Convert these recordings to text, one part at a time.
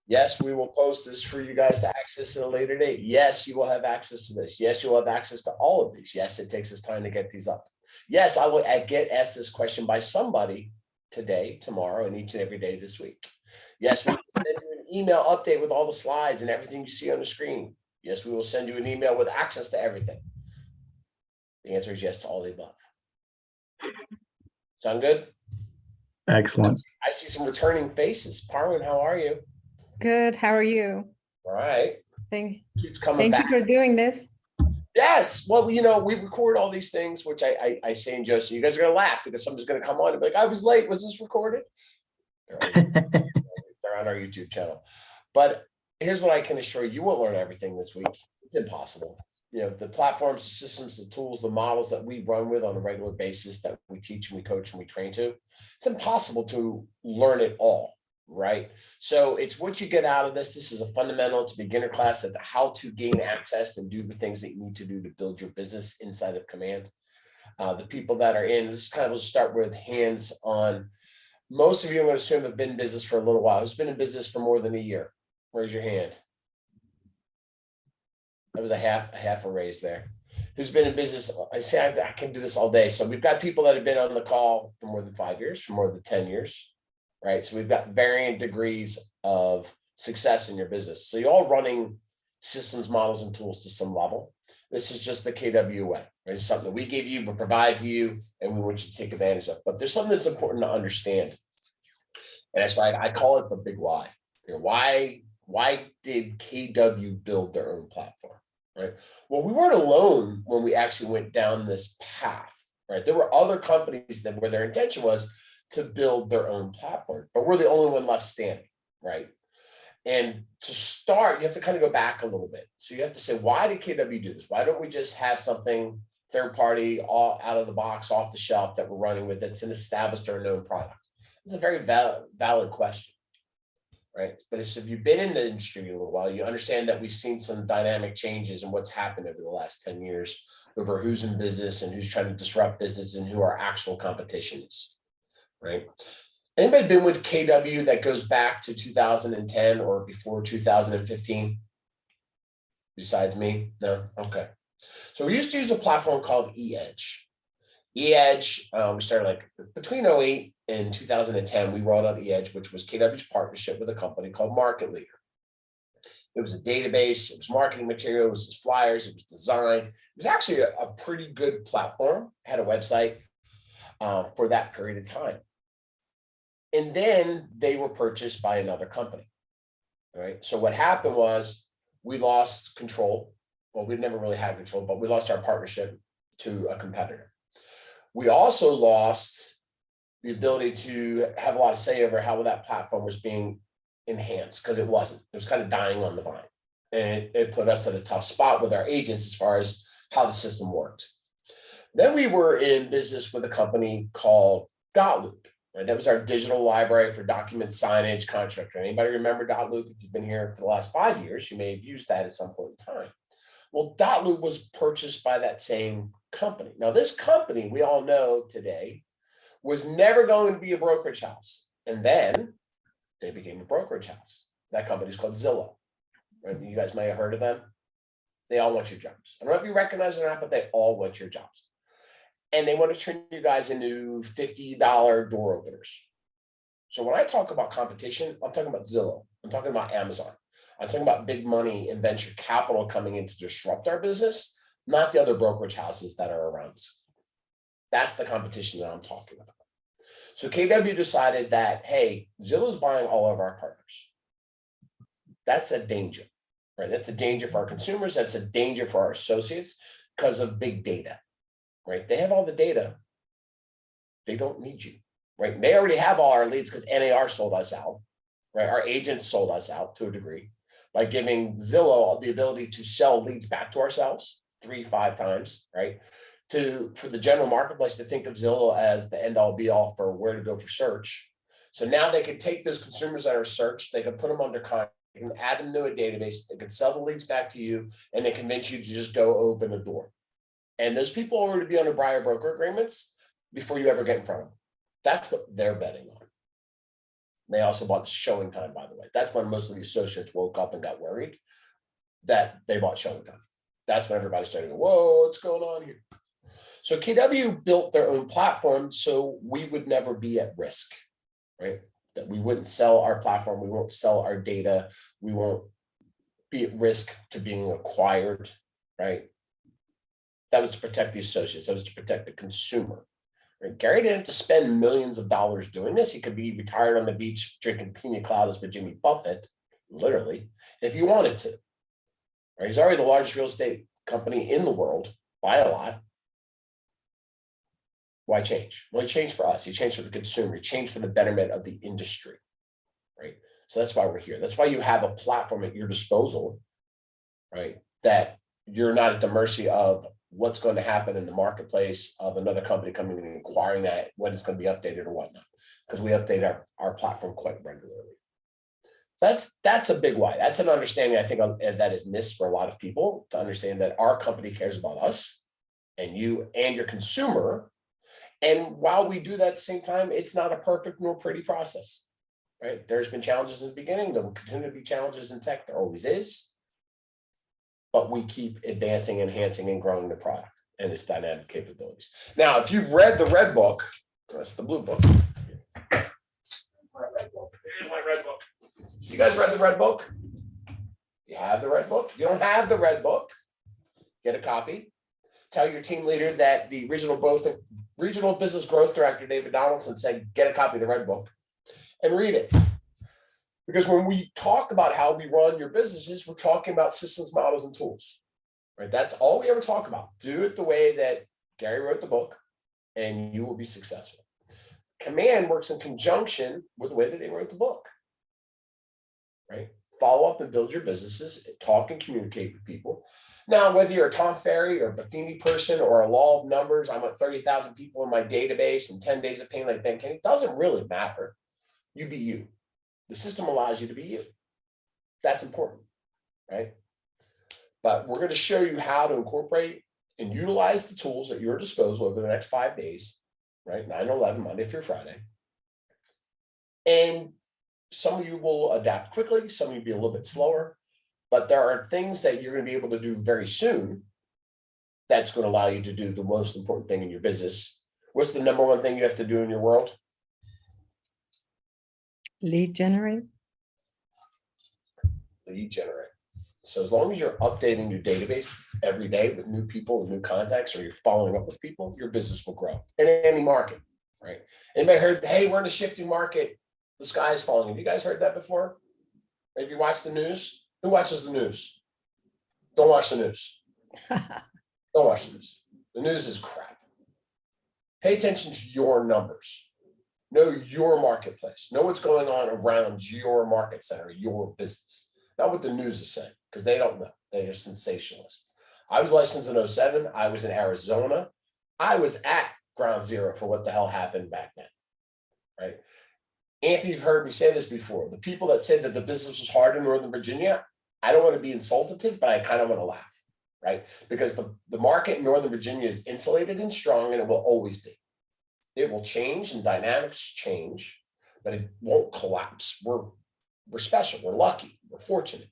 Yes, we will post this for you guys to access at a later date. Yes, you will have access to this. Yes, you will have access to all of these. Yes, it takes us time to get these up. Yes, I get asked this question by somebody today, tomorrow, and each and every day this week. Yes, we will send you an email update with all the slides and everything you see on the screen. Yes, we will send you an email with access to everything. The answer is yes to all the above. Sound good? Excellent. I see some returning faces. Parwin, how are you? Good. How are you? All right. Thank, Keeps coming thank back. you for doing this. Yes. Well, we record all these things, which I say in Joseph, you guys are going to laugh because somebody's going to come on and be like, I was late. Was this recorded? They're on our YouTube channel. But here's what I can assure you, you won't learn everything this week. It's impossible. The platforms, the systems, the tools, the models that we run with on a regular basis that we teach and we coach and we train to, it's impossible to learn it all, right? So it's what you get out of this. This is a fundamental, it's a beginner class as to how to gain access and do the things that you need to do to build your business inside of Command. The people that are in, this kind of will start with hands on. Most of you, I'm going to assume, have been in business for a little while. Who's been in business for more than a year? Raise your hand. That was a half a raise there. Who's been in business? I say I can do this all day. So we've got people that have been on the call for more than 5 years, for more than 10 years, right? So we've got varying degrees of success in your business. So you're all running systems, models, and tools to some level. This is just the KW way. Right? It's something that we give you, we provide to you, and we want you to take advantage of. But there's something that's important to understand. And that's why I call it the big why. Why did KW build their own platform? Right. Well, we weren't alone when we actually went down this path, right? There were other companies that where their intention was to build their own platform, but we're the only one left standing, right? And to start, you have to kind of go back a little bit. So you have to say, why did KW do this? Why don't we just have something third party, all out of the box, off the shelf that we're running with that's an established or known product? It's a very valid question. Right. But if you've been in the industry a little while, you understand that we've seen some dynamic changes in what's happened over the last 10 years over who's in business and who's trying to disrupt business and who our actual competition is. Right. Anybody been with KW that goes back to 2010 or before 2015? Besides me? No? Okay. So we used to use a platform called eEdge. eEdge, we started like between 08 and 2010, we rolled out eEdge, which was KW's partnership with a company called Market Leader. It was a database, it was marketing material, it was flyers, it was designs. It was actually a pretty good platform, had a website for that period of time. And then they were purchased by another company. All right. So what happened was we lost control. Well, we never really had control, but we lost our partnership to a competitor. We also lost the ability to have a lot of say over how that platform was being enhanced because it wasn't. It was kind of dying on the vine. And it put us at a tough spot with our agents as far as how the system worked. Then we were in business with a company called Dotloop. Right? That was our digital library for document signage, contract. Anybody remember Dotloop? If you've been here for the last 5 years, you may have used that at some point in time. Well, Dotloop was purchased by that same company. Now, this company, we all know today, was never going to be a brokerage house. And then they became a brokerage house. That company is called Zillow. Right? You guys may have heard of them. They all want your jobs. I don't know if you recognize it or not, but they all want your jobs. And they want to turn you guys into $50 door openers. So when I talk about competition, I'm talking about Zillow. I'm talking about Amazon. I'm talking about big money and venture capital coming in to disrupt our business, not the other brokerage houses that are around us. That's the competition that I'm talking about. So KW decided that, hey, Zillow's buying all of our partners. That's a danger, right? That's a danger for our consumers. That's a danger for our associates because of big data, right? They have all the data. They don't need you, right? They already have all our leads because NAR sold us out, right? Our agents sold us out to a degree by giving Zillow the ability to sell leads back to ourselves 3-5 times, right? For the general marketplace to think of Zillow as the end all be all for where to go for search. So now they could take those consumers that are searched, they could put them under contract, they can add them to a database, they could sell the leads back to you, and they convince you to just go open a door. And those people are to be under buyer broker agreements before you ever get in front of them. That's what they're betting on. They also bought Showing Time, by the way. That's when most of the associates woke up and got worried that they bought Showing Time. That's when everybody started going, whoa, what's going on here? So KW built their own platform so we would never be at risk, right? That we wouldn't sell our platform, we won't sell our data, we won't be at risk to being acquired, right? That was to protect the associates, that was to protect the consumer. Right? Gary didn't have to spend millions of dollars doing this. He could be retired on the beach drinking pina coladas with Jimmy Buffett, literally, if he wanted to. Right? He's already the largest real estate company in the world by a lot. Why change? Well, he changed for us. He changed for the consumer. He changed for the betterment of the industry, right? So that's why we're here. That's why you have a platform at your disposal, right? That you're not at the mercy of what's going to happen in the marketplace of another company coming in and inquiring that when it's going to be updated or whatnot, because we update our platform quite regularly. So that's a big why. That's an understanding I think that is missed for a lot of people, to understand that our company cares about us and you and your consumer. And while we do that at the same time, it's not a perfect nor pretty process, right? There's been challenges in the beginning. There will continue to be challenges in tech. There always is. But we keep advancing, enhancing, and growing the product and its dynamic capabilities. Now, if you've read the red book, that's the blue book. My red book. Here's my red book. You guys read the red book? You have the red book? You don't have the red book? Get a copy. Tell your team leader that the regional business growth director, David Donaldson, said, get a copy of the red book and read it. Because when we talk about how we run your businesses, we're talking about systems, models, and tools, right? That's all we ever talk about. Do it the way that Gary wrote the book, and you will be successful. Command works in conjunction with the way that they wrote the book, right? Follow up and build your businesses, talk and communicate with people. Now, whether you're a Tom Ferry or a Buffini person or a law of numbers, I want 30,000 people in my database and 10 days of pain like Ben Kenny, it doesn't really matter. You be you. The system allows you to be you. That's important, right? But we're going to show you how to incorporate and utilize the tools at your disposal over the next 5 days, right? 9-11, Monday through Friday. And some of you will adapt quickly. Some of you will be a little bit slower. But there are things that you're going to be able to do very soon that's going to allow you to do the most important thing in your business. What's the number one thing you have to do in your world? Lead generate. Lead generate. So as long as you're updating your database every day with new people, with new contacts, or you're following up with people, your business will grow in any market, right? Anybody heard, hey, we're in a shifting market, the sky is falling. Have you guys heard that before? Have you watched the news? Who watches the news? Don't watch the news. Don't watch the news. The news is crap. Pay attention to your numbers. Know your marketplace. Know what's going on around your market center, your business. Not what the news is saying, because they don't know. They are sensationalists. I was licensed in 2007. I was in Arizona. I was at ground zero for what the hell happened back then, right? Anthony, you've heard me say this before. The people that say that the business was hard in Northern Virginia, I don't want to be insultative, but I kind of want to laugh, right? Because the market in Northern Virginia is insulated and strong, and it will always be. It will change and dynamics change, but it won't collapse. We're special. We're lucky. We're fortunate,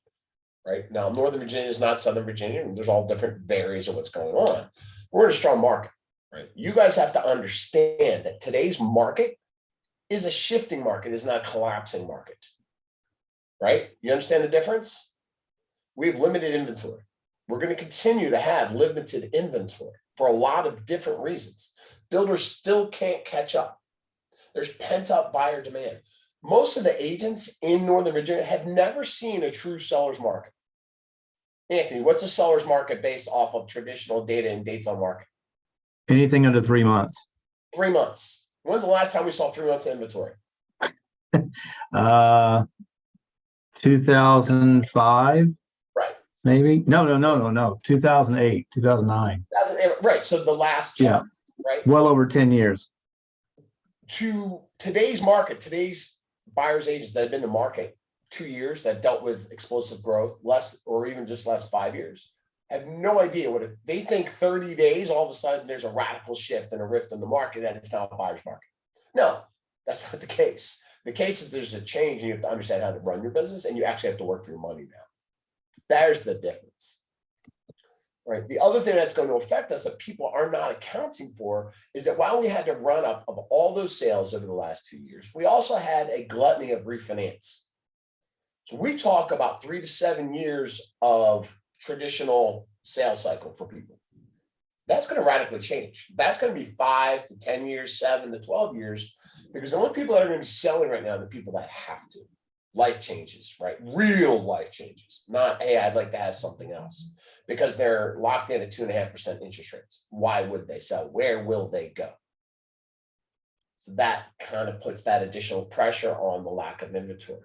right? Now, Northern Virginia is not Southern Virginia, and there's all different areas of what's going on. We're in a strong market, right? You guys have to understand that today's market is a shifting market, is not a collapsing market, right? You understand the difference? We have limited inventory. We're going to continue to have limited inventory for a lot of different reasons. Builders still can't catch up. There's pent-up buyer demand. Most of the agents in Northern Virginia have never seen a true seller's market. Anthony, what's a seller's market based off of traditional data and dates on market? Anything under 3 months. 3 months. When's the last time we saw 3 months of inventory? 2005. Right. Maybe. No. 2008, 2009. Right. So the last Yeah. Right. Well over 10 years. To today's market, today's buyers agents that have been in the market 2 years that dealt with explosive growth, less or even just last 5 years, have no idea what they think 30 days, all of a sudden there's a radical shift and a rift in the market and it's now a buyer's market. No, that's not the case. The case is there's a change and you have to understand how to run your business and you actually have to work for your money now. There's the difference. Right. The other thing that's going to affect us that people are not accounting for is that while we had to run up of all those sales over the last 2 years, we also had a gluttony of refinance. So we talk about 3 to 7 years of traditional sales cycle for people. That's going to radically change. That's going to be 5 to 10 years, 7 to 12 years, because the only people that are going to be selling right now are the people that have to. Life changes, right? Real life changes, not, hey, I'd like to have something else, because they're locked in at 2.5% interest rates. Why would they sell? Where will they go? So that kind of puts that additional pressure on the lack of inventory.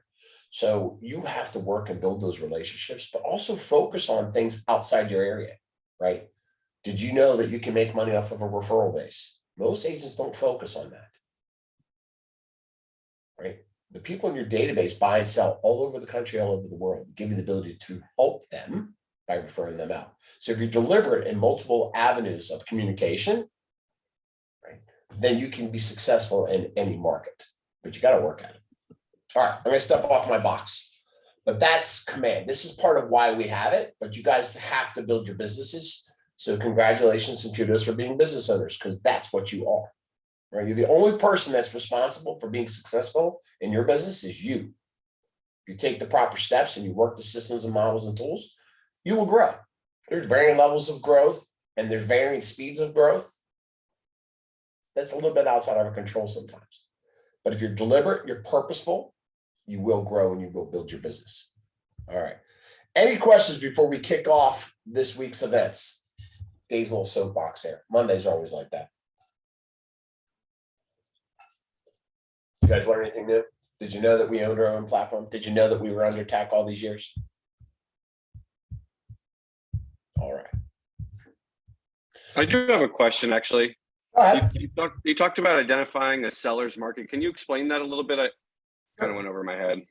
So you have to work and build those relationships, but also focus on things outside your area, right? Did you know that you can make money off of a referral base? Most agents don't focus on that, right? The people in your database buy and sell all over the country, all over the world, give you the ability to help them by referring them out. So if you're deliberate in multiple avenues of communication, right, then you can be successful in any market, but you got to work at it. All right, I'm going to step off my box, but that's command. This is part of why we have it, but you guys have to build your businesses. So congratulations and kudos for being business owners, because that's what you are. Right? You're the only person that's responsible for being successful in your business is you. If you take the proper steps and you work the systems and models and tools, you will grow. There's varying levels of growth and there's varying speeds of growth. That's a little bit outside of our control sometimes. But if you're deliberate, you're purposeful, you will grow and you will build your business. All right. Any questions before we kick off this week's events? Dave's little soapbox here. Mondays are always like that. You guys learn anything new? Did you know that we owned our own platform? Did you know that we were under attack all these years? All right. I do have a question, actually. Go ahead. You talked about identifying a seller's market. Can you explain that a little bit? I kind of went over my head.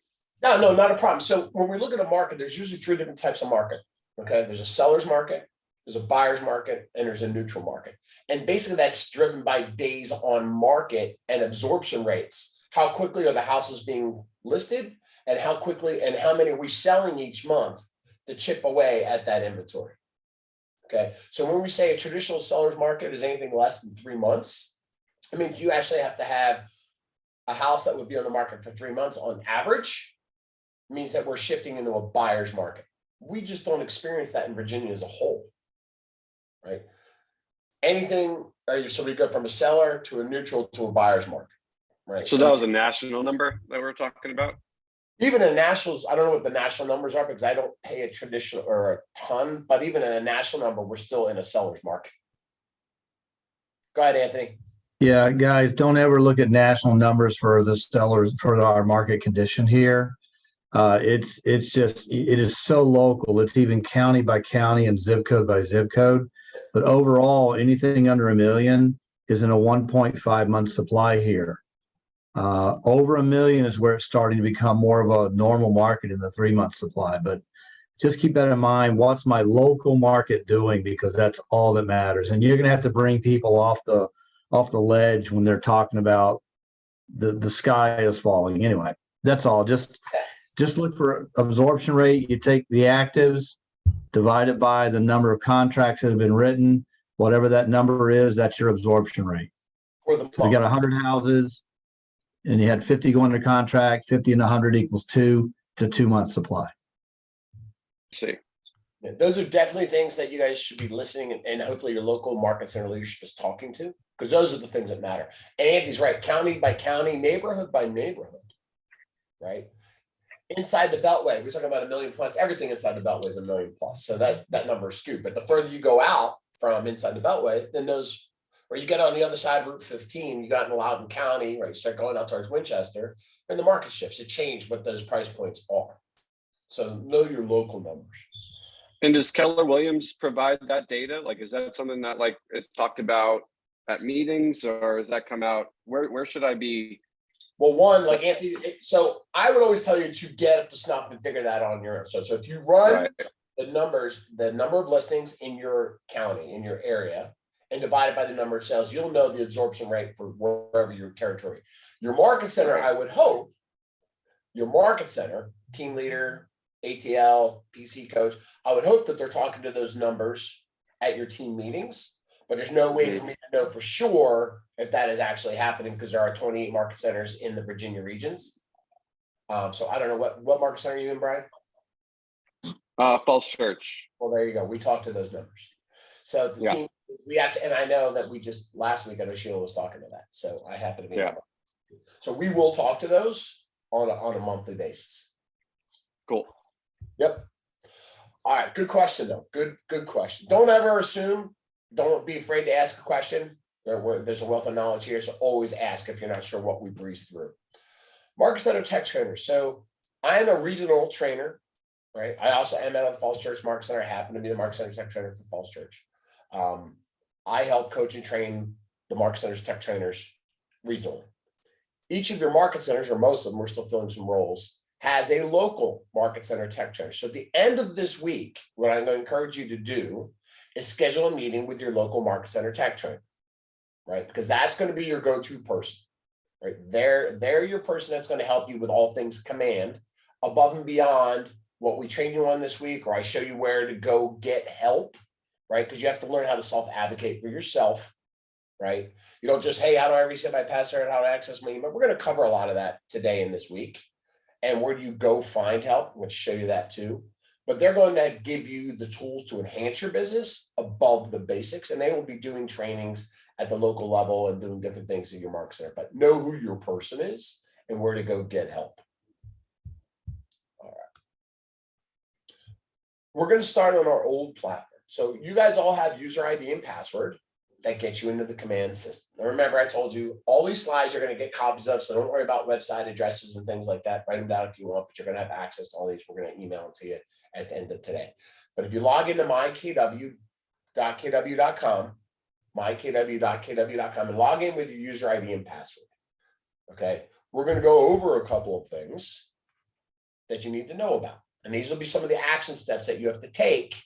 No, not a problem. So when we look at a market, there's usually 3 different types of market. Okay, there's a seller's market, there's a buyer's market, and there's a neutral market. And basically that's driven by days on market and absorption rates. How quickly are the houses being listed and how quickly and how many are we selling each month to chip away at that inventory? Okay, so when we say a traditional seller's market is anything less than 3 months, it means you actually have to have a house that would be on the market for 3 months on average. It means that we're shifting into a buyer's market. We just don't experience that in Virginia as a whole, right? Anything, so we go from a seller to a neutral to a buyer's market, right? So that was a national number that we're talking about? Even in nationals, I don't know what the national numbers are because I don't pay a traditional or a ton, but even in a national number, we're still in a seller's market. Go ahead, Anthony. Yeah, guys, don't ever look at national numbers for the sellers for our market condition here. It is so local. It's even county by county and zip code by zip code. But overall, anything under 1 million is in a 1.5 month supply here. Over 1 million is where it's starting to become more of a normal market in the 3 month supply. But just keep that in mind. What's my local market doing? Because that's all that matters. And you're going to have to bring people off the ledge when they're talking about the sky is falling. Anyway, that's all. Just look for absorption rate. You take the actives, divide it by the number of contracts that have been written. Whatever that number is, that's your absorption rate. For the So you got 100 houses and you had 50 go under contract, 50 and 100 equals 2 to 2 month supply. See. Those are definitely things that you guys should be listening and hopefully your local market center leadership is talking to, because those are the things that matter. And Anthony's right, county by county, neighborhood by neighborhood, right? Inside the Beltway, we're talking about 1 million plus, everything inside the Beltway is 1 million plus. So that number is skewed. But the further you go out from inside the Beltway, then those, or you get on the other side of Route 15, you got in Loudoun County, right? You start going out towards Winchester, and the market shifts. It changed what those price points are. So know your local numbers. And does Keller Williams provide that data? Like, is that something that like is talked about at meetings, or does that come out? Where should I be? Well, one, like Anthony, so I would always tell you to get up to snuff and figure that on your own. So if you run Right. the numbers, the number of listings in your county, in your area, and divide it by the number of sales, you'll know the absorption rate for wherever your territory. Your market center, I would hope, your market center, team leader, ATL, PC coach, I would hope that they're talking to those numbers at your team meetings, but there's no way for me to know for sure if that is actually happening because there are 28 market centers in the Virginia regions. So I don't know what market center are you in, Brian? Falls Church. Well, there you go. We talked to those numbers. So the Yeah. team, we actually, and I know that we just last week, I know Sheila was talking to that. So I happen to be. Yeah. So we will talk to those on a monthly basis. Cool. Yep. All right. Good question though. Good question. Don't ever assume. Don't be afraid to ask a question. There's a wealth of knowledge here. So always ask if you're not sure what we breeze through. Market Center Tech Trainer. So I am a regional trainer, right? I also am at the Falls Church Market Center. I happen to be the Market Center Tech Trainer for Falls Church. I help coach and train the Market Center's tech trainers regionally. Each of your market centers, or most of them, we're still filling some roles, has a local Market Center tech trainer. So at the end of this week, what I'm going to encourage you to do is schedule a meeting with your local Market Center tech trainer, right? Because that's going to be your go-to person, right? They're your person that's going to help you with all things command, above and beyond what we train you on this week, or I show you where to go get help, right? Because you have to learn how to self-advocate for yourself, right? You don't just, hey, how do I reset my password? How to access my email? We're going to cover a lot of that today in this week. And where do you go find help? I'm going to show you that too. But they're going to give you the tools to enhance your business above the basics. And they will be doing trainings at the local level and doing different things in your market center. But know who your person is and where to go get help. All right. We're going to start on our old platform. So you guys all have user ID and password that gets you into the command system. Now remember, I told you all these slides you're going to get copies of, so don't worry about website addresses and things like that. Write them down if you want, but you're going to have access to all these. We're going to email them to you at the end of today. But if you log into mykw.kw.com, mykw.kw.com, and log in with your user ID and password, okay, we're going to go over a couple of things that you need to know about. And these will be some of the action steps that you have to take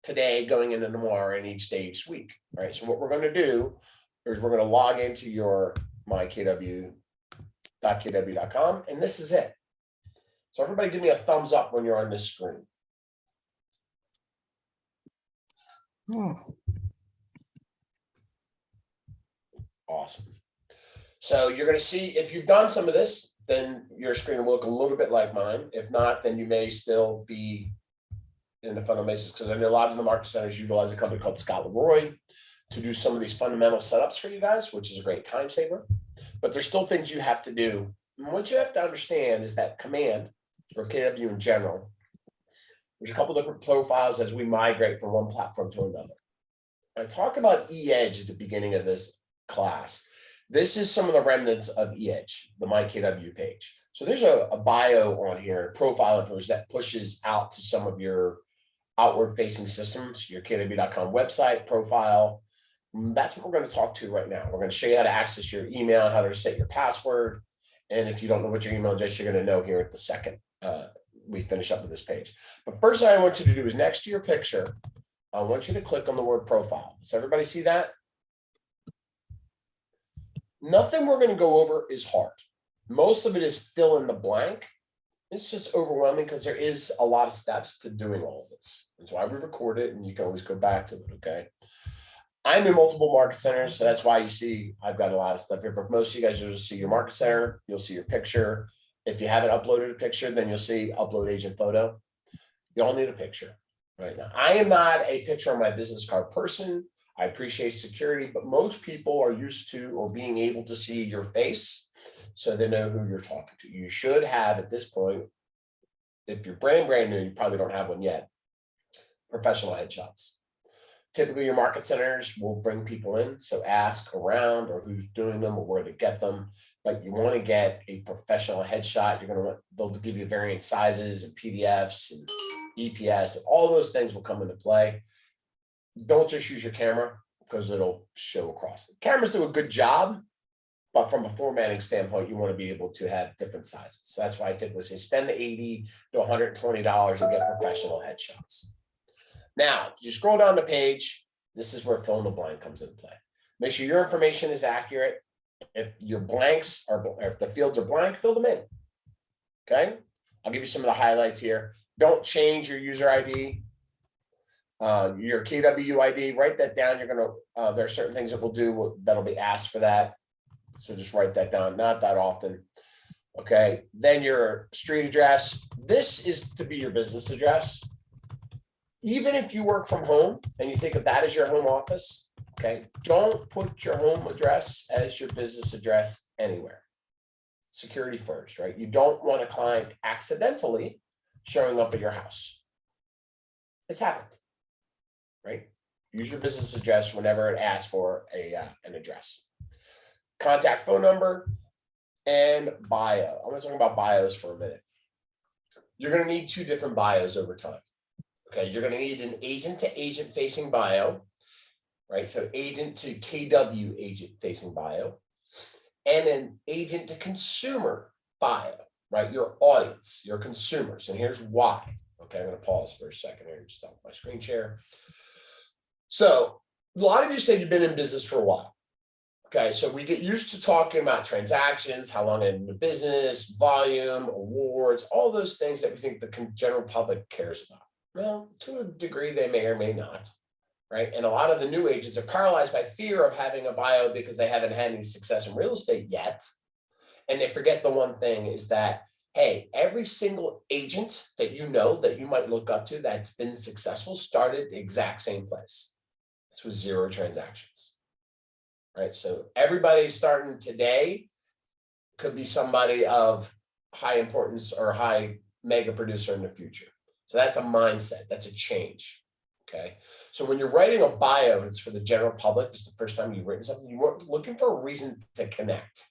today, going into tomorrow, and each day, each week. All right. So what we're going to do is we're going to log into your mykw.kw.com, and this is it. So everybody give me a thumbs up when you're on this screen. Awesome. So you're going to see, if you've done some of this, then your screen will look a little bit like mine. If not, then you may still be in the fundamental basis, because I know a lot of the market centers utilize a company called Scott Leroy to do some of these fundamental setups for you guys, which is a great time saver. But there's still things you have to do. And what you have to understand is that command, or KW in general, there's a couple different profiles as we migrate from one platform to another. I talked about eEdge at the beginning of this class. This is some of the remnants of eEdge, the MyKW page. So there's a bio on here, profile information that pushes out to some of your outward facing systems, your kw.com website profile. That's what we're going to talk to right now. We're going to show you how to access your email, how to reset your password. And if you don't know what your email address, you're going to know here at the second we finish up with this page. But first thing I want you to do is next to your picture, I want you to click on the word profile. Does everybody see that? Nothing we're going to go over is hard. Most of it is fill in the blank. It's just overwhelming because there is a lot of steps to doing all of this. That's why we record it, and you can always go back to it, okay? I'm in multiple market centers, so that's why you see I've got a lot of stuff here, but most of you guys will just see your market center, you'll see your picture. If you haven't uploaded a picture, then you'll see upload agent photo. You all need a picture right now. I am not a picture on my business card person. I appreciate security, but most people are used to or being able to see your face so they know who you're talking to. You should have at this point, if you're brand new, you probably don't have one yet, professional headshots. Typically your market centers will bring people in, so ask around or who's doing them or where to get them, but you want to get a professional headshot. You're going to want, they'll give you variant sizes and PDFs and EPS, and all those things will come into play. Don't just use your camera because it'll show across. The cameras do a good job, but from a formatting standpoint, you want to be able to have different sizes. So that's why I typically say spend the $80 to $120 and get professional headshots. Now, if you scroll down the page, This is where fill in the blank comes into play. Make sure your information is accurate. If your blanks are, if the fields are blank, fill them in. Okay, I'll give you some of the highlights here. Don't change your user ID, your KW ID. Write that down. You're gonna. There are certain things that we'll do that'll be asked for that. So just write that down. Not that often. Okay. Then your street address. This is to be your business address. Even if you work from home and you think of that as your home office, okay, don't put your home address as your business address anywhere. Security first, right? You don't want a client accidentally showing up at your house. It's happened, right? Use your business address whenever it asks for an address. Contact phone number and bio. I'm going to talk about bios for a minute. You're going to need two different bios over time. Okay, you're going to need an agent to agent facing bio, right? So agent to KW agent facing bio, and an agent to consumer bio, right? Your audience, your consumers. And here's why. Okay, I'm going to pause for a second here and stop my screen share. So a lot of you say you've been in business for a while. Okay, so we get used to talking about transactions, how long in the business, volume, awards, all those things that we think the general public cares about. Well, to a degree, they may or may not, right? And a lot of the new agents are paralyzed by fear of having a bio because they haven't had any success in real estate yet. And they forget the one thing is that, hey, every single agent that you know that you might look up to that's been successful started the exact same place. This was 0 transactions, right? So everybody starting today could be somebody of high importance or high mega producer in the future. So that's a mindset, that's a change, okay? So when you're writing a bio, it's for the general public, it's the first time you've written something, you weren't looking for a reason to connect,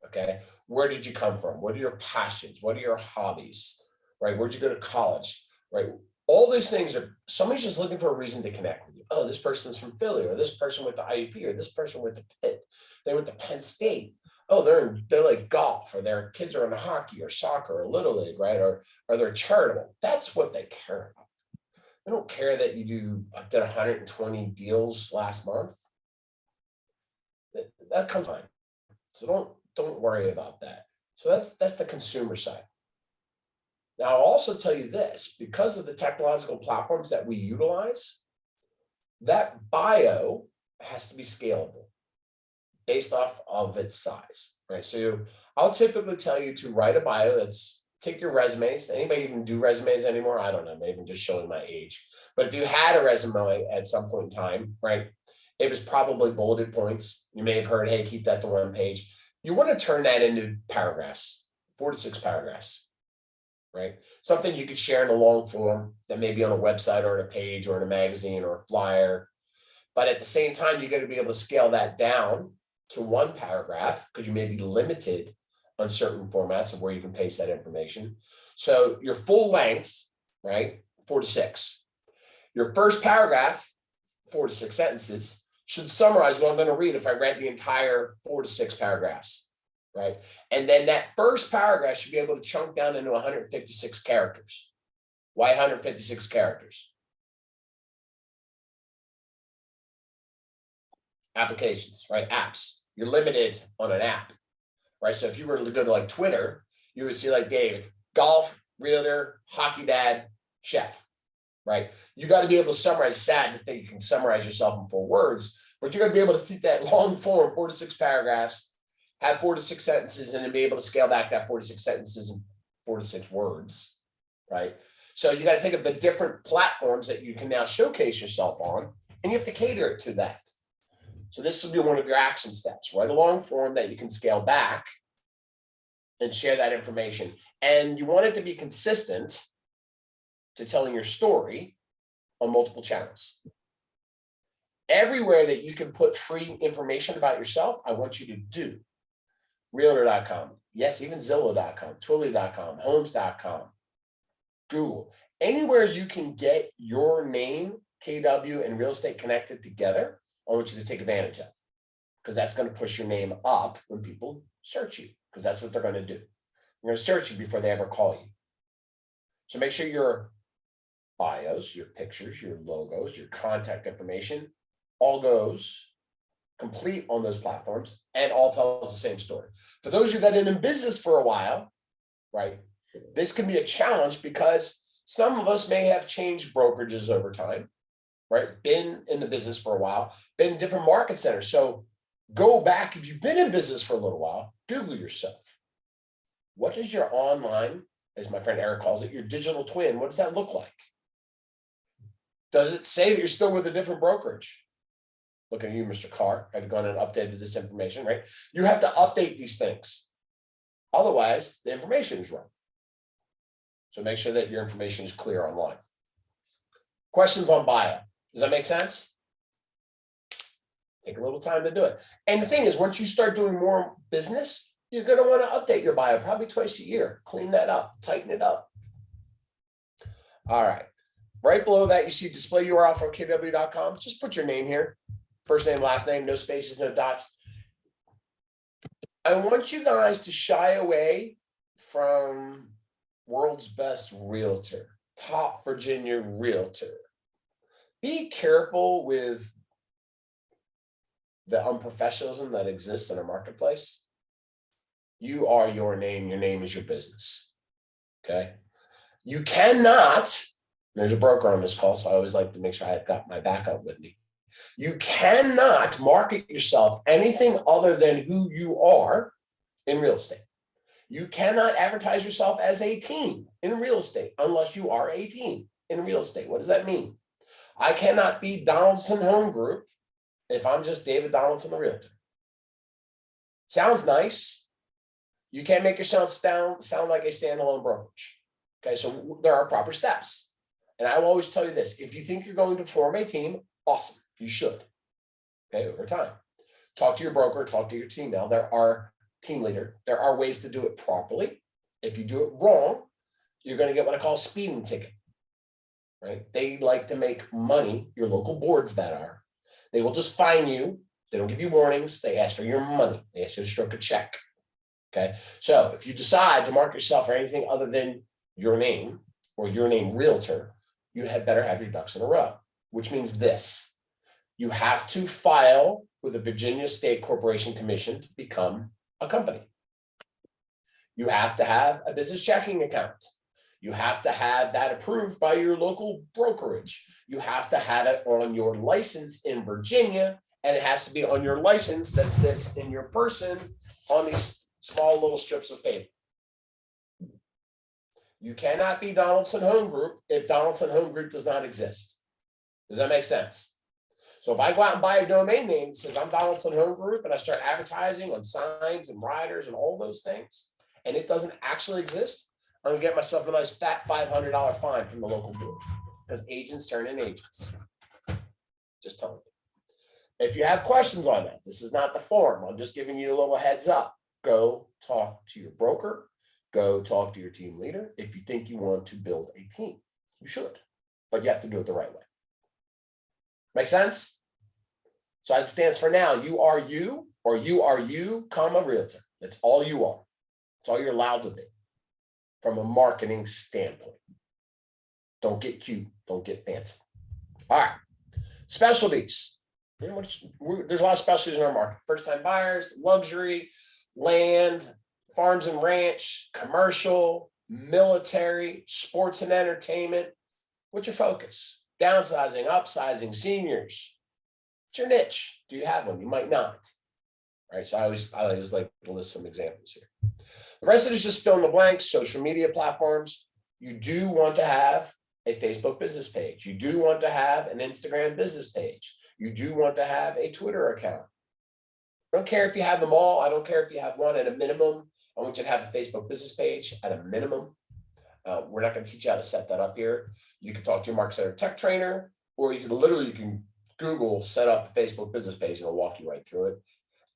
okay? Where did you come from? What are your passions? What are your hobbies, right? Where'd you go to college, right? All these things are, somebody's just looking for a reason to connect with you. Oh, this person's from Philly, or this person went to IUP, or this person went to Pitt, they went to Penn State. Oh, they're like golf, or their kids are into hockey or soccer or little league, right? Or they're charitable. That's what they care about. They don't care that you did 120 deals last month. That comes fine. So don't worry about that. So that's the consumer side. Now, I'll also tell you this, because of the technological platforms that we utilize, that bio has to be scalable based off of its size, right? So I'll typically tell you to write a bio that's, take your resumes. Anybody even do resumes anymore? I don't know, maybe I'm just showing my age. But if you had a resume at some point in time, right, it was probably bulleted points. You may have heard, hey, keep that to 1 page. You want to turn that into paragraphs, 4 to 6 paragraphs, right? Something you could share in a long form that may be on a website or on a page or in a magazine or a flyer. But at the same time, you got to be able to scale that down to 1 paragraph because you may be limited on certain formats of where you can paste that information. So your full length, right, 4 to 6. Your first paragraph, 4 to 6 sentences, should summarize what I'm going to read if I read the entire 4 to 6 paragraphs, right? And then that first paragraph should be able to chunk down into 156 characters. Why 156 characters? Applications, right? Apps. You're limited on an app, right? So if you were to go to like Twitter, you would see like Dave, golf, realtor, hockey dad, chef, right? You got to be able to summarize. Sad to think you can summarize yourself in 4 words, but you're going to be able to think that long form, 4 to 6 paragraphs, have 4 to 6 sentences, and then be able to scale back that 4 to 6 sentences in 4 to 6 words, right? So you got to think of the different platforms that you can now showcase yourself on, and you have to cater it to that. So this will be one of your action steps, write a long form that you can scale back and share that information. And you want it to be consistent to telling your story on multiple channels. Everywhere that you can put free information about yourself, I want you to do. Realtor.com, yes, even Zillow.com, Twilio.com, Homes.com, Google. Anywhere you can get your name, KW, and real estate connected together, I want you to take advantage of, because that's going to push your name up when people search you, because that's what they're going to do. They're going to search you before they ever call you. So make sure your bios, your pictures, your logos, your contact information all goes complete on those platforms and all tells the same story. For those of you that have been in business for a while, right, this can be a challenge because some of us may have changed brokerages over time, right? Been in the business for a while, been in different market centers. So go back, if you've been in business for a little while, Google yourself. What does your online, as my friend Eric calls it, your digital twin, what does that look like? Does it say that you're still with a different brokerage? Looking at you, Mr. Carr, have you gone and updated this information, right? You have to update these things. Otherwise, the information is wrong. So make sure that your information is clear online. Questions on bio. Does that make sense? Take a little time to do it. And the thing is, once you start doing more business, you're going to want to update your bio probably twice a year. Clean that up, tighten it up. All right. Right below that, you see display URL for kw.com. Just put your name here. First name, last name, no spaces, no dots. I want you guys to shy away from world's best realtor, top Virginia realtor. Be careful with the unprofessionalism that exists in a marketplace. You are your name is your business. Okay. You cannot, there's a broker on this call, so I always like to make sure I've got my backup with me. You cannot market yourself anything other than who you are in real estate. You cannot advertise yourself as a team in real estate unless you are a team in real estate. What does that mean? I cannot be Donaldson Home Group if I'm just David Donaldson, the realtor. Sounds nice. You can't make yourself sound like a standalone brokerage. Okay, so there are proper steps. And I will always tell you this, if you think you're going to form a team, awesome, you should. Okay, over time. Talk to your broker, talk to your team now. There are team leader. There are ways to do it properly. If you do it wrong, you're going to get what I call a speeding ticket. Right? They like to make money, your local boards that are. They will just fine you. They don't give you warnings. They ask for your money. They ask you to stroke a check. Okay. So if you decide to market yourself or anything other than your name or your name realtor, you had better have your ducks in a row, which means this. You have to file with the Virginia State Corporation Commission to become a company. You have to have a business checking account. You have to have that approved by your local brokerage. You have to have it on your license in Virginia, and it has to be on your license that sits in your person on these small little strips of paper. You cannot be Donaldson Home Group if Donaldson Home Group does not exist. Does that make sense? So if I go out and buy a domain name that says I'm Donaldson Home Group and I start advertising on signs and riders and all those things, and it doesn't actually exist, I'm gonna get myself a nice fat $500 fine from the local board because agents turn in agents. Just telling you. If you have questions on that, this is not the forum. I'm just giving you a little heads up. Go talk to your broker. Go talk to your team leader. If you think you want to build a team, you should, but you have to do it the right way. Make sense? So it stands for now, you are you, or you are you, comma, realtor. That's all you are. That's all you're allowed to be from a marketing standpoint. Don't get cute. Don't get fancy. All right. Specialties. There's a lot of specialties in our market. First-time buyers, luxury, land, farms and ranch, commercial, military, sports and entertainment. What's your focus? Downsizing, upsizing, seniors. What's your niche? Do you have one? You might not. All right. So I always like to list some examples here. The rest of it is just fill in the blanks. Social media platforms. You do want to have a Facebook business page. You do want to have an Instagram business page. You do want to have a Twitter account. I don't care if you have them all. I don't care if you have one at a minimum. I want you to have a Facebook business page at a minimum. We're not going to teach you how to set that up here. You can talk to your Mark Center tech trainer, or you can Google set up a Facebook business page and it'll walk you right through it.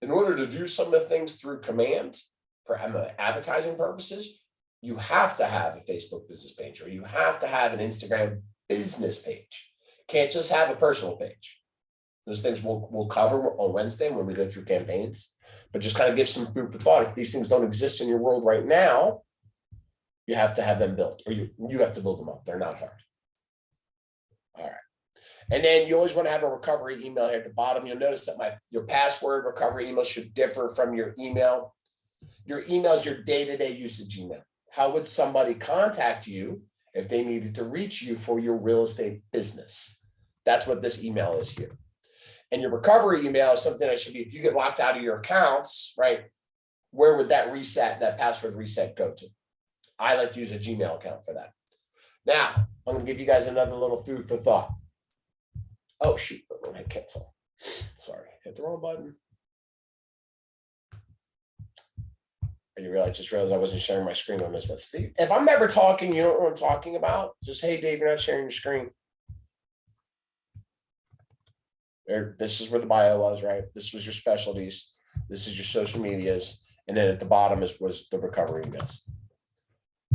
In order to do some of the things through command for advertising purposes, you have to have a Facebook business page or you have to have an Instagram business page. Can't just have a personal page. Those things we'll cover on Wednesday when we go through campaigns, but just kind of give some food for thought. If these things don't exist in your world right now, you have to have them built, or you have to build them up. They're not hard. All right. And then you always want to have a recovery email here at the bottom. You'll notice that your password recovery email should differ from your email. Your email is your day-to-day usage email. How would somebody contact you if they needed to reach you for your real estate business? That's what this email is here. And your recovery email is something that should be, if you get locked out of your accounts, right? Where would that password reset go to? I like to use a Gmail account for that. Now, I'm going to give you guys another little food for thought. Oh, shoot, I'm going to hit cancel. Sorry, hit the wrong button. Just realized I wasn't sharing my screen on this. But Steve, if I'm ever talking, you don't know what I'm talking about, just, hey, Dave, you're not sharing your screen. There, this is where the bio was, right? This was your specialties. This is your social medias. And then at the bottom was the recovery emails.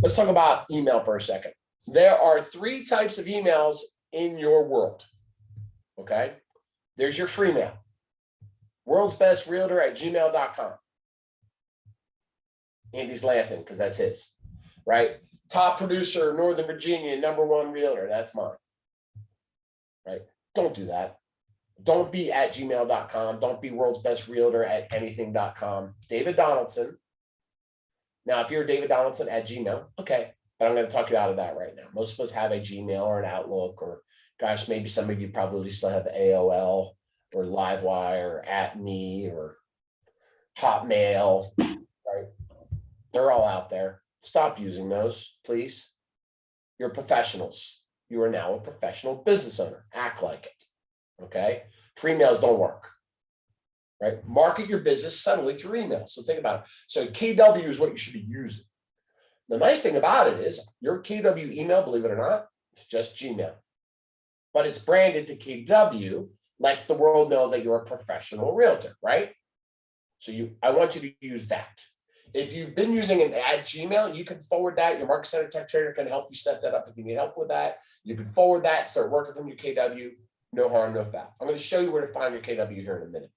Let's talk about email for a second. There are 3 types of emails in your world. Okay. There's your free mail. worldsbestrealtor@gmail.com. Andy's laughing because that's his, right? Top producer, Northern Virginia, #1 realtor. That's mine, right? Don't do that. Don't be at gmail.com. Don't be worldsbestrealtor@anything.com. David Donaldson. Now, if you're David Donaldson at Gmail, okay, but I'm going to talk you out of that right now. Most of us have a Gmail or an Outlook, or gosh, maybe some of you probably still have AOL or Livewire or @me or Hotmail, right? They're all out there. Stop using those, please. You're professionals. You are now a professional business owner. Act like it. Okay. Free mails don't work. Right. Market your business subtly through email. So think about it. So KW is what you should be using. The nice thing about it is your KW email, believe it or not, it's just Gmail. But it's branded to KW, lets the world know that you're a professional realtor, right? So I want you to use that. If you've been using an @Gmail, you can forward that. Your Market Center Tech Trader can help you set that up if you need help with that. You can forward that, start working from your KW. No harm, no foul. I'm going to show you where to find your KW here in a minute.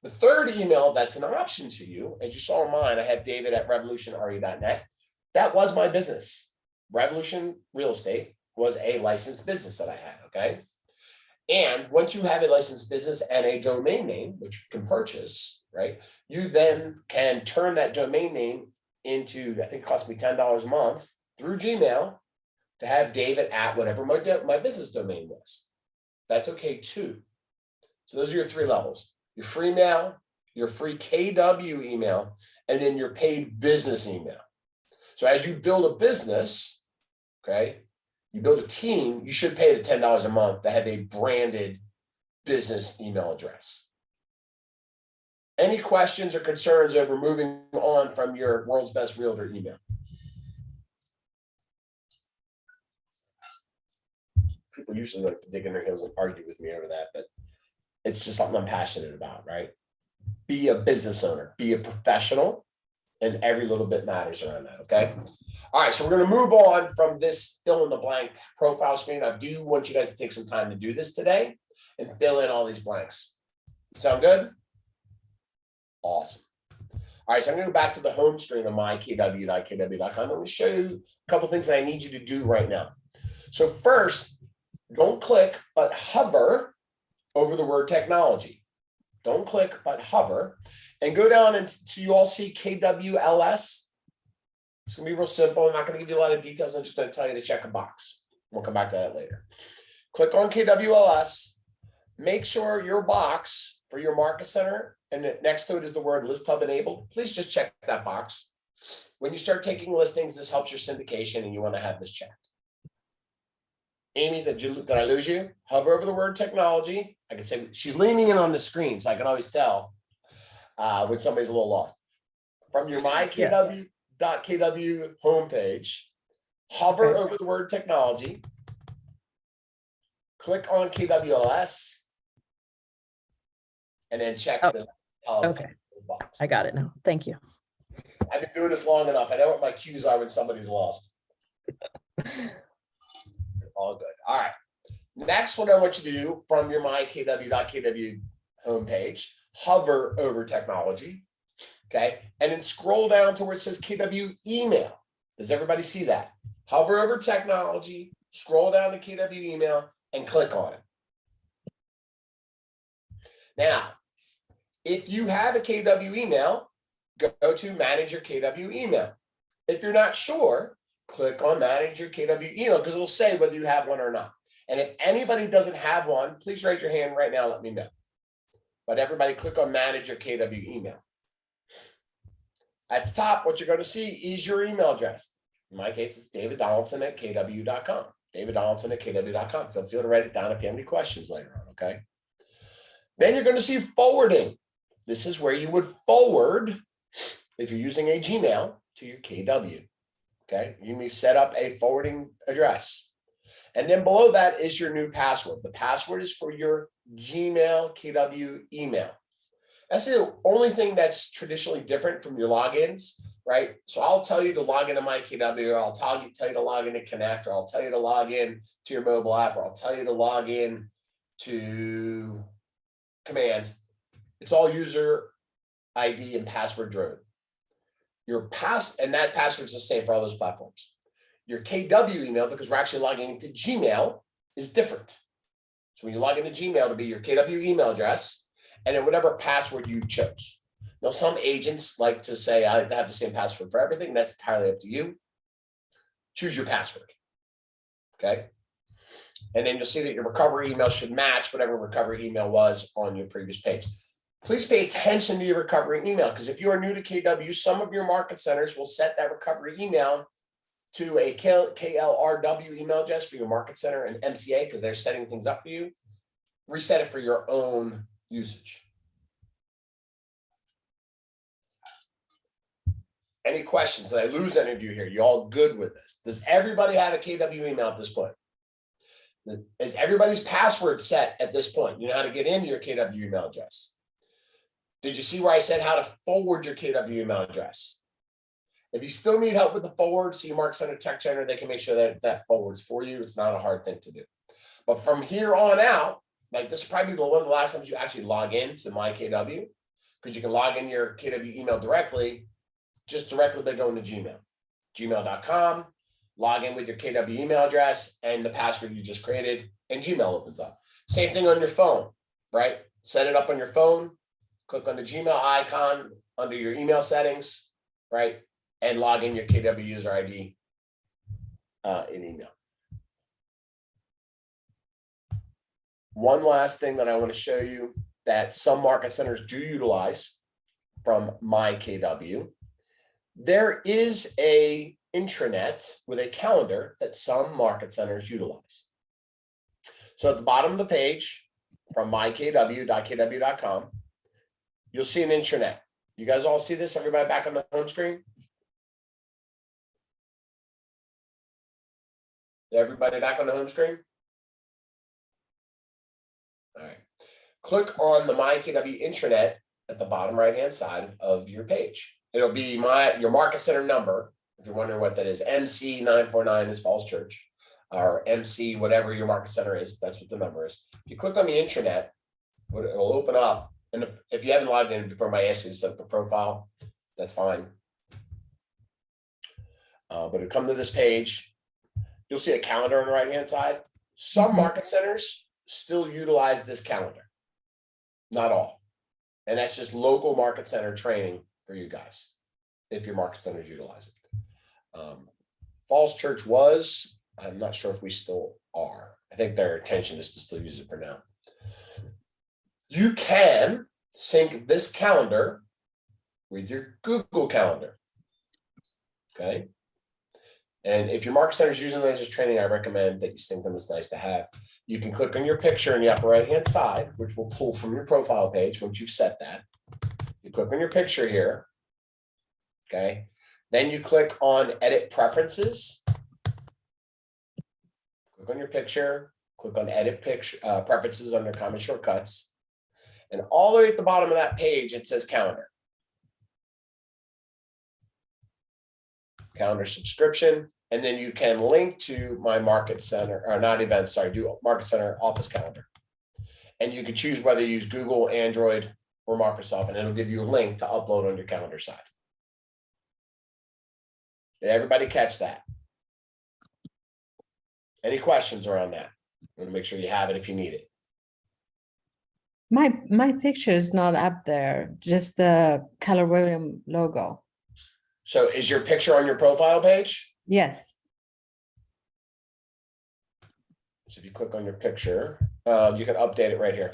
The third email that's an option to you, as you saw in mine, I have david@revolutionre.net. That was my business. Revolution Real Estate was a licensed business that I had, okay? And once you have a licensed business and a domain name, which you can purchase, right? You then can turn that domain name into, I think it cost me $10 a month through Gmail to have David at whatever my business domain was. That's okay too. So those are your 3 levels: your free mail, your free KW email, and then your paid business email. So as you build a business, okay, you build a team, you should pay the $10 a month to have a branded business email address. Any questions or concerns over moving on from your World's Best Realtor email? People usually like to dig in their heels and argue with me over that, but it's just something I'm passionate about, right? Be a business owner, be a professional, and every little bit matters around that, okay? All right, so we're going to move on from this fill in the blank profile screen. I do want you guys to take some time to do this today and fill in all these blanks. Sound good? Awesome. All right, so I'm going to go back to the home screen of mykw.kw.com. I'm going to show you a couple things that I need you to do right now. So first, don't click, but hover over the word technology. Don't click, but hover, and go down and so you all see KWLS. It's going to be real simple. I'm not going to give you a lot of details. I'm just going to tell you to check a box. We'll come back to that later. Click on KWLS. Make sure your box for your market center, and next to it is the word List Hub enabled. Please just check that box. When you start taking listings, this helps your syndication, and you want to have this checked. Amy, did I lose you? Hover over the word technology. I can say she's leaning in on the screen, so I can always tell when somebody's a little lost. From your mykw.kw homepage, hover over the word technology, click on KWLS, and then check the box. I got it now. Thank you. I've been doing this long enough. I know what my cues are when somebody's lost. All good. All right. Next, what I want you to do from your mykw.kw homepage, hover over technology. Okay. And then scroll down to where it says KW email. Does everybody see that? Hover over technology, scroll down to KW email, and click on it. Now, if you have a KW email, go to manage your KW email. If you're not sure, click on manage your KW email because it'll say whether you have one or not. And if anybody doesn't have one, please raise your hand right now. Let me know. But everybody click on manage your KW email. At the top, what you're going to see is your email address. In my case, it's daviddonaldson@kw.com. daviddonaldson@kw.com. Feel free to write it down if you have any questions later on, okay? Then you're going to see forwarding. This is where you would forward, if you're using a Gmail, to your KW, okay? You may set up a forwarding address. And then below that is your new password. The password is for your Gmail KW email. That's the only thing that's traditionally different from your logins, right? So I'll tell you to log into my KW, or I'll tell you to log into Connect, or I'll tell you to log in to your mobile app, or I'll tell you to log in to Command. It's all user ID and password driven. And that password is the same for all those platforms. Your KW email, because we're actually logging into Gmail, is different. So when you log into Gmail, it'll be your KW email address and then whatever password you chose. Now, some agents like to say, I have the same password for everything. That's entirely up to you. Choose your password. Okay. And then you'll see that your recovery email should match whatever recovery email was on your previous page. Please pay attention to your recovery email, because if you are new to KW, some of your market centers will set that recovery email to a KLRW email address for your market center and MCA, because they're setting things up for you. Reset it for your own usage. Any questions? Did I lose any of you here? You all good with this? Does everybody have a KW email at this point? Is everybody's password set at this point? You know how to get into your KW email address. Did you see where I said how to forward your KW email address? If you still need help with the forward, see your Market Center Tech Center, they can make sure that that forwards for you. It's not a hard thing to do. But from here on out, like this is probably one of the last times you actually log into my KW, because you can log in your KW email directly, just directly by going to Gmail, gmail.com, log in with your KW email address and the password you just created, and Gmail opens up. Same thing on your phone, right? Set it up on your phone, click on the Gmail icon under your email settings, right? And log in your KW user ID in email. One last thing that I want to show you that some market centers do utilize from my KW. There is a intranet with a calendar that some market centers utilize. So at the bottom of the page from mykw.kw.com, you'll see an intranet. You guys all see this? Everybody back on the home screen? Everybody back on the home screen? All right. Click on the MyKW intranet at the bottom right-hand side of your page. It'll be your market center number. If you're wondering what that is, MC949 is Falls Church, or MC whatever your market center is. That's what the number is. If you click on the intranet, it'll open up. And if you haven't logged in before, I ask you to set up a profile. That's fine. But it'll come to this page. You'll see a calendar on the right-hand side. Some market centers still utilize this calendar. Not all. And that's just local market center training for you guys, if your market centers utilize it. Falls Church was, I'm not sure if we still are. I think their intention is to still use it for now. You can sync this calendar with your Google Calendar. Okay. And if your market center is using Lasers Training, I recommend that you sync them. It's nice to have. You can click on your picture in the upper right-hand side, which will pull from your profile page once you've set that. You click on your picture here. Okay. Then you click on Edit Preferences. Click on your picture. Click on Edit Picture Preferences under Common Shortcuts. And all the way at the bottom of that page, it says Calendar. Calendar subscription, and then you can link to my market center, or not events, sorry, do market center office calendar. And you can choose whether you use Google, Android, or Microsoft, and it'll give you a link to upload on your calendar side. Did everybody catch that? Any questions around that? I'm going to make sure you have it if you need it. My picture is not up there, just the Keller Williams logo. So is your picture on your profile page? Yes. So if you click on your picture, you can update it right here.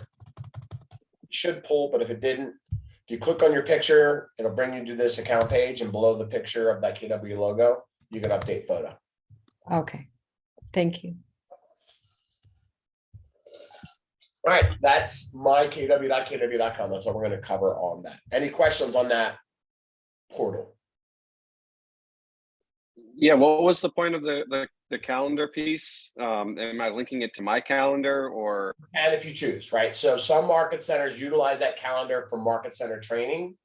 It should pull, but if it didn't, if you click on your picture, it'll bring you to this account page, and below the picture of that KW logo, you can update photo. Okay. Thank you. All right, that's mykw.kw.com. That's what we're going to cover on that. Any questions on that portal? Yeah, what was the point of the calendar piece? Am I linking it to my calendar or? And if you choose, right? So some market centers utilize that calendar for market center training,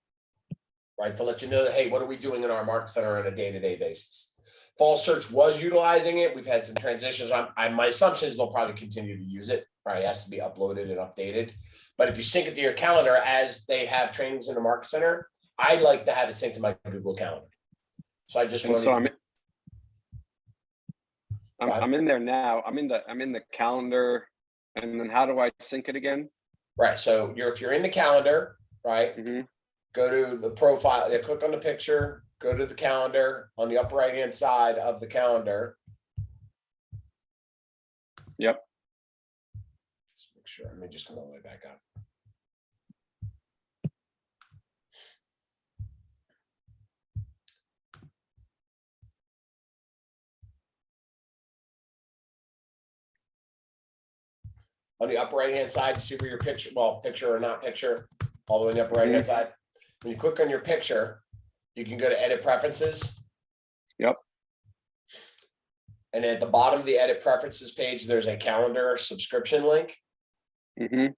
right? To let you know that, hey, what are we doing in our market center on a day-to-day basis? Falls Church was utilizing it. We've had some transitions. My assumption is they'll probably continue to use it. Probably has to be uploaded and updated. But if you sync it to your calendar as they have trainings in the market center, I'd like to have it synced to my Google Calendar. So I just And wanted so to. I'm in there now. I'm in the calendar, and then how do I sync it again? Right. So if you're in the calendar, right? Mhm. Go to the profile, click on the picture, go to the calendar on the upper right hand side of the calendar. Yep. Just make sure. Let me just come all the way back up. On the upper right hand side, you see where your picture, well, picture or not picture, all the way on the upper right hand side. When you click on your picture, you can go to edit preferences. Yep. And at the bottom of the edit preferences page, there's a calendar subscription link. Mhm.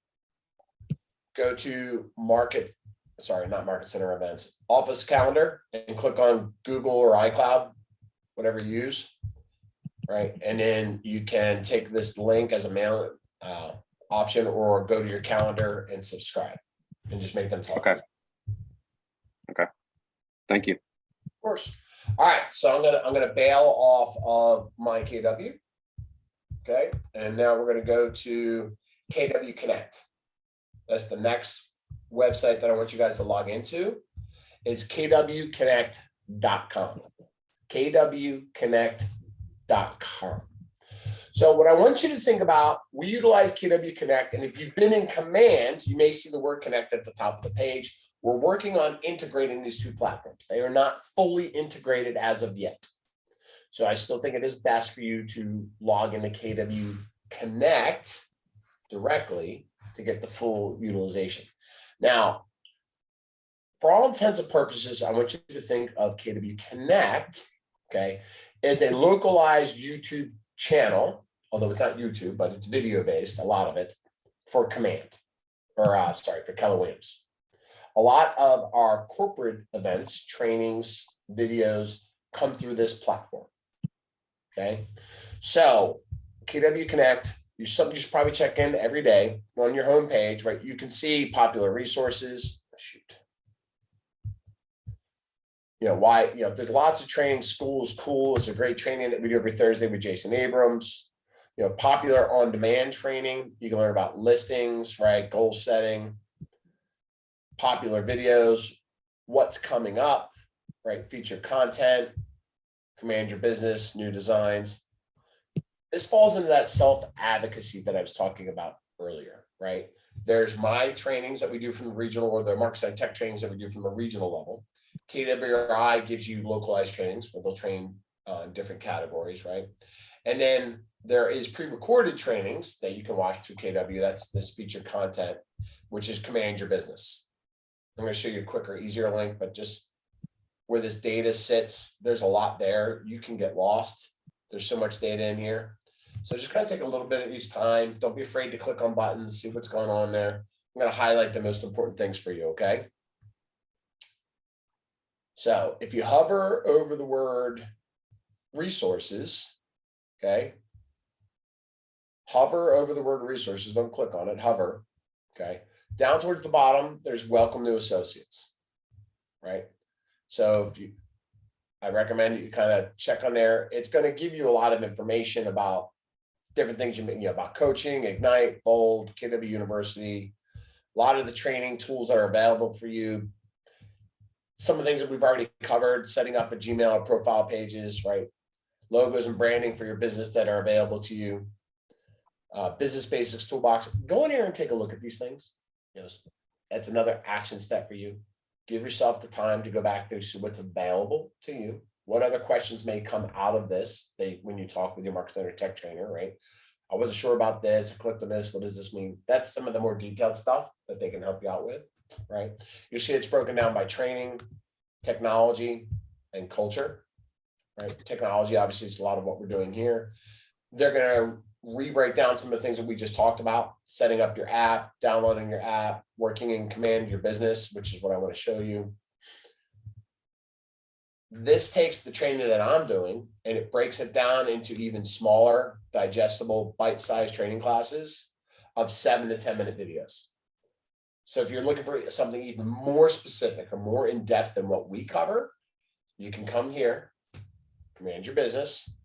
Go to not market center events, office calendar, and click on Google or iCloud, whatever you use. Right. And then you can take this link as a mail option, or go to your calendar and subscribe and just make them talk. Okay. Okay. Thank you. Of course. All right. So I'm gonna bail off of my KW. Okay. And now we're gonna go to KW Connect. That's the next website that I want you guys to log into. It's kwconnect.com. kwconnect.com. So what I want you to think about, we utilize KW Connect, and if you've been in command, you may see the word connect at the top of the page. We're working on integrating these two platforms. They are not fully integrated as of yet. So I still think it is best for you to log into KW Connect directly to get the full utilization. Now, for all intents and purposes, I want you to think of KW Connect, okay, as a localized YouTube channel, although it's not YouTube, but it's video based, a lot of it, for command, or for Keller Williams. A lot of our corporate events, trainings, videos come through this platform. Okay. So KW Connect, you should probably check in every day on your homepage, right? You can see popular resources. There's lots of training. School is cool. It's a great training that we do every Thursday with Jason Abrams. Popular on-demand training. You can learn about listings, right? Goal setting, popular videos, what's coming up, right? Featured content, command your business, new designs. This falls into that self-advocacy that I was talking about earlier, right? There's my trainings that we do from the regional, or the market tech trainings that we do from the regional level. KWRI gives you localized trainings where they'll train in different categories, right? And then there is pre-recorded trainings that you can watch through KW. That's this featured content, which is Command Your Business. I'm going to show you a quicker, easier link, but just where this data sits, there's a lot there. You can get lost. There's so much data in here. So just kind of take a little bit at each time. Don't be afraid to click on buttons, see what's going on there. I'm going to highlight the most important things for you, okay? So if you hover over the word resources, okay? Hover over the word resources, don't click on it, hover, okay? Down towards the bottom, there's welcome new associates, right? So I recommend that you kind of check on there. It's going to give you a lot of information about different things about coaching, Ignite, Bold, KW University, A lot of the training tools that are available for you. Some of the things that we've already covered, setting up a Gmail profile pages, right? Logos and branding for your business that are available to you. Business Basics Toolbox. Go in here and take a look at these things. You know, that's another action step for you. Give yourself the time to go back there, see what's available to you. What other questions may come out of this when you talk with your Market Center tech trainer, right? I wasn't sure about this. I clicked on this. What does this mean? That's some of the more detailed stuff that they can help you out with, right? You see it's broken down by training, technology, and culture, right? Technology, obviously, is a lot of what we're doing here. They're going to re-break down some of the things that we just talked about, setting up your app, downloading your app, working in Command Your Business, which is what I want to show you. This takes the training that I'm doing and it breaks it down into even smaller, digestible, bite-sized training classes of 7 to 10-minute videos. So if you're looking for something even more specific or more in-depth than what we cover, you can come here, Command Your Business,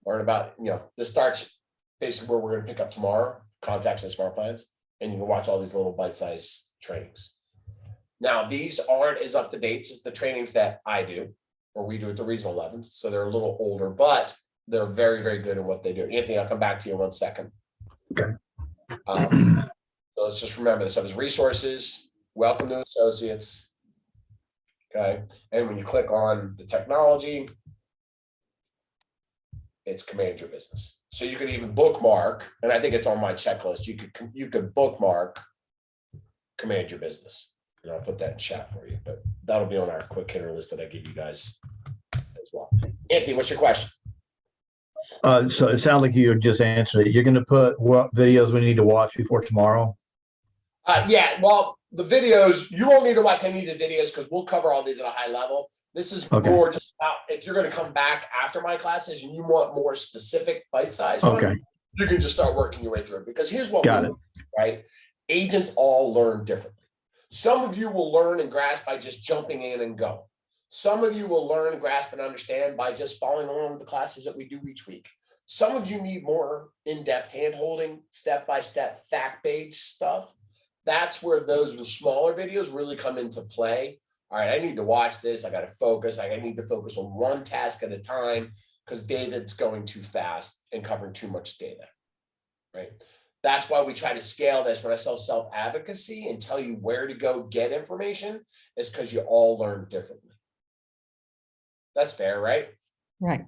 learn about, this starts basically where we're going to pick up tomorrow, contacts and smart plans, and you can watch all these little bite-sized trainings. Now, these aren't as up to date as the trainings that I do or we do at the regional level. So they're a little older, but they're very, very good at what they do. Anthony, I'll come back to you in 1 second. Okay. So let's just remember this as resources, welcome to associates. Okay. And when you click on the technology, it's Command Your Business. So you could even bookmark, and I think it's on my checklist. You could bookmark Command Your Business. And I'll put that in chat for you, but that'll be on our quick hitter list that I give you guys as well. Anthony, what's your question? So it sounds like you just answered it. You're going to put what videos we need to watch before tomorrow? Yeah, well, the videos, you won't need to watch any of the videos because we'll cover all these at a high level. This is more just about if you're going to come back after my classes and you want more specific bite-sized ones, you can just start working your way through it. Because here's what we do, right? Agents all learn differently. Some of you will learn and grasp by just jumping in and go. Some of you will learn, grasp, and understand by just following along with the classes that we do each week. Some of you need more in-depth hand-holding, step-by-step, fact-based stuff. That's where those smaller videos really come into play. All right, I need to watch this. I got to focus. I need to focus on one task at a time because David's going too fast and covering too much data, right? That's why we try to scale this when I sell self-advocacy and tell you where to go get information is because you all learn differently. That's fair, right? Right.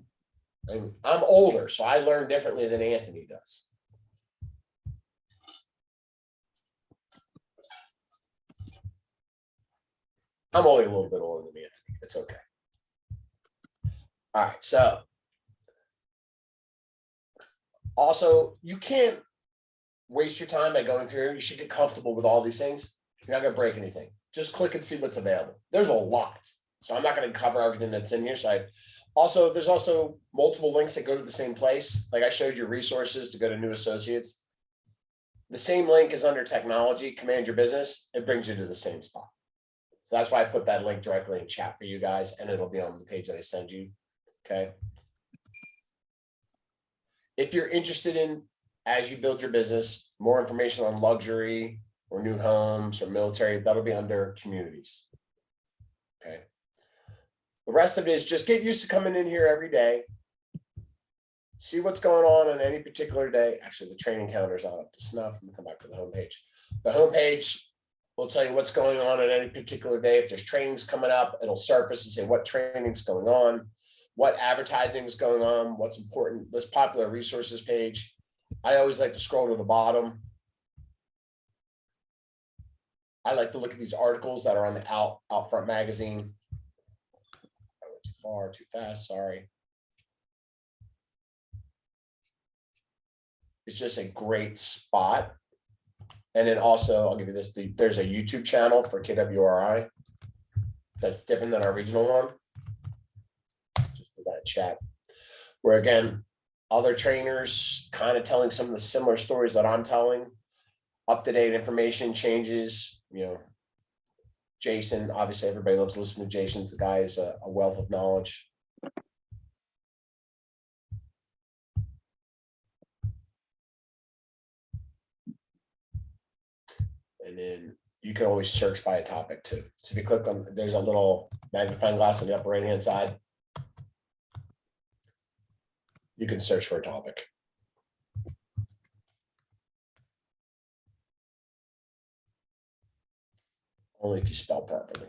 I'm older, so I learn differently than Anthony does. I'm only a little bit older than Anthony. It's okay. All right, so also you can't waste your time by going through. You should get comfortable with all these things. You're not going to break anything. Just click and see what's available. There's a lot. So I'm not going to cover everything that's in here. So there's also multiple links that go to the same place. Like I showed you resources to go to new associates. The same link is under technology, Command Your Business. It brings you to the same spot. So that's why I put that link directly in chat for you guys, and it'll be on the page that I send you. Okay. If you're interested in, as you build your business, more information on luxury or new homes or military, that'll be under communities. Okay. The rest of it is just get used to coming in here every day. See what's going on any particular day. Actually, the training calendar's not up to snuff. Let me come back to the homepage. The homepage will tell you what's going on any particular day. If there's trainings coming up, it'll surface and say what training's going on, what advertising is going on, what's important. This popular resources page. I always like to scroll to the bottom. I like to look at these articles that are on the Outfront magazine. I went too far, too fast, sorry. It's just a great spot. And then also, I'll give you this, there's a YouTube channel for KWRI that's different than our regional one. Just for that chat. Where again, other trainers kind of telling some of the similar stories that I'm telling, up-to-date information changes, Jason, obviously everybody loves listening to Jason. The guy is a wealth of knowledge. And then you can always search by a topic too. So if you click on, there's a little magnifying glass on the upper right-hand side. You can search for a topic. Only if you spell properly.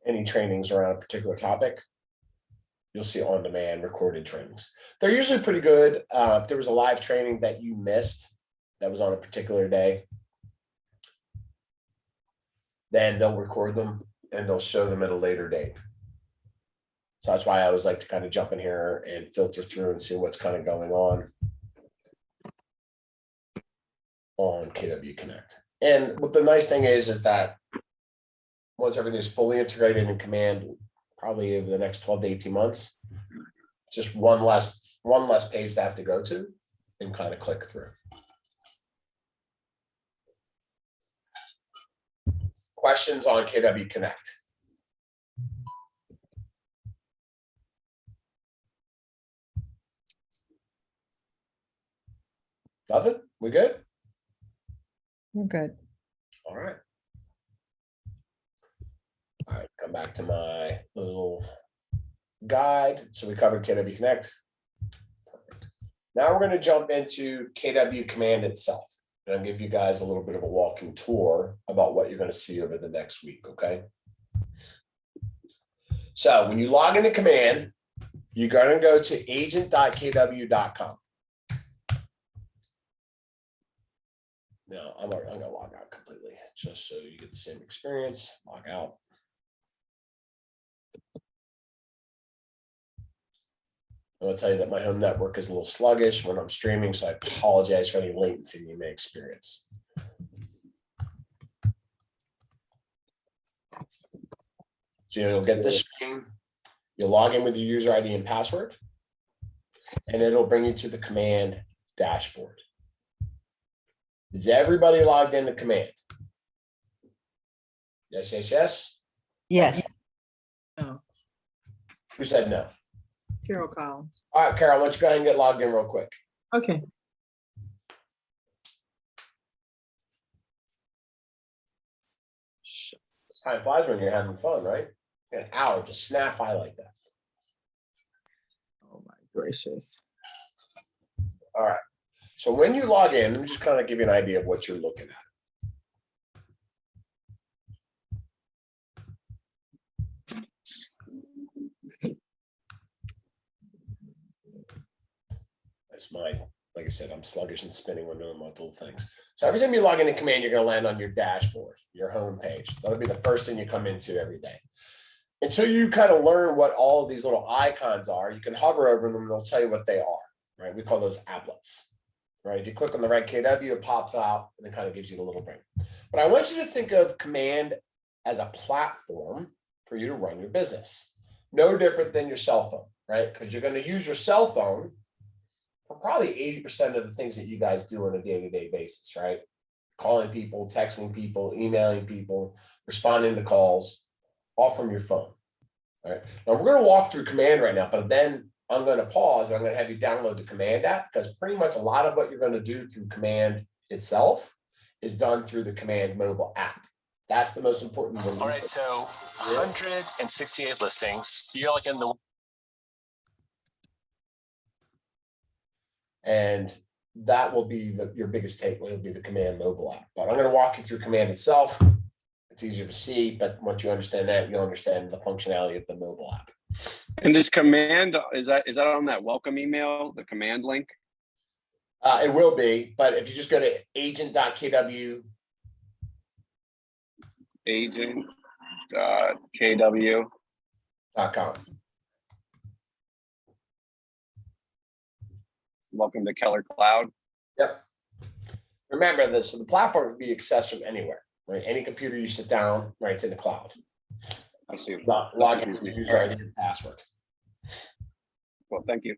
Any trainings around a particular topic, you'll see on-demand recorded trainings. They're usually pretty good. If there was a live training that you missed that was on a particular day, then they'll record them and they'll show them at a later date. So that's why I always like to kind of jump in here and filter through and see what's kind of going on KW Connect. And what the nice thing is that once everything's fully integrated in Command, probably over the next 12 to 18 months, just one less page to have to go to and kind of click through. Questions on KW Connect? Nothing? We good? We're good. All right. All right, come back to my little guide. So we covered KW Connect. Perfect. Now we're going to jump into KW Command itself. And I'll give you guys a little bit of a walking tour about what you're going to see over the next week, okay? So when you log into Command, you're going to go to agent.kw.com. Now, I'm going to log out completely just so you get the same experience. Log out. I'm going to tell you that my home network is a little sluggish when I'm streaming, so I apologize for any latency you may experience. So you'll get this screen. You'll log in with your user ID and password, and it'll bring you to the Command dashboard. Is everybody logged into Command? Yes, yes, yes. Yes. No, Who said no? Carol Collins. All right, Carol, why don't you go ahead and get logged in real quick? Okay. Time flies when you're having fun, right? An hour just snap by like that. Oh my gracious. All right. So when you log in, let me just kind of give you an idea of what you're looking at. That's my, like I said, I'm sluggish and spinning when doing multiple things. So every time you log into Command, you're going to land on your dashboard, your home page. That'll be the first thing you come into every day. Until you kind of learn what all of these little icons are, you can hover over them and they'll tell you what they are, right? We call those applets, right? If you click on the red KW, it pops out and it kind of gives you the little ring. But I want you to think of Command as a platform for you to run your business. No different than your cell phone, right? Because you're going to use your cell phone for probably 80% of the things that you guys do on a day-to-day basis, right? Calling people, texting people, emailing people, responding to calls, all from your phone. All right. Now we're going to walk through Command right now, but then I'm going to pause and I'm going to have you download the Command app because pretty much a lot of what you're going to do through Command itself is done through the Command mobile app. That's the most important one. All right, so 168 listings. You're like in the And that will be your biggest takeaway, will be the Command mobile app. But I'm going to walk you through Command itself. It's easier to see, but once you understand that, you'll understand the functionality of the mobile app. And this Command, is that on that welcome email, the Command link? It will be, but if you just go to agent.kw. Agent.kw.com. Welcome to Keller Cloud. Yep. Remember this, so the platform can be accessed from anywhere, right? Any computer you sit down, right? It's in the cloud. I see. Log in with your user ID and password. Well, thank you.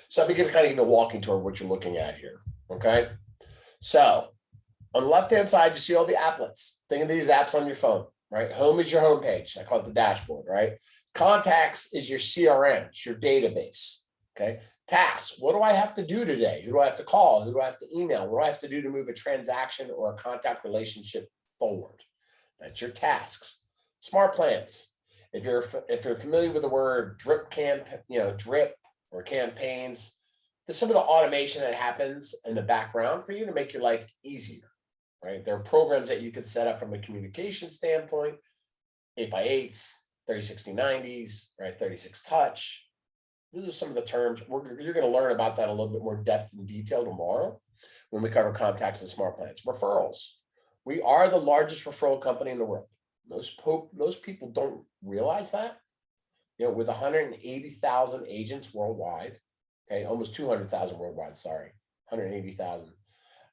So I'm going to kind of give a walking tour of what you're looking at here. Okay. So On the left-hand side, you see all the applets. Think of these apps on your phone, right? Home is your homepage. I call it the dashboard, right? Contacts is your CRM, it's your database, okay? Tasks, what do I have to do today? Who do I have to call? Who do I have to email? What do I have to do to move a transaction or a contact relationship forward? That's your tasks. Smart plans. If you're familiar with the word drip or campaigns, there's some of the automation that happens in the background for you to make your life easier, right? There are programs that you could set up from a communication standpoint, 8x8s, 306090s, right? 36 touch. These are some of the terms. You're going to learn about that a little bit more depth and detail tomorrow when we cover contacts and smart plans. Referrals. We are the largest referral company in the world. Most people don't realize that. You know, with 180,000 agents worldwide, okay, almost 200,000 worldwide, sorry, 180,000,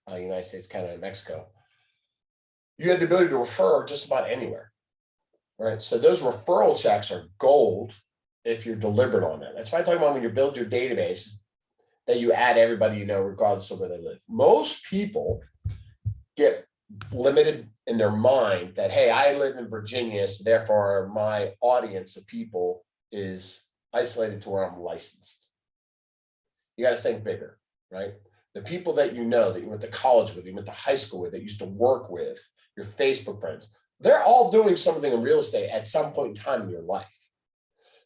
United States, Canada, and Mexico. You have the ability to refer just about anywhere, right? So those referral checks are gold if you're deliberate on that. That's why I talk about when you build your database, that you add everybody you know, regardless of where they live. Most people get limited in their mind that, hey, I live in Virginia, so therefore my audience of people is isolated to where I'm licensed. You got to think bigger, right? The people that you know, that you went to college with, you went to high school with, that you used to work with, your Facebook friends, they're all doing something in real estate at some point in time in your life.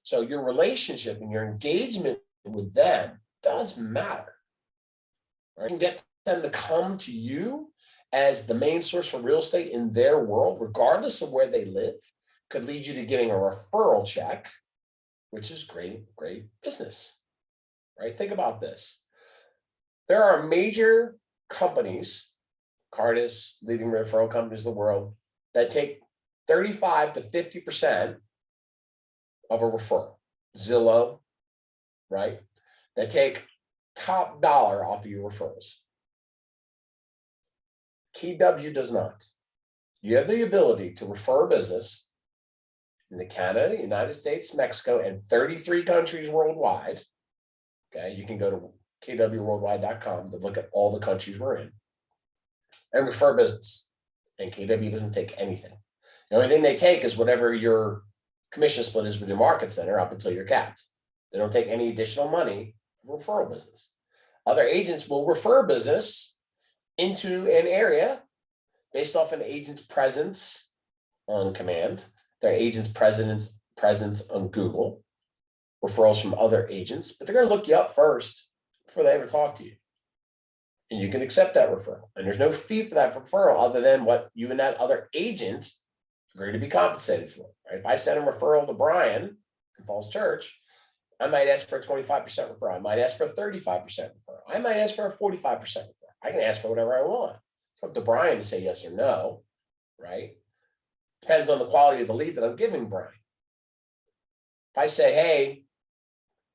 So your relationship and your engagement with them does matter. Right? You can get them to come to you as the main source for real estate in their world, regardless of where they live, could lead you to getting a referral check, which is great business, right? Think about this. There are major companies, Cardis, leading referral companies in the world, that take 35 to 50% of a referral. Zillow, right? That take top dollar off of your referrals. KeyW does not. You have the ability to refer business in the Canada, United States, Mexico, and 33 countries worldwide. Okay, you can go to kwworldwide.com to look at all the countries we're in and refer business. And KW doesn't take anything. The only thing they take is whatever your commission split is with your market center up until you're capped. They don't take any additional money for referral business. Other agents will refer business into an area based off an agent's presence on command, their agent's presence on Google, referrals from other agents, but they're going to look you up first before they ever talk to you. And you can accept that referral. And there's no fee for that referral other than what you and that other agent agree to be compensated for. Right? If I send a referral to Brian in Falls Church, I might ask for a 25% referral. I might ask for a 35% referral. I might ask for a 45% referral. I can ask for whatever I want. It's up to Brian to say yes or no, right? Depends on the quality of the lead that I'm giving Brian. If I say, hey,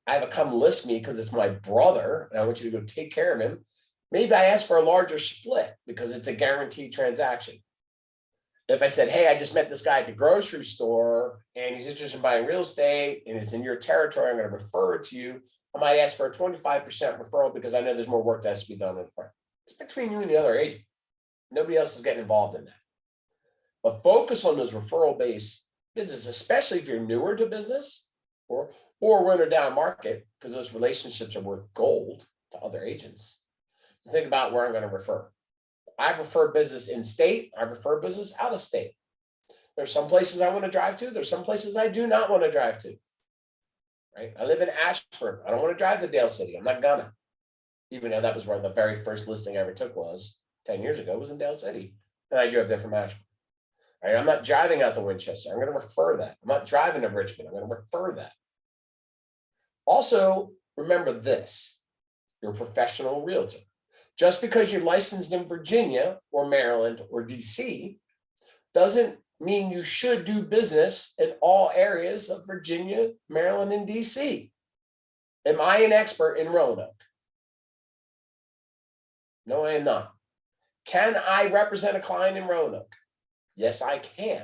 I have a come list me because it's my brother and I want you to go take care of him, maybe I ask for a larger split because it's a guaranteed transaction. If I said, hey, I just met this guy at the grocery store and he's interested in buying real estate and it's in your territory, I'm going to refer it to you, I might ask for a 25% referral because I know there's more work that has to be done in the front. It's between you and the other agent. Nobody else is getting involved in that. But focus on those referral-based business, especially if you're newer to business or we're in a down market, because those relationships are worth gold to other agents. Think about where I'm going to refer. I've referred business in state. I've referred business out of state. There's some places I want to drive to. There's some places I do not want to drive to. Right? I live in Ashford. I don't want to drive to Dale City. I'm not gonna. Even though that was where the very first listing I ever took was 10 years ago, was in Dale City. And I drove there from Ashford. Right? I'm not driving out to Winchester. I'm going to refer that. I'm not driving to Richmond. I'm going to refer that. Also, remember this. You're a professional realtor. Just because you're licensed in Virginia or Maryland or DC doesn't mean you should do business in all areas of Virginia, Maryland, and DC. Am I an expert in Roanoke? No, I am not. Can I represent a client in Roanoke? Yes, I can.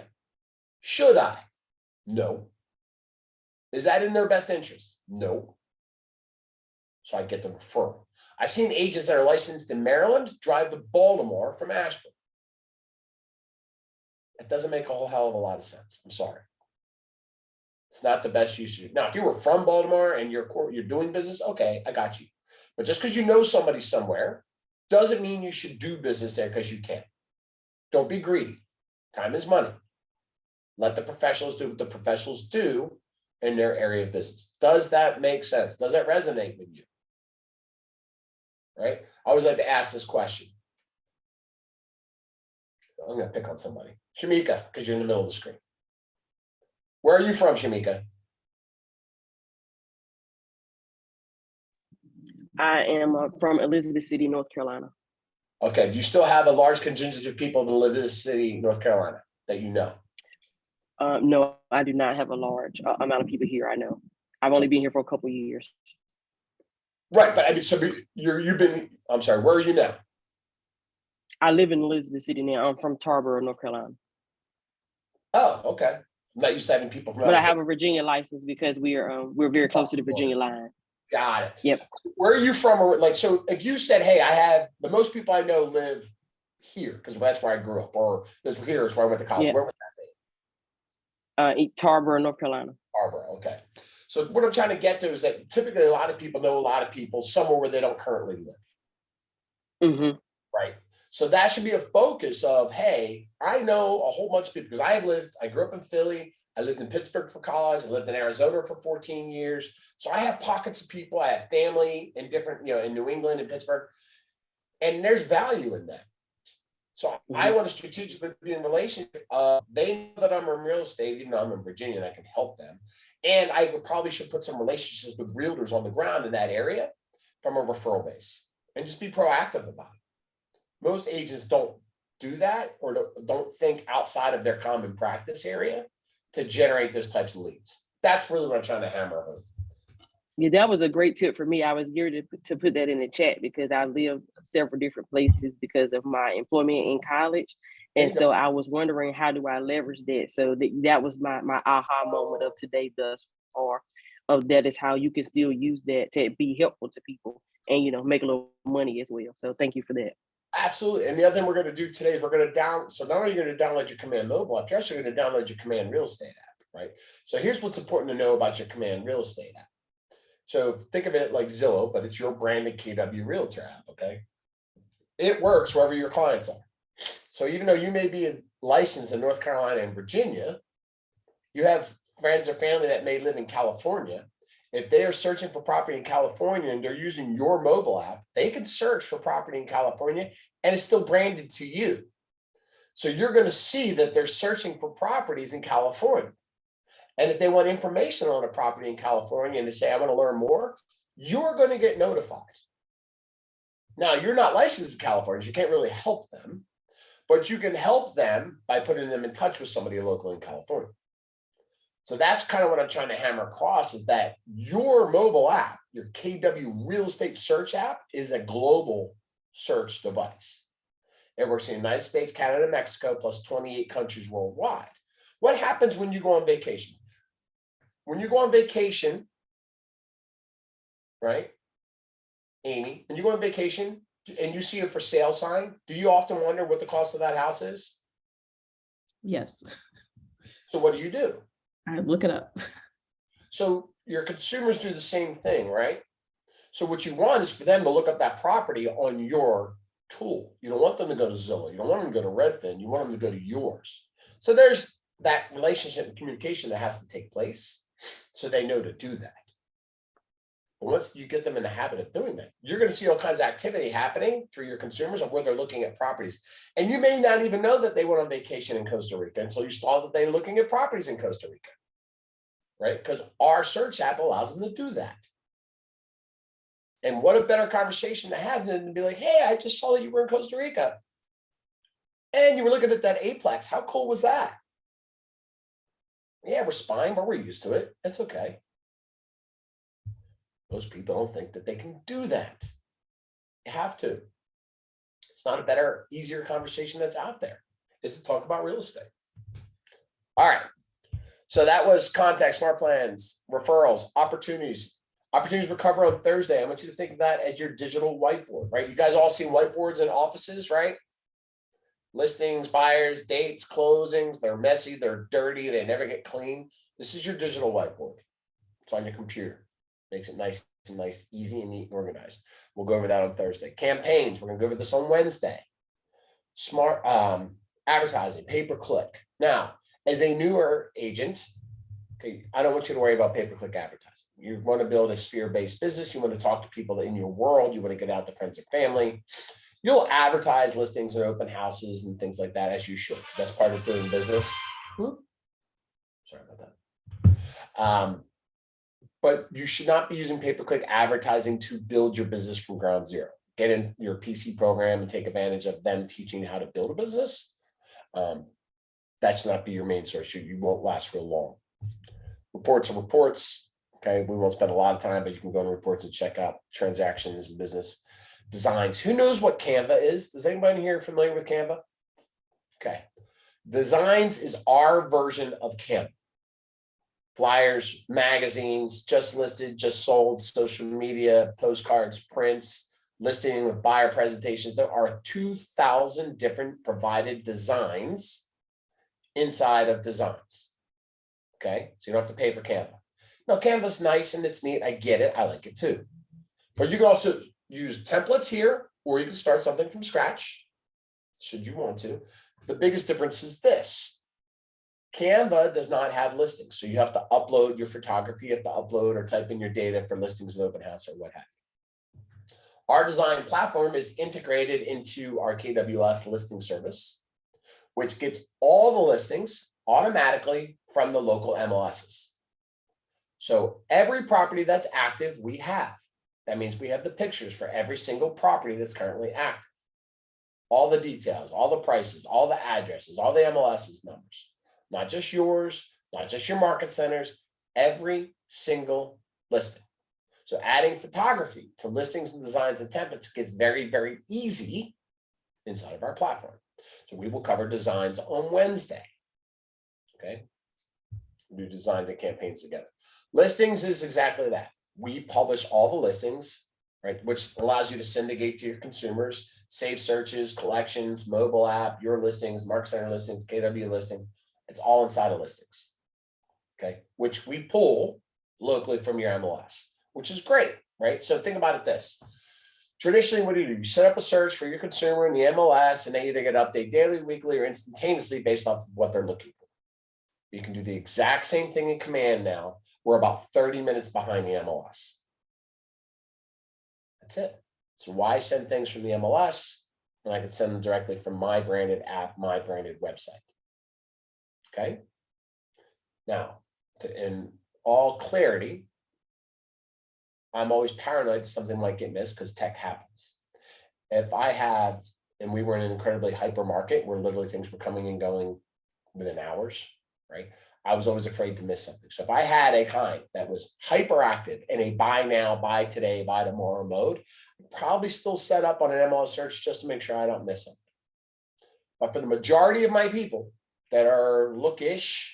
Should I? No. Is that in their best interest? No. So I get the referral. I've seen agents that are licensed in Maryland drive to Baltimore from Ashburn. It doesn't make a whole hell of a lot of sense. I'm sorry. It's not the best use. Now, if you were from Baltimore and you're doing business, okay, I got you. But just because you know somebody somewhere doesn't mean you should do business there because you can. Don't be greedy. Time is money. Let the professionals do what the professionals do in their area of business. Does that make sense? Does that resonate with you? Right? I always like to ask this question. I'm going to pick on somebody. Shamika, because you're in the middle of the screen. Where are you from, Shamika? I am from Elizabeth City, North Carolina. Okay. Do you still have a large contingent of people that live in this city, North Carolina, that you know? No, I do not have a large amount of people here. I know. I've only been here for a couple of years. Right. But I mean, so I'm sorry, where are you now? I live in Elizabeth City now. I'm from Tarboro, North Carolina. Oh, okay. I'm not used to having people from But out I of have state. a Virginia license because we're very close to the Virginia line. Got it. Yep. Where are you from? Or like, so if you said, hey, I have the most people I know live here, because that's where I grew up, or this here is where I went to college. Yeah. Where would that be? Tarboro, North Carolina. Barbara. Okay. So what I'm trying to get to is that typically a lot of people know a lot of people somewhere where they don't currently live. Mm-hmm. Right. So that should be a focus of, hey, I know a whole bunch of people because I grew up in Philly. I lived in Pittsburgh for college. I lived in Arizona for 14 years. So I have pockets of people. I have family in different, in New England and Pittsburgh. And there's value in that. So I want to strategically be in relationship. They know that I'm in real estate, even though I'm in Virginia and I can help them. And I probably should put some relationships with realtors on the ground in that area from a referral base and just be proactive about it. Most agents don't do that or don't think outside of their common practice area to generate those types of leads. That's really what I'm trying to hammer home. Yeah, that was a great tip for me. I was geared to put that in the chat because I lived several different places because of my employment in college. And so I was wondering, how do I leverage that? So that was my aha moment of today thus far. Of that is how you can still use that to be helpful to people and, make a little money as well. So thank you for that. Absolutely. And the other thing we're going to do today is we're going to so not only are you going to download your Command mobile app, you're also going to download your Command Real Estate app, right? So here's what's important to know about your Command Real Estate app. So think of it like Zillow, but it's your branded KW Realtor app, okay? It works wherever your clients are. So even though you may be licensed in North Carolina and Virginia, you have friends or family that may live in California. If they are searching for property in California and they're using your mobile app, they can search for property in California and it's still branded to you. So you're going to see that they're searching for properties in California. And if they want information on a property in California and they say, I want to learn more, you're going to get notified. Now, you're not licensed in California, so you can't really help them, but you can help them by putting them in touch with somebody locally in California. So that's kind of what I'm trying to hammer across is that your mobile app, your KW Real Estate Search app, is a global search device. It works in the United States, Canada, Mexico, plus 28 countries worldwide. What happens when you go on vacation? When you go on vacation, right, Amy, when you go on vacation and you see a for sale sign, do you often wonder what the cost of that house is? Yes, So what do? I look it up. So your consumers do the same thing, right? So what you want is for them to look up that property on your tool. You don't want them to go to Zillow. You don't want them to go to Redfin. You want them to go to yours. So there's that relationship and communication that has to take place so they know to do that. But once you get them in the habit of doing that, you're going to see all kinds of activity happening for your consumers of where they're looking at properties. And you may not even know that they went on vacation in Costa Rica until you saw that they're looking at properties in Costa Rica, right? Because our search app allows them to do that. And what a better conversation to have than to be like, hey, I just saw that you were in Costa Rica. And you were looking at that Aplex. How cool was that? Yeah, we're spying, but we're used to it. It's okay. Most people don't think that they can do that. You have to. It's not a better, easier conversation that's out there. Is to talk about real estate. All right. So that was contact, smart plans, referrals, opportunities. Opportunities we'll cover on Thursday. I want you to think of that as your digital whiteboard, right? You guys all seen whiteboards in offices, right? Listings, buyers, dates, closings, they're messy, they're dirty, they never get clean. This is your digital whiteboard. It's on your computer. Makes it nice and nice, easy and neat and organized. We'll go over that on Thursday. Campaigns, we're gonna go over this on Wednesday. Smart advertising, pay-per-click. Now, as a newer agent, okay, I don't want you to worry about pay-per-click advertising. You want to build a sphere-based business. You want to talk to people in your world. You want to get out to friends and family. You'll advertise listings and open houses and things like that, as you should, because that's part of doing business. Sorry about that. But you should not be using pay-per-click advertising to build your business from ground zero. Get in your PC program and take advantage of them teaching you how to build a business. That should not be your main source. You won't last real long. Reports are reports. Okay, we won't spend a lot of time, but you can go to reports and check out transactions, business designs. Who knows what Canva is? Does anybody here familiar with Canva? Okay, designs is our version of Canva. Flyers, magazines, just listed, just sold, social media, postcards, prints, listing with buyer presentations. There are 2,000 different provided designs inside of designs. Okay, so you don't have to pay for Canva. Now, Canva's nice and it's neat. I get it. I like it too. But you can also use templates here, or you can start something from scratch, should you want to. The biggest difference is this. Canva does not have listings. So you have to upload your photography, you have to upload or type in your data for listings and open house or what have you. Our design platform is integrated into our KWS listing service, which gets all the listings automatically from the local MLSs. So every property that's active, we have. That means we have the pictures for every single property that's currently active. All the details, all the prices, all the addresses, all the MLSs numbers, not just yours, not just your market centers, every single listing. So adding photography to listings and designs and templates gets very, very easy inside of our platform. So we will cover designs on Wednesday. Okay. Do designs and campaigns together. Listings is exactly that. We publish all the listings, right, which allows you to syndicate to your consumers, save searches, collections, mobile app, your listings, market center listings, KW listing. It's all inside of listings, okay, which we pull locally from your MLS, which is great, right? So think about it this. Traditionally, what do? You set up a search for your consumer in the MLS, and they either get updated daily, weekly, or instantaneously based off of what they're looking for. You can do the exact same thing in Command now. We're about 30 minutes behind the MLS. That's it. So why send things from the MLS when I can send them directly from my branded app, my branded website? Okay. Now, in all clarity, I'm always paranoid something might get missed because tech happens. If I have, and we were in an incredibly hyper market where literally things were coming and going within hours, right? I was always afraid to miss something. So if I had a client that was hyperactive in a buy now, buy today, buy tomorrow mode, I'd probably still set up on an MLS search just to make sure I don't miss something. But for the majority of my people that are lookish,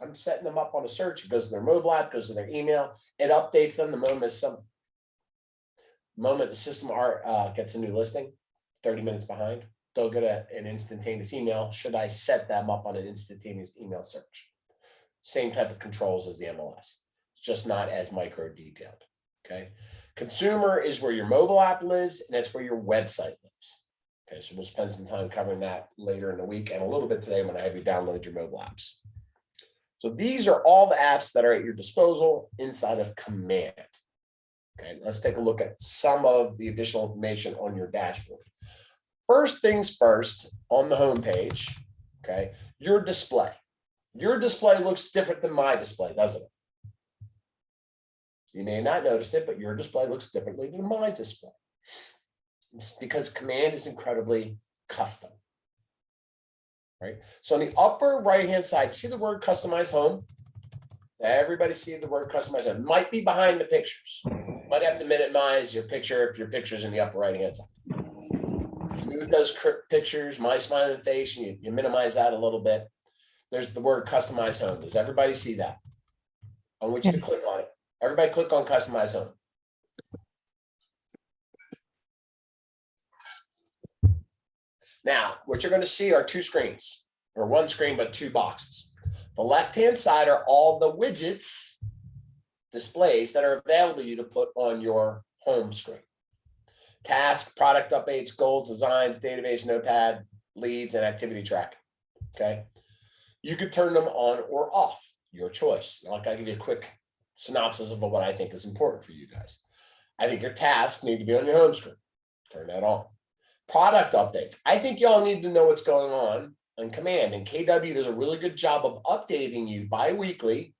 I'm setting them up on a search. It goes to their mobile app, goes to their email, it updates them the moment the system gets a new listing, 30 minutes behind. They'll get an instantaneous email. Should I set them up on an instantaneous email search? Same type of controls as the MLS. It's just not as micro detailed. Okay. Consumer is where your mobile app lives, and that's where your website lives. Okay. So we'll spend some time covering that later in the week and a little bit today when I have you download your mobile apps. So these are all the apps that are at your disposal inside of Command. Okay. Let's take a look at some of the additional information on your dashboard. First things first, on the home page, okay, your display. Your display looks different than my display, doesn't it? You may not have noticed it, but your display looks differently than my display. It's because Command is incredibly custom, right? So on the upper right-hand side, see the word customize home? Everybody see the word customize home. It might be behind the pictures. You might have to minimize your picture if your picture's in the upper right-hand side. Move those pictures, my smiling face, and you minimize that a little bit. There's the word customize home. Does everybody see that? I want you to click on it. Everybody click on customize home. Now, what you're going to see are two screens, or one screen, but two boxes. The left-hand side are all the widgets, displays that are available to you to put on your home screen. Task, product updates, goals, designs, database, notepad, leads, and activity tracking. Okay. You could turn them on or off, your choice. Like, I'll give you a quick synopsis of what I think is important for you guys. I think your tasks need to be on your home screen. Turn that on. Product updates. I think y'all need to know what's going on command, and KW does a really good job of updating you bi-weekly,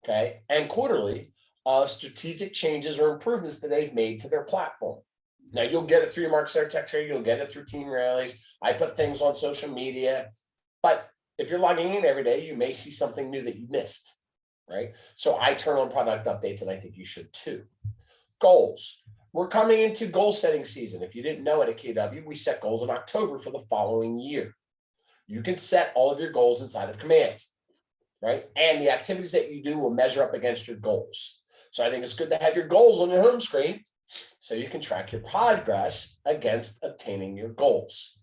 okay, and quarterly of strategic changes or improvements that they've made to their platform. Now, you'll get it through your Mark Secretary, you'll get it through team rallies. I put things on social media, but if you're logging in every day, you may see something new that you missed, right? So I turn on product updates, and I think you should too. Goals. We're coming into goal setting season. If you didn't know it at KW, we set goals in October for the following year. You can set all of your goals inside of Command, right? And the activities that you do will measure up against your goals. So I think it's good to have your goals on your home screen so you can track your progress against obtaining your goals.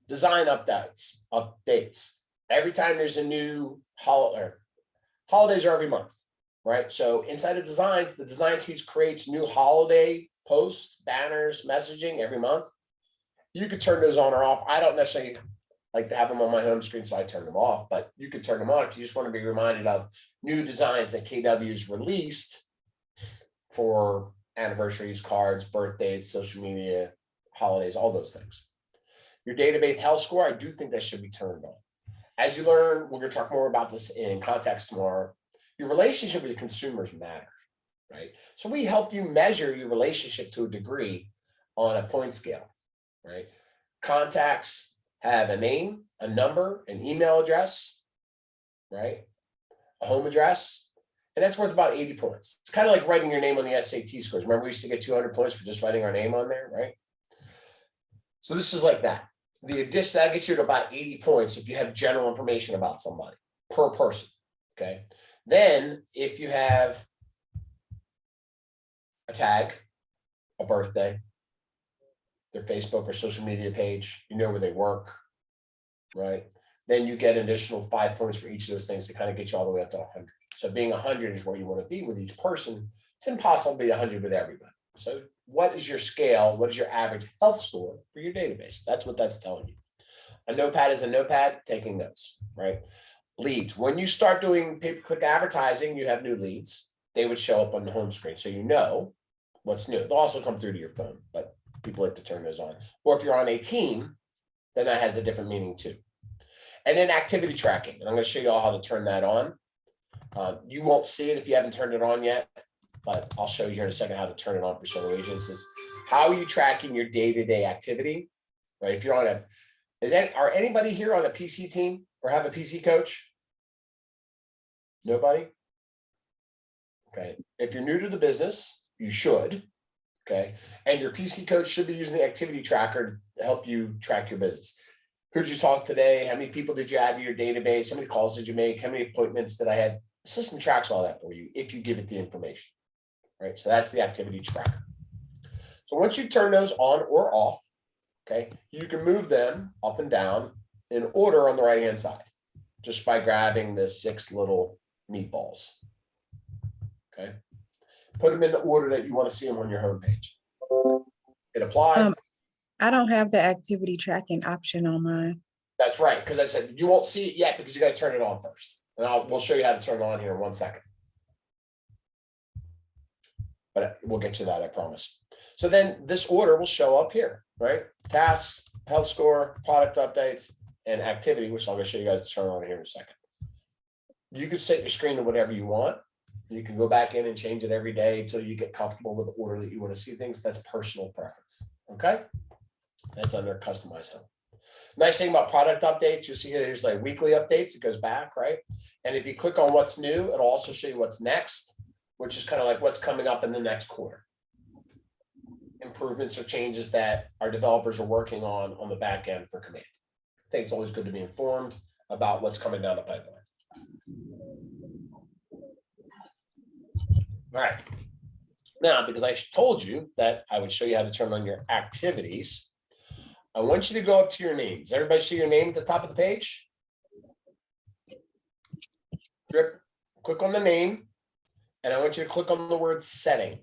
Design updates. Every time there's a new holiday, holidays are every month, right? So inside of designs, the design team creates new holiday posts, banners, messaging every month. You could turn those on or off. I don't necessarily like to have them on my home screen, so I turn them off, but you could turn them on if you just want to be reminded of new designs that KW's released for anniversaries, cards, birthdays, social media, holidays, all those things. Your database health score, I do think that should be turned on. As you learn, we're going to talk more about this in context tomorrow. Your relationship with your consumers matter, right? So we help you measure your relationship to a degree on a point scale, right? Contacts have a name, a number, an email address, right? A home address, and that's worth about 80 points. It's kind of like writing your name on the SAT scores. Remember, we used to get 200 points for just writing our name on there, right? So this is like that. The addition, that gets you to about 80 points if you have general information about somebody per person, okay? Then if you have a tag, a birthday, their Facebook or social media page, you know where they work, right? Then you get an additional 5 points for each of those things to kind of get you all the way up to 100. So being 100 is where you want to be with each person. It's impossible to be 100 with everybody. So what is your scale? What is your average health score for your database? That's what that's telling you. A notepad is a notepad, taking notes, right? Leads. When you start doing pay-per-click advertising, you have new leads. They would show up on the home screen. So you know what's new. They'll also come through to your phone, but people like to turn those on. Or if you're on a team, then that has a different meaning too. And then activity tracking. And I'm going to show you all how to turn that on. You won't see it if you haven't turned it on yet, but I'll show you here in a second how to turn it on for Solar Agents. Is how are you tracking your day-to-day activity, right? If you're on are anybody here on a PC team or have a PC coach? Nobody? Okay. If you're new to the business, you should. Okay. And your PC coach should be using the activity tracker to help you track your business. Who did you talk today? How many people did you add to your database? How many calls did you make? How many appointments did I have? The system tracks all that for you if you give it the information, right? So that's the activity tracker. So once you turn those on or off, okay, you can move them up and down in order on the right-hand side, just by grabbing the 6 little meatballs, okay? Put them in the order that you want to see them on your homepage. Hit apply. I don't have the activity tracking option on mine. That's right, because I said you won't see it yet because you got to turn it on first. And we'll show you how to turn it on here in 1 second. But we'll get to that, I promise. So then this order will show up here, right? Tasks, health score, product updates, and activity, which I'm going to show you guys to turn on here in a second. You can set your screen to whatever you want. You can go back in and change it every day until you get comfortable with the order that you want to see things. That's personal preference, okay? That's under customize home. Nice thing about product updates, you see here's like weekly updates. It goes back, right? And if you click on what's new, it'll also show you what's next, which is kind of like what's coming up in the next quarter. Improvements or changes that our developers are working on the back end for Command. I think it's always good to be informed about what's coming down the pipeline. All right. Now, because I told you that I would show you how to turn on your activities, I want you to go up to your names. Everybody see your name at the top of the page? Click on the name, and I want you to click on the word setting.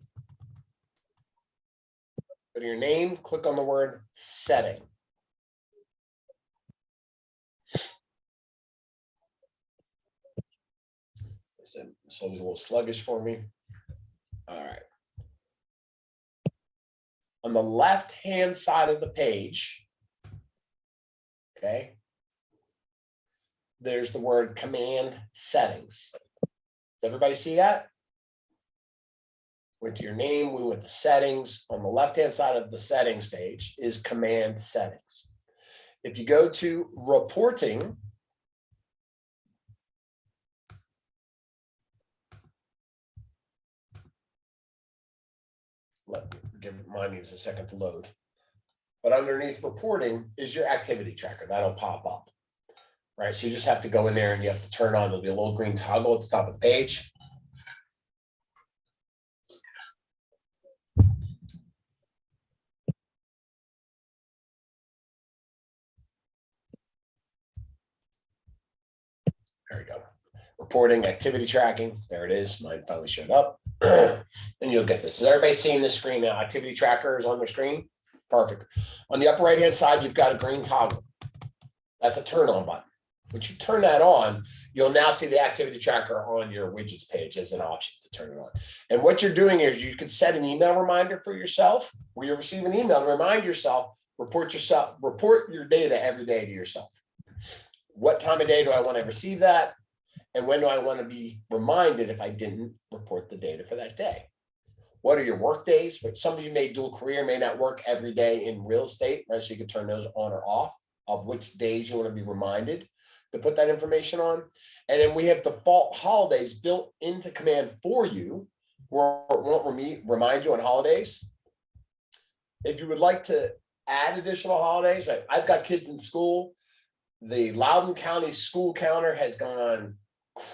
Go to your name, click on the word setting. It's always a little sluggish for me. All right. On the left-hand side of the page, okay, there's the word command settings. Does everybody see that? Went to your name, we went to settings. On the left-hand side of the settings page is command settings. If you go to reporting, mine needs a second to load. But underneath reporting is your activity tracker. That'll pop up. Right, so you just have to go in there and you have to turn on, there'll be a little green toggle at the top of the page. There we go. Reporting, activity tracking. There it is. Mine finally showed up. And you'll get this. Is everybody seeing this screen now? Activity tracker is on their screen. Perfect. On the upper right-hand side, you've got a green toggle. That's a turn on button. Once you turn that on, you'll now see the activity tracker on your widgets page as an option to turn it on. And what you're doing is you can set an email reminder for yourself where you receive an email to remind yourself, report your data every day to yourself. What time of day do I want to receive that? And when do I want to be reminded if I didn't report the data for that day? What are your work days? But some of you may dual career, may not work every day in real estate, right? So you can turn those on or off of which days you want to be reminded to put that information on. And then we have default holidays built into command for you, where it won't remind you on holidays. If you would like to add additional holidays, right? I've got kids in school. The Loudoun County school counter has gone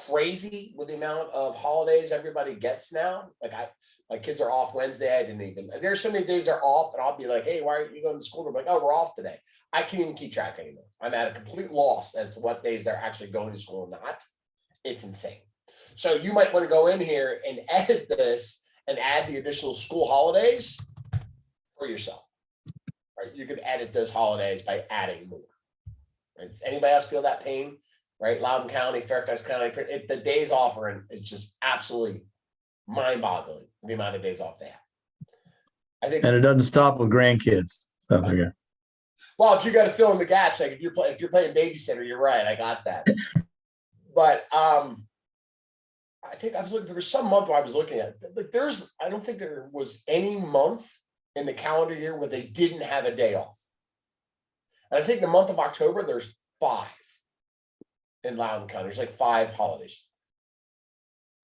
crazy with the amount of holidays everybody gets now. Like my kids are off Wednesday. I didn't even, there's so many days they're off and I'll be like, hey, why aren't you going to school? They're like, oh, we're off today. I can't even keep track anymore. I'm at a complete loss as to what days they're actually going to school or not. It's insane. So you might want to go in here and edit this and add the additional school holidays for yourself, right? You can edit those holidays by adding more. Right? Does anybody else feel that pain? Right? Loudoun County, Fairfax County, the days offering is just absolutely mind-boggling, the amount of days off they have. I think, And it doesn't stop with grandkids. So, okay. well, if you got to fill in the gaps, like if you're playing babysitter, you're right. I got that. But I think I was looking. There was some month where I was looking at. Like, I don't think there was any month in the calendar year where they didn't have a day off. And I think the month of October, there's 5 in Loudoun County. There's like 5 holidays.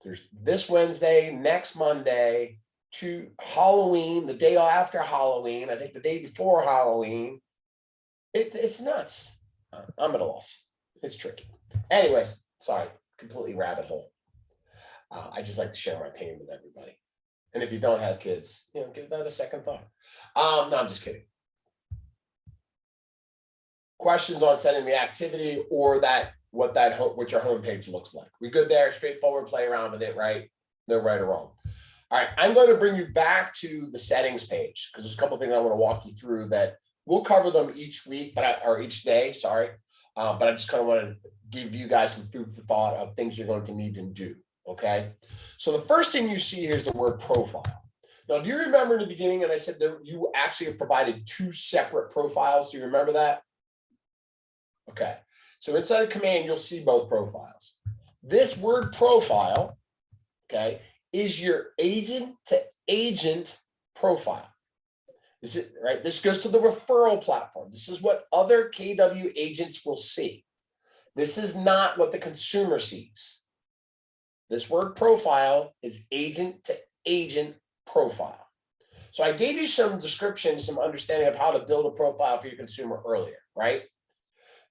There's this Wednesday, next Monday, to Halloween, the day after Halloween, I think the day before Halloween. It's nuts. I'm at a loss. It's tricky. Anyways, sorry, completely rabbit hole. I just like to share my pain with everybody. And if you don't have kids, give that a second thought. No, I'm just kidding. Questions on setting the activity or what your homepage looks like? We good there? Straightforward, play around with it, right? No right or wrong. All right, I'm going to bring you back to the settings page because there's a couple of things I want to walk you through that we'll cover them each week, or each day, sorry. But I just kind of want to give you guys some food for thought of things you're going to need to do, okay? So the first thing you see here is the word profile. Now, do you remember in the beginning, and I said that you actually have provided 2 separate profiles? Do you remember that? Okay, so inside of command, you'll see both profiles. This word profile, okay, is your agent to agent profile. Is it right? This goes to the referral platform. This is what other KW agents will see. This is not what the consumer sees. This word profile is agent to agent profile. So I gave you some description, some understanding of how to build a profile for your consumer earlier, right?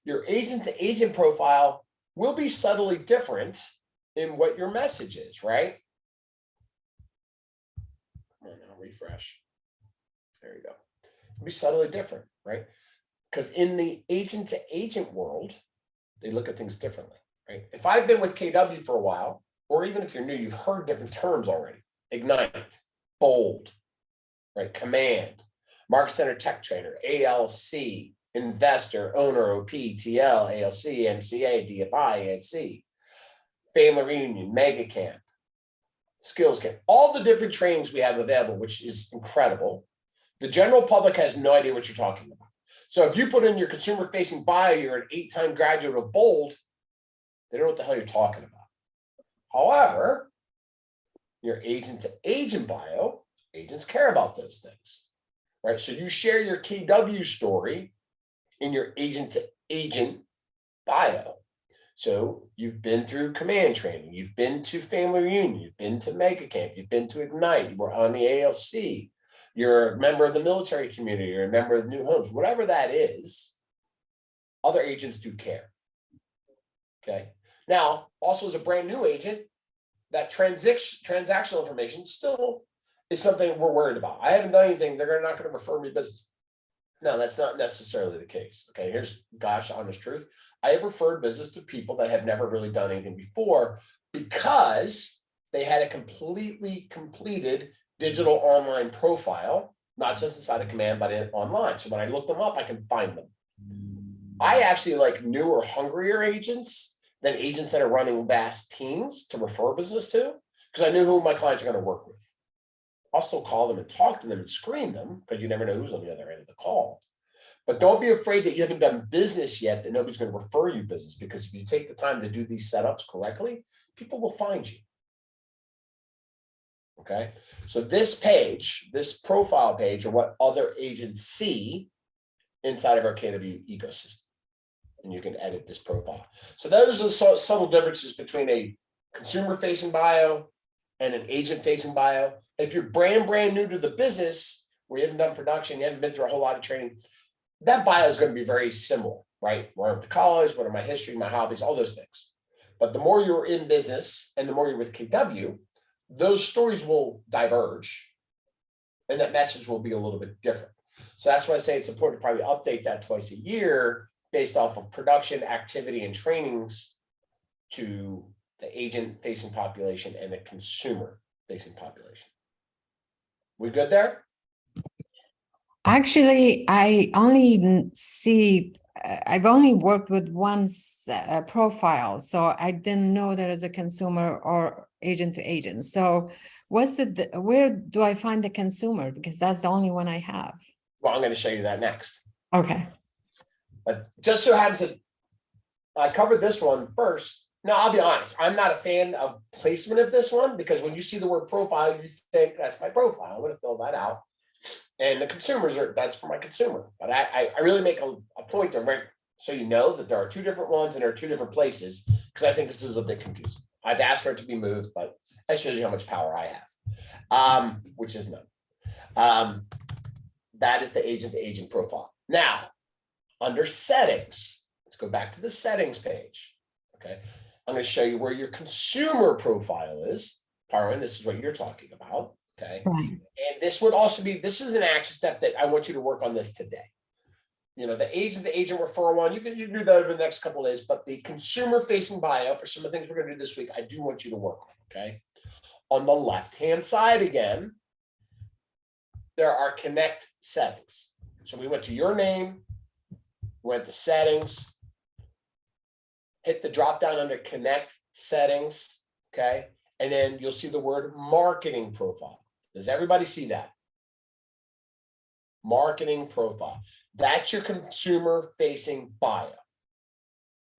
Your agent to agent profile will be subtly different in what your message is, right? Come on now, refresh. There you go. It'll be subtly different, right? Because in the agent to agent world, they look at things differently, right? If I've been with KW for a while, or even if you're new, you've heard different terms already. Ignite, bold, right? Command, market center tech trader, ALC, investor, owner, OP, TL, ALC, MCA, DFI, ASC, family reunion, mega camp, skills camp, all the different trainings we have available, which is incredible. The general public has no idea what you're talking about. So if you put in your consumer facing bio, you're an 8-time graduate of Bold, they don't know what the hell you're talking about. However, your agent to agent bio, agents care about those things, right? So you share your KW story in your agent to agent bio. So you've been through command training, you've been to family reunion, you've been to mega camp, you've been to Ignite, you were on the ALC, you're a member of the military community, you're a member of New Homes, whatever that is, other agents do care. Okay. Now, also as a brand new agent, that transactional information still is something we're worried about. I haven't done anything, they're not going to refer me business. No, that's not necessarily the case. Okay, here's gosh, honest truth. I have referred business to people that have never really done anything before because they had a completely completed digital online profile, not just inside of Command, but online. So when I look them up, I can find them. I actually like newer, hungrier agents than agents that are running vast teams to refer business to, because I knew who my clients are going to work with. I'll still call them and talk to them and screen them because you never know who's on the other end of the call. But don't be afraid that you haven't done business yet, that nobody's going to refer you business, because if you take the time to do these setups correctly, people will find you. Okay, so this page, this profile page, are what other agents see inside of our KW ecosystem. And you can edit this profile. So those are the subtle differences between a consumer-facing bio and an agent-facing bio. If you're brand new to the business, where you haven't done production, you haven't been through a whole lot of training, that bio is going to be very similar, right? Where I went to college, what are my history, my hobbies, all those things. But the more you're in business and the more you're with KW, those stories will diverge and that message will be a little bit different. So that's why I say it's important to probably update that twice a year based off of production, activity, and trainings to the agent-facing population and the consumer-facing population. We good there? Actually, I only see, I've only worked with one profile, so I didn't know there is a consumer or agent to agent. So what's the, where do I find the consumer? Because that's the only one I have. Well, I'm going to show you that next. Okay. But just so happens that I covered this one first. Now, I'll be honest, I'm not a fan of placement of this one, because when you see the word profile, you think that's my profile. I'm going to fill that out. And the consumers are, that's for my consumer. But I really make a point to so you know that there are two different ones and there are two different places, because I think this is a bit confusing. I've asked for it to be moved, but that shows you how much power I have, which is none. That is the agent to agent profile. Now, under settings, let's go back to the settings page. Okay, I'm going to show you where your consumer profile is. Parwin, this is what you're talking about. Okay, Right. and this would also be, this is an action step that I want you to work on this today. You know, the agent referral one, you can do that over the next couple of days, but the consumer facing bio for some of the things we're going to do this week, I do want you to work on. Okay, on the left hand side again, there are connect settings. So we went to your name, went to settings, hit the drop down under connect settings. Okay, and then you'll see the word marketing profile. Does everybody see that? Marketing profile. That's your consumer facing bio.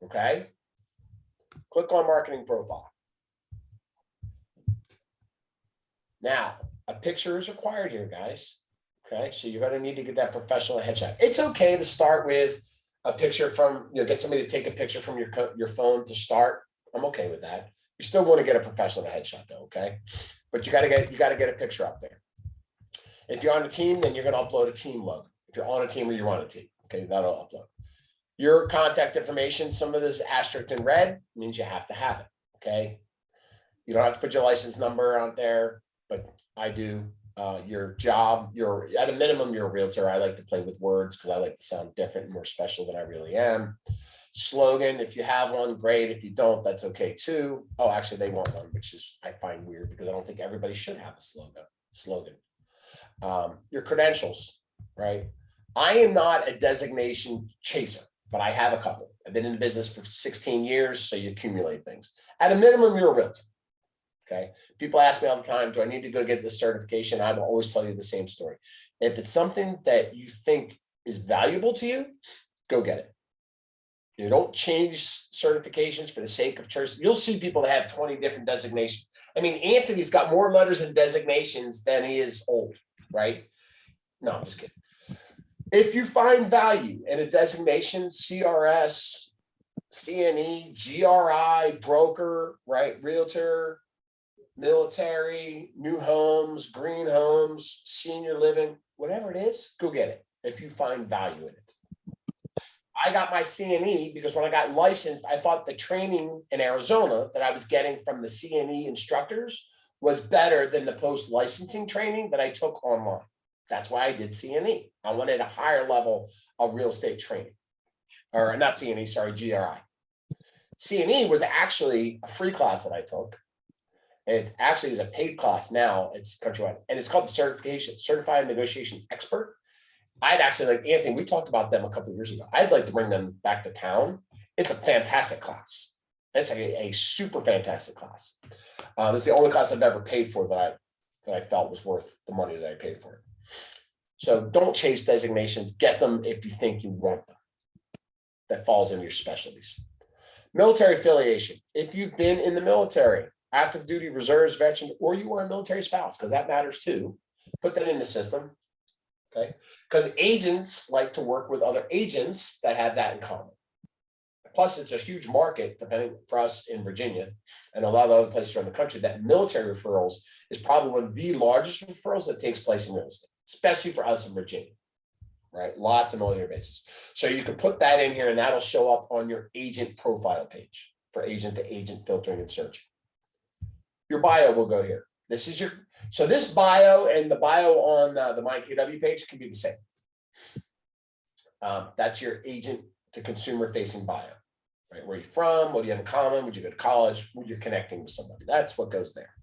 Okay. Click on marketing profile. Now, a picture is required here, guys. Okay. So you're going to need to get that professional headshot. It's okay to start with a picture from, get somebody to take a picture from your phone to start. I'm okay with that. You still want to get a professional headshot though. Okay. But you got to get a picture up there. If you're on a team, then you're going to upload a team logo. If you're on a team or you're on a team, okay, that'll upload. Your contact information, some of this asterisk in red means you have to have it, okay? You don't have to put your license number out there, but I do. your job, you're at a minimum, you're a realtor. I like to play with words because I like to sound different and more special than I really am. Slogan, if you have one, great. If you don't, that's okay too. Oh, actually, they want one, which is I find weird because I don't think everybody should have a slogan. Your credentials, right? I am not a designation chaser, but I have a couple. I've been in the business for 16 years, so you accumulate things. At a minimum, you're a realtor. Okay. People ask me all the time, do I need to go get this certification? I will always tell you the same story. If it's something that you think is valuable to you, go get it. You don't change certifications for the sake of church. You'll see people that have 20 different designations. I mean, Anthony's got more letters and designations than he is old, right? No, I'm just kidding. If you find value in a designation, CRS, CNE, GRI, broker, right, realtor, military, new homes, green homes, senior living, whatever it is, go get it if you find value in it. I got my CNE because when I got licensed, I thought the training in Arizona that I was getting from the CNE instructors was better than the post-licensing training that I took online. That's why I did CNE. I wanted a higher level of real estate training. Or not CNE, sorry, GRI. CNE was actually a free class that I took. It actually is a paid class now. It's countrywide, and it's called the Certified Negotiation Expert. I'd actually like Anthony. We talked about them a couple of years ago. I'd like to bring them back to town. It's a fantastic class. It's a super fantastic class. This is the only class I've ever paid for that I felt was worth the money that I paid for it. So don't chase designations. Get them if you think you want them. That falls into your specialties. Military affiliation. If you've been in the military, active duty, reserves, veteran, or you are a military spouse, because that matters too. Put that in the system, okay? Because agents like to work with other agents that have that in common. Plus, it's a huge market, depending for us in Virginia and a lot of other places around the country, that military referrals is probably one of the largest referrals that takes place in real estate, especially for us in Virginia, right? Lots of military bases. So you can put that in here and that'll show up on your agent profile page for agent to agent filtering and searching. Your bio will go here. This is so this bio and the bio on the MyKW page can be the same. That's your agent to consumer facing bio, right? Where are you from? What do you have in common? Would you go to college? Would you connecting with somebody? That's what goes there.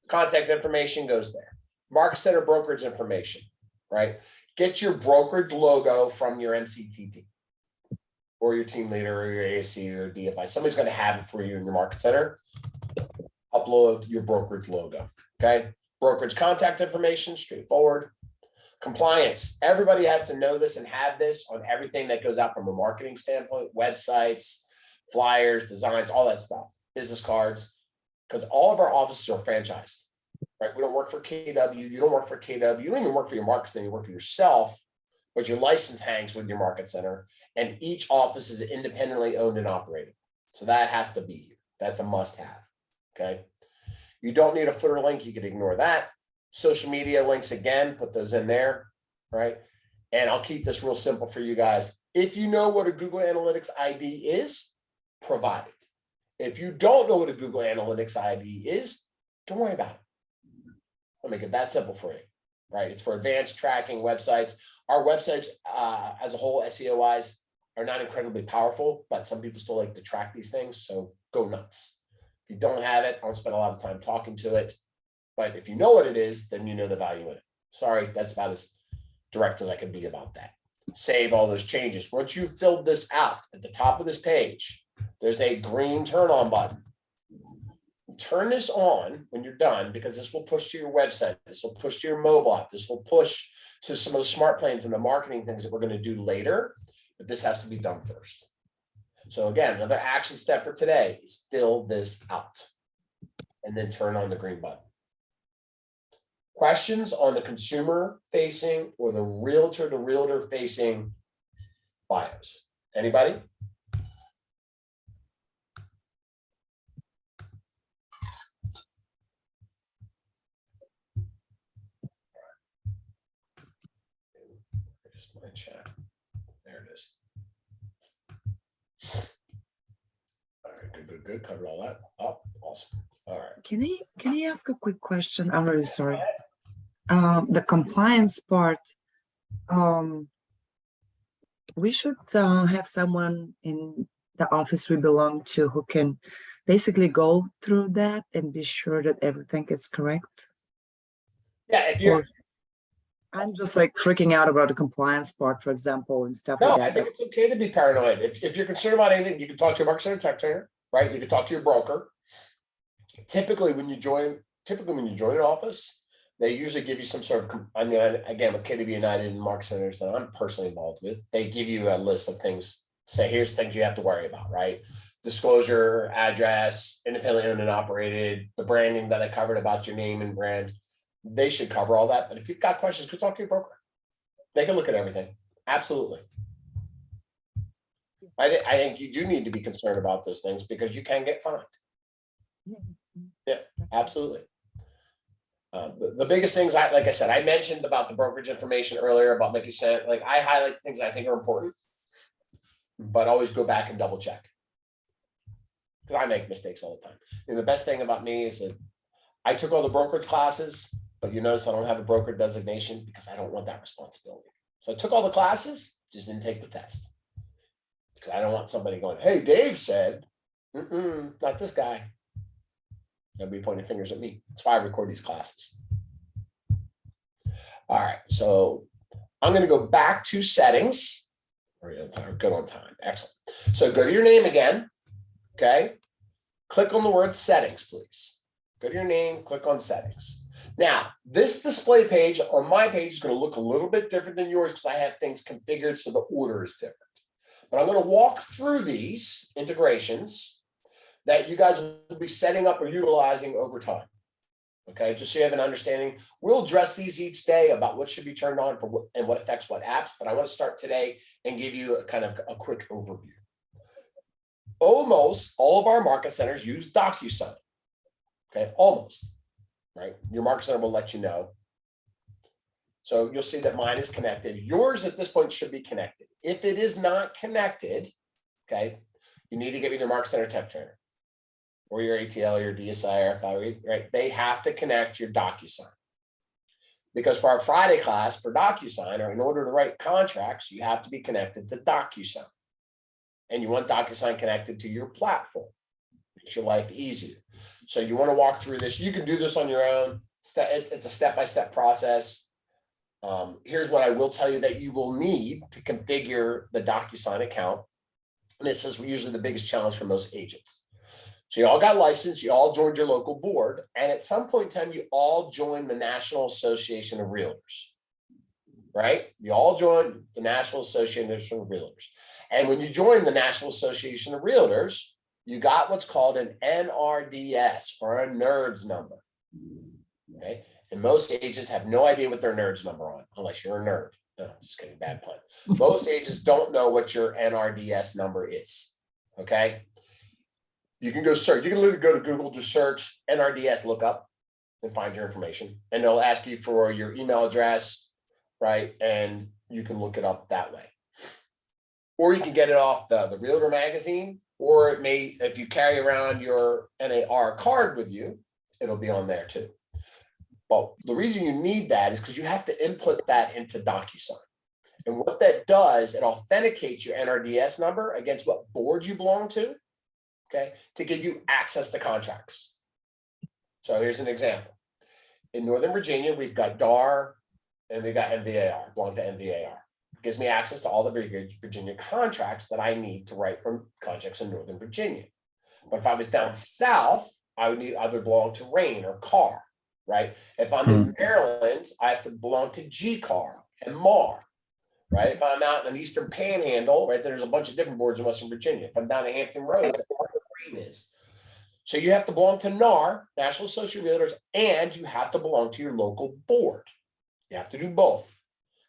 Contact information goes there. Market center brokerage information, right? Get your brokerage logo from your MCTT or your team leader or your ASC or DFI. Somebody's going to have it for you in your market center. Upload your brokerage logo, okay? Brokerage contact information, straightforward. Compliance, everybody has to know this and have this on everything that goes out from a marketing standpoint, websites, flyers, designs, all that stuff, business cards, because all of our offices are franchised, right? We don't work for KW, you don't work for KW, you don't even work for your market center, you work for yourself, but your license hangs with your market center, and each office is independently owned and operated. So that has to be here. That's a must-have. Okay. You don't need a footer link. You can ignore that. Social media links, again, put those in there, right? And I'll keep this real simple for you guys. If you know what a Google Analytics ID is, provide it. If you don't know what a Google Analytics ID is, don't worry about it. I'll make it that simple for you, right? It's for advanced tracking websites. Our websites as a whole, SEO-wise, are not incredibly powerful, but some people still like to track these things, so go nuts. If you don't have it, I don't spend a lot of time talking to it. But if you know what it is, then you know the value in it. Sorry, that's about as direct as I can be about that. Save all those changes. Once you've filled this out, at the top of this page, there's a green turn on button. Turn this on when you're done, because this will push to your website. This will push to your mobile app. This will push to some of the smart plans and the marketing things that we're going to do later. But this has to be done first. So again, another action step for today is fill this out and then turn on the green button. Questions on the consumer facing or the realtor to realtor facing bios? Anybody? Just my chat. There it is. All right, good. Covered all that. Oh, awesome. All right. Can I ask a quick question? I'm really sorry. The compliance part, um, we should have someone in the office we belong to who can basically go through that and be sure that everything is correct. Yeah, if you're, Or I'm just like freaking out about the compliance part, for example, and stuff no, like I that. think it's okay to be paranoid. If you're concerned about anything, you can talk to your market center tech trainer, right? You can talk to your broker. Typically, when you join an office, they usually give you some sort of, I mean, again, with KDB United and market centers that I'm personally involved with, they give you a list of things, say, here's things you have to worry about, right? Disclosure, address, independently owned and operated, the branding that I covered about your name and brand. They should cover all that. But if you've got questions, go talk to your broker. They can look at everything. Absolutely. I think you do need to be concerned about those things because you can get fined. Yeah, absolutely. The biggest things, like I said, I mentioned about the brokerage information earlier about making sense. Like I highlight things I think are important, but always go back and double check. Because I make mistakes all the time. And the best thing about me is that I took all the brokerage classes, but you notice I don't have a broker designation because I don't want that responsibility. So I took all the classes, just didn't take the test. Because I don't want somebody going, hey, Dave said, not this guy. They'll be pointing fingers at me. That's why I record these classes. All right, so I'm going to go back to settings. We're good on time. Excellent. So go to your name again. Okay. Click on the word settings, please. Go to your name, click on settings. Now, this display page on my page is going to look a little bit different than yours because I have things configured so the order is different. But I'm going to walk through these integrations that you guys will be setting up or utilizing over time. Okay, just so you have an understanding. We'll address these each day about what should be turned on for what, and what affects what apps, but I want to start today and give you a kind of a quick overview. Almost all of our market centers use DocuSign. Okay, almost, right? Your market center will let you know. So you'll see that mine is connected. Yours at this point should be connected. If it is not connected, okay, you need to get with your market center tech trainer or your ATL, your DSI, RFI, right? They have to connect your DocuSign. Because for our Friday class for DocuSign, or in order to write contracts, you have to be connected to DocuSign. And you want DocuSign connected to your platform. Makes your life easier. So you want to walk through this. You can do this on your own. It's a step-by-step process. Here's what I will tell you that you will need to configure the DocuSign account. And this is usually the biggest challenge for most agents. So you all got licensed, you all joined your local board, and at some point in time, you all joined the National Association of Realtors, right? You all joined the National Association of Realtors. And when you joined the National Association of Realtors, you got what's called an NRDS, or a NERDS number, okay? And most agents have no idea what their NERDS number on, unless you're a nerd. No, just kidding, bad pun. Most agents don't know what your NRDS number is, okay? You can go search. You can literally go to Google to search NRDS lookup and find your information. And they'll ask you for your email address, right? And you can look it up that way. Or you can get it off the Realtor magazine, or it may, if you carry around your NAR card with you, it'll be on there too. Well, the reason you need that is because you have to input that into DocuSign. And what that does, it authenticates your NRDS number against what board you belong to, okay, to give you access to contracts. So here's an example. In Northern Virginia, we've got DAR and we got NVAR, belong to NVAR. It gives me access to all the Virginia contracts that I need to write from contracts in Northern Virginia. But if I was down south, I would belong to RAIN or CAR, right? If I'm in Maryland, I have to belong to GCAR and MAR, right? If I'm out in an Eastern Panhandle, right, there's a bunch of different boards in Western Virginia. If I'm down at Hampton Roads, that's where RAIN is. So you have to belong to NAR, National Association of Realtors, and you have to belong to your local board. You have to do both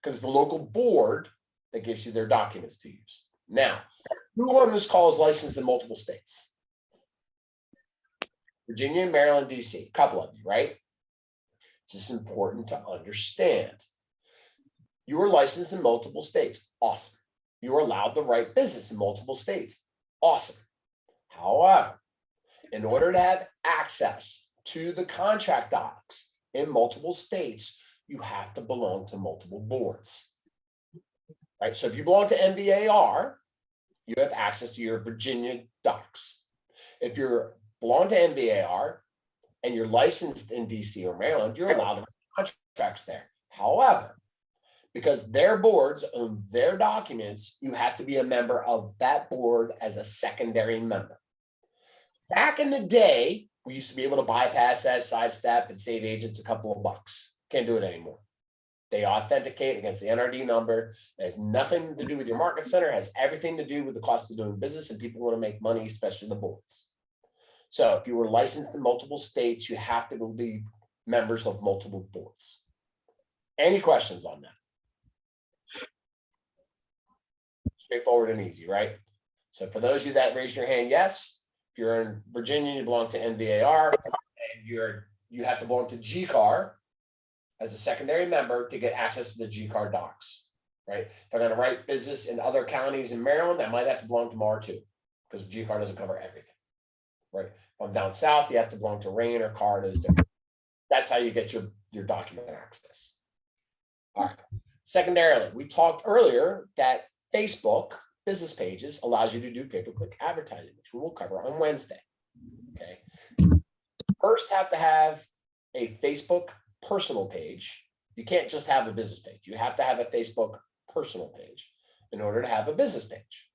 because it's the local board that gives you their documents to use. Now, who on this call is licensed in multiple states? Virginia, Maryland, DC, a couple of you, right? It's just important to understand. You are licensed in multiple states. Awesome. You are allowed to write business in multiple states. Awesome. However, in order to have access to the contract docs in multiple states, you have to belong to multiple boards. Right, so if you belong to NVAR, you have access to your Virginia docs. If you're belong to NVAR and you're licensed in DC or Maryland, you're allowed to write contracts there. However, because their boards own their documents, you have to be a member of that board as a secondary member. Back in the day, we used to be able to bypass that, sidestep, and save agents a couple of bucks. Can't do it anymore. They authenticate against the NRD number. It has nothing to do with your market center. It has everything to do with the cost of doing business, and people want to make money, especially the boards. So if you were licensed in multiple states, you have to be members of multiple boards. Any questions on that? Straightforward and easy, right? So for those of you that raised your hand, yes. If you're in Virginia, you belong to NVAR, and you have to belong to GCAR as a secondary member to get access to the GCAR docs, right? If I'm going to write business in other counties in Maryland, I might have to belong to MAR too, because GCAR doesn't cover everything, right? If I'm down south, you have to belong to RAIN or CAR. Those different. That's how you get your document access. All right. Secondarily, we talked earlier that Facebook business pages allows you to do pay-per-click advertising, which we will cover on Wednesday. Okay. First, have to have a Facebook personal page. You can't just have a business page. You have to have a Facebook personal page in order to have a business page.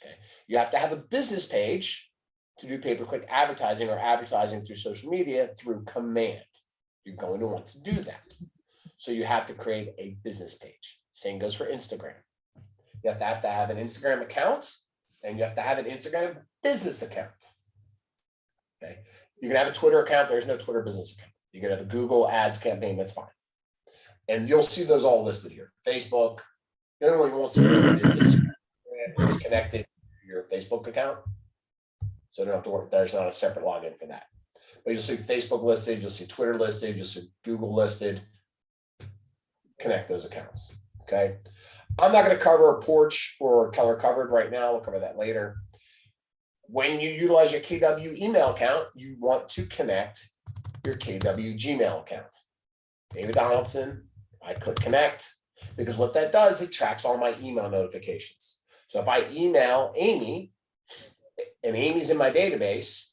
Okay. You have to have a business page to do pay-per-click advertising or advertising through social media through command. You're going to want to do that. So you have to create a business page. Same goes for Instagram. You have to have an Instagram account, and you have to have an Instagram business account. Okay. You can have a Twitter account. There's no Twitter business account. You can have a Google Ads campaign. That's fine. And you'll see those all listed here. Facebook. The only one you won't see listed is Instagram. It's connected to your Facebook account. So you don't have to worry. There's not a separate login for that. But you'll see Facebook listed. You'll see Twitter listed. You'll see Google listed. Connect those accounts. Okay. I'm not going to cover a porch or Keller Covered right now. We'll cover that later. When you utilize your KW email account, you want to connect your KW Gmail account. David Donaldson, I click connect, because what that does, it tracks all my email notifications. So if I email Amy and Amy's in my database,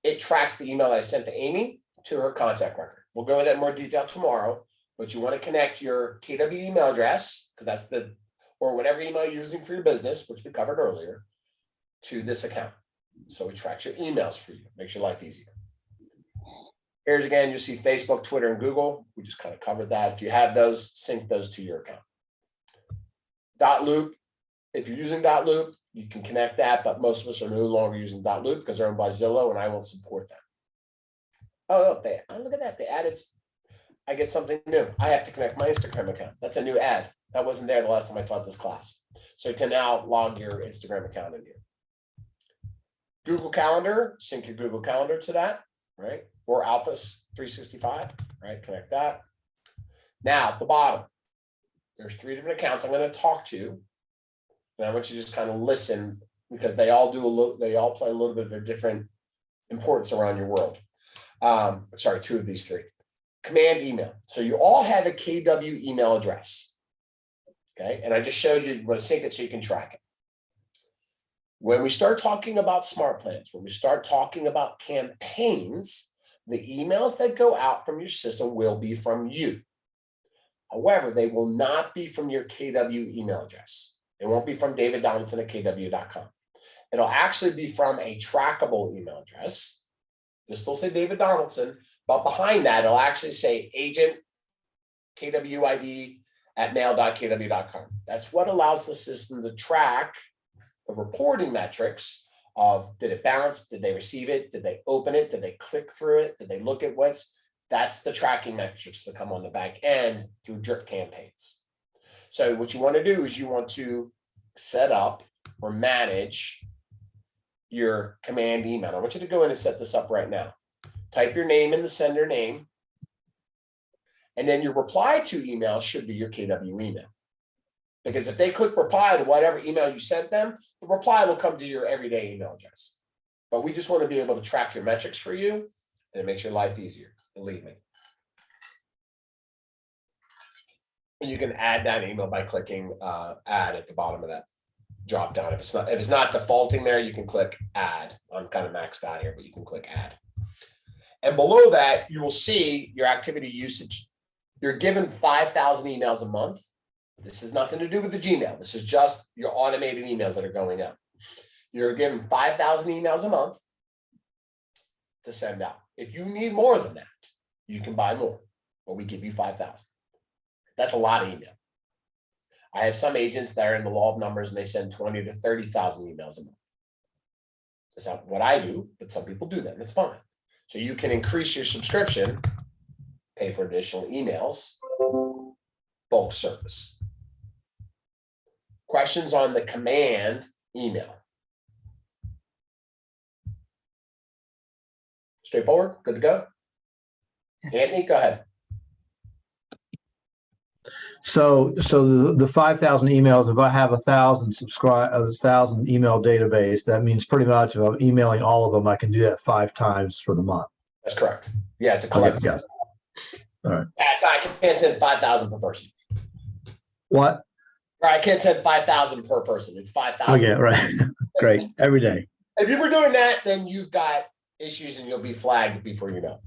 it tracks the email that I sent to Amy to her contact record. We'll go into that in more detail tomorrow. But you want to connect your KW email address, because that's or whatever email you're using for your business, which we covered earlier, to this account. So it tracks your emails for you, makes your life easier. Here's again, you see Facebook, Twitter, and Google. We just kind of covered that. If you have those, sync those to your account. Dotloop, if you're using Dotloop, you can connect that, but most of us are no longer using Dotloop because they're owned by Zillow, and I won't support them. Oh, look at that. They added. I get something new. I have to connect my Instagram account. That's a new ad. That wasn't there the last time I taught this class. So you can now log your Instagram account in here. Google Calendar, sync your Google Calendar to that, right? Or Office 365, right? Connect that. Now at the bottom, there's 3 different accounts I'm going to talk to. And I want you to just kind of listen, because they all play a little bit of a different importance around your world. Sorry, 2 of these 3. Command email. So you all have a KW email address. Okay. And I just showed you want to sync it so you can track it. When we start talking about smart plans, when we start talking about campaigns, the emails that go out from your system will be from you. However, they will not be from your KW email address. It won't be from David Donaldson at KW.com. It'll actually be from a trackable email address. You'll still say David Donaldson, but behind that, it'll actually say agent KWID at mail.kw.com. That's what allows the system to track the reporting metrics of, did it bounce? Did they receive it? Did they open it? Did they click through it? Did they look at that's the tracking metrics that come on the back end through drip campaigns. So what you want to do is you want to set up or manage your command email. I want you to go in and set this up right now. Type your name in the sender name, and then your reply to email should be your KW email. Because if they click reply to whatever email you sent them, the reply will come to your everyday email address. But we just want to be able to track your metrics for you, and it makes your life easier, believe me. And you can add that email by clicking add at the bottom of that drop down. If it's not defaulting there, you can click add. I'm kind of maxed out here, but you can click add. And below that, you will see your activity usage. You're given 5,000 emails a month. This has nothing to do with the Gmail. This is just your automated emails that are going out. You're given 5,000 emails a month to send out. If you need more than that, you can buy more, but we give you 5,000. That's a lot of email. I have some agents that are in the law of numbers and they send 20 to 30,000 emails a month. That's not what I do, but some people do that and it's fine. So you can increase your subscription, pay for additional emails, bulk service. Questions on the command email? Straightforward, good to go? Anthony, go ahead. So the 5,000 emails, if I have 1,000 email database, that means pretty much if I'm emailing all of them, I can do that 5 times for the month. That's correct. Yeah, it's a Okay, collective. yeah. All right. I can't send 5,000 per person. What? Or I can't send 5,000 per person. It's 5,000. Okay, right. Great. Every day. If you were doing that, then you've got issues and you'll be flagged before you know.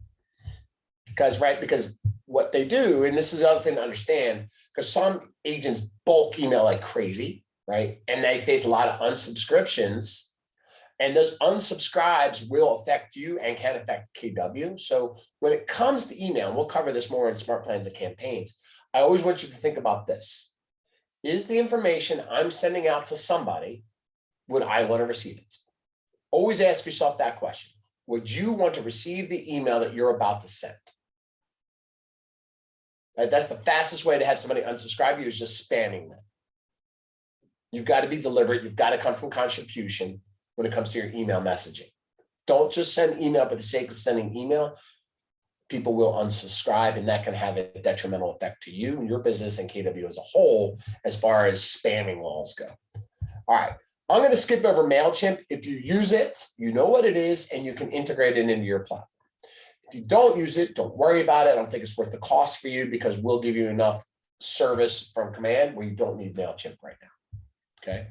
Because what they do, and this is the other thing to understand, because some agents bulk email like crazy, right? And they face a lot of unsubscriptions. And those unsubscribes will affect you and can affect KW. So when it comes to email, and we'll cover this more in Smart Plans and Campaigns, I always want you to think about this. Is the information I'm sending out to somebody, would I want to receive it? Always ask yourself that question. Would you want to receive the email that you're about to send? That's the fastest way to have somebody unsubscribe you is just spamming them. You've got to be deliberate. You've got to come from contribution when it comes to your email messaging. Don't just send email for the sake of sending email. People will unsubscribe, and that can have a detrimental effect to you and your business and KW as a whole, as far as spamming laws go. All right. I'm going to skip over MailChimp. If you use it, you know what it is, and you can integrate it into your platform. If you don't use it, don't worry about it. I don't think it's worth the cost for you because we'll give you enough service from command where you don't need MailChimp right now. Okay.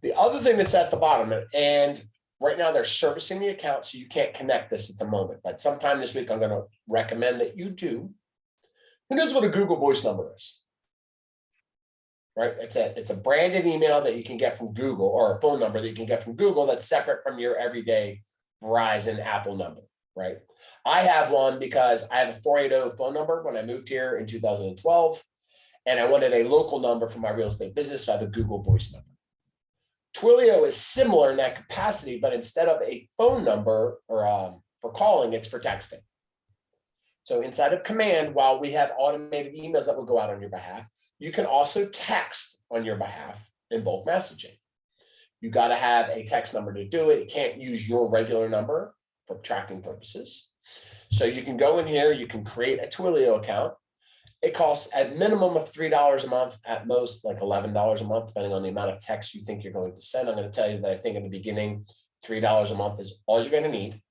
The other thing that's at the bottom, and right now they're servicing the account, so you can't connect this at the moment, but sometime this week I'm going to recommend that you do. Who knows what a Google Voice number is? Right? It's a branded email that you can get from Google, or a phone number that you can get from Google that's separate from your everyday Verizon, Apple number, right? I have one because I have a 480 phone number when I moved here in 2012, and I wanted a local number for my real estate business, so I have a Google Voice number. Twilio is similar in that capacity, but instead of a phone number or for calling, it's for texting. So inside of command, while we have automated emails that will go out on your behalf, you can also text on your behalf in bulk messaging. You got to have a text number to do it. You can't use your regular number for tracking purposes. So you can go in here, you can create a Twilio account. It costs at minimum of $3 a month, at most like $11 a month, depending on the amount of text you think you're going to send. I'm going to tell you that I think in the beginning, $3 a month is all you're going to need.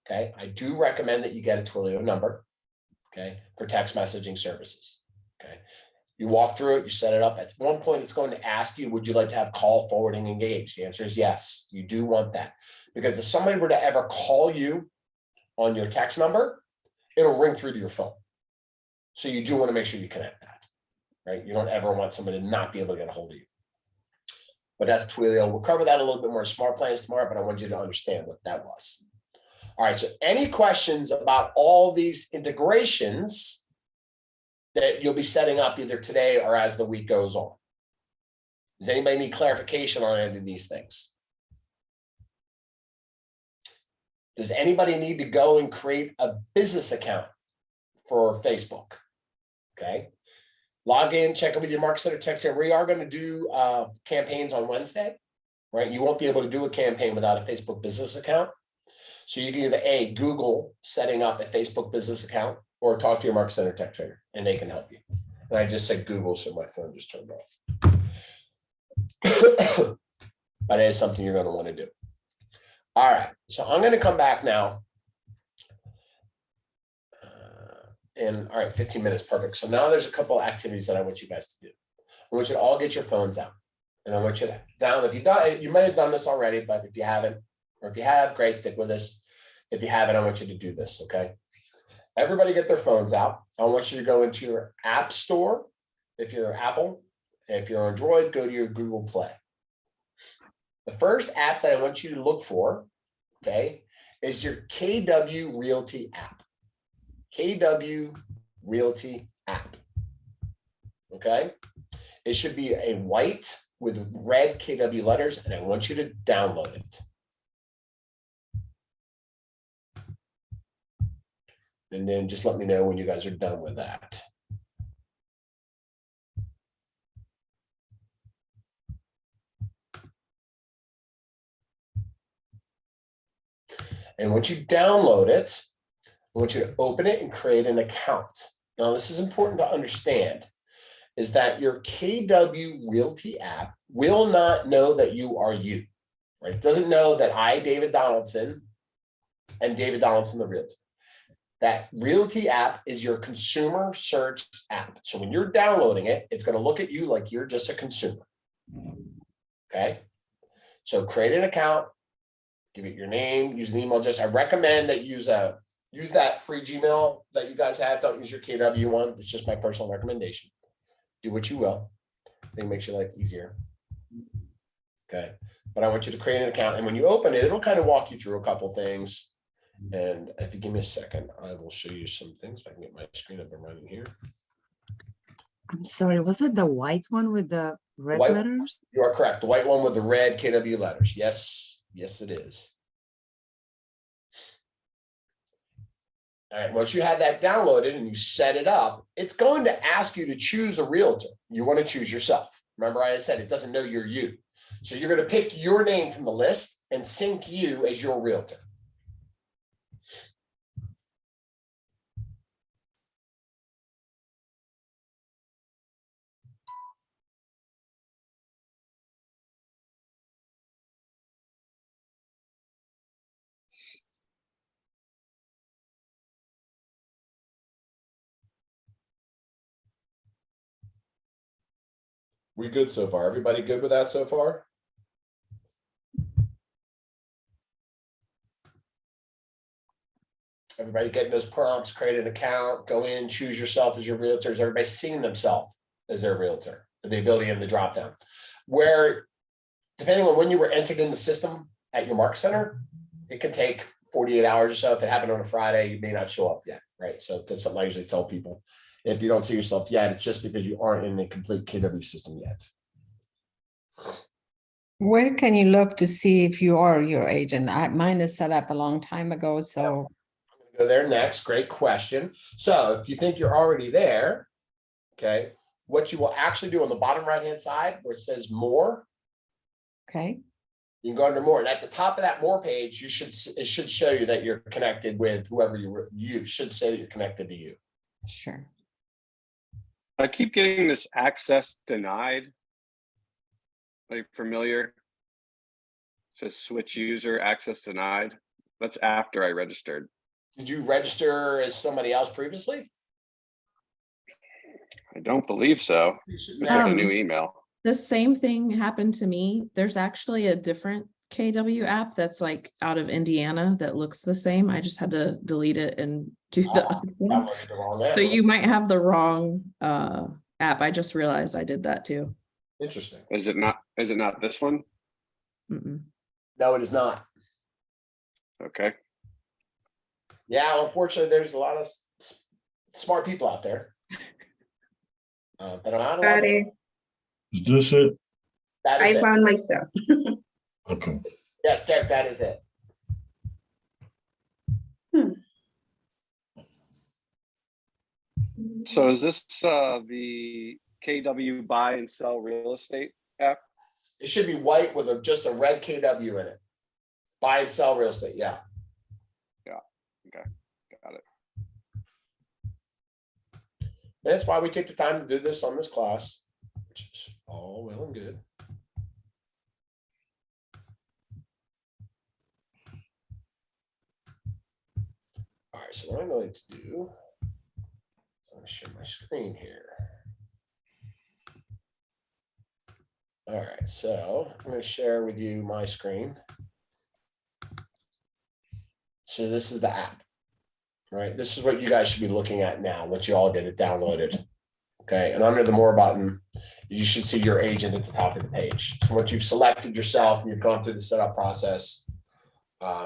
Okay. I do recommend that you get a Twilio number, okay, for text messaging services. Okay. You walk through it, you set it up. At one point, it's going to ask you, would you like to have call forwarding engaged? The answer is yes, you do want that. Because if somebody were to ever call you on your text number, it'll ring through to your phone. So you do want to make sure you connect that, right? You don't ever want somebody to not be able to get a hold of you. But that's Twilio. We'll cover that a little bit more in Smart Plans tomorrow, but I want you to understand what that was. All right, so any questions about all these integrations that you'll be setting up either today or as the week goes on? Does anybody need clarification on any of these things? Does anybody need to go and create a business account for Facebook? Okay, log in, check in with your Market Center text here. We are going to do campaigns on Wednesday, right? You won't be able to do a campaign without a Facebook business account. So you can either Google setting up a Facebook business account or talk to your Market Center tech trainer and they can help you. And I just said Google, so my phone just turned off. But it is something you're going to want to do. All right, so I'm going to come back now. And all right, 15 minutes, perfect. So now there's a couple activities that I want you guys to do. I want you to all get your phones out. And I want you to if you done, you might have done this already, but if you haven't, or if you have, great, stick with us. If you haven't, I want you to do this, okay? Everybody get their phones out. I want you to go into your app store. If you're Apple, if you're Android, go to your Google Play. The first app that I want you to look for, okay, is your KW Realty app. KW Realty app. Okay. It should be a white with red KW letters, and I want you to download it. And then just let me know when you guys are done with that. And once you download it, I want you to open it and create an account. Now, this is important to understand, is that your KW Realty app will not know that you are you, right? It doesn't know that I, David Donaldson, and David Donaldson, the Realtor. That Realty app is your consumer search app. So when you're downloading it, it's going to look at you like you're just a consumer. Okay. So create an account, give it your name, use an email address. I recommend that use that free Gmail that you guys have. Don't use your KW one. It's just my personal recommendation. Do what you will. I think it makes your life easier. Okay. But I want you to create an account. And when you open it, it'll kind of walk you through a couple things. And if you give me a second, I will show you some things. If I can get my screen up and running here. I'm sorry, was that the white one with the red White- letters? You are correct. The white one with the red KW letters. Yes. Yes, it is. All right. Once you have that downloaded and you set it up, it's going to ask you to choose a realtor. You want to choose yourself. Remember, I said it doesn't know you're you. So you're going to pick your name from the list and sync you as your realtor. We good so far? Everybody good with that so far? Everybody getting those prompts, create an account, go in, choose yourself as your realtor. Is everybody seeing themselves as their realtor? The ability in the drop down. Where, depending on when you were entered in the system at your Mark Center, it can take 48 hours or so. If it happened on a Friday, you may not show up yet, right? So that's something I usually tell people. If you don't see yourself yet, it's just because you aren't in the complete KW system yet. Where can you look to see if you are your agent? Mine is set up a long time ago, so. I'm going to go there next. Great question. So if you think you're already there, okay, what you will actually do on the bottom right-hand side where it says more, Okay, you can go under more. And at the top of that more page, it should show you that you're connected with whoever you should say that you're connected to you. sure. I keep getting this access denied. Are you familiar? It says switch user, access denied. That's after I registered. Did you register as somebody else previously? I don't believe so. It's like a new email. The same thing happened to me. There's actually a different KW app that's like out of Indiana that looks the same. I just had to delete it and do the other one. Downloaded the wrong app. So you might have the wrong app. I just realized I did that too. Interesting. Is it not this one? Mm-mm. No, it is not. Okay. Yeah, unfortunately, there's a lot of smart people out there. That are not allowed. Got it. Is this it? That is I it. found myself. Okay. Yes, Derek, that is it. So is this the KW buy and sell real estate app? It should be white with just a red KW in it. Buy and sell real estate. Yeah. Got it. And that's why we take the time to do this on this class, which is all well and good. All right, so what I'm going to do share my screen here. All right, so I'm going to share with you my screen. So this is the app, right? This is what you guys should be looking at now, once you all get it downloaded. Okay, and under the More button, you should see your agent at the top of the page. So once you've selected yourself and you've gone through the setup process,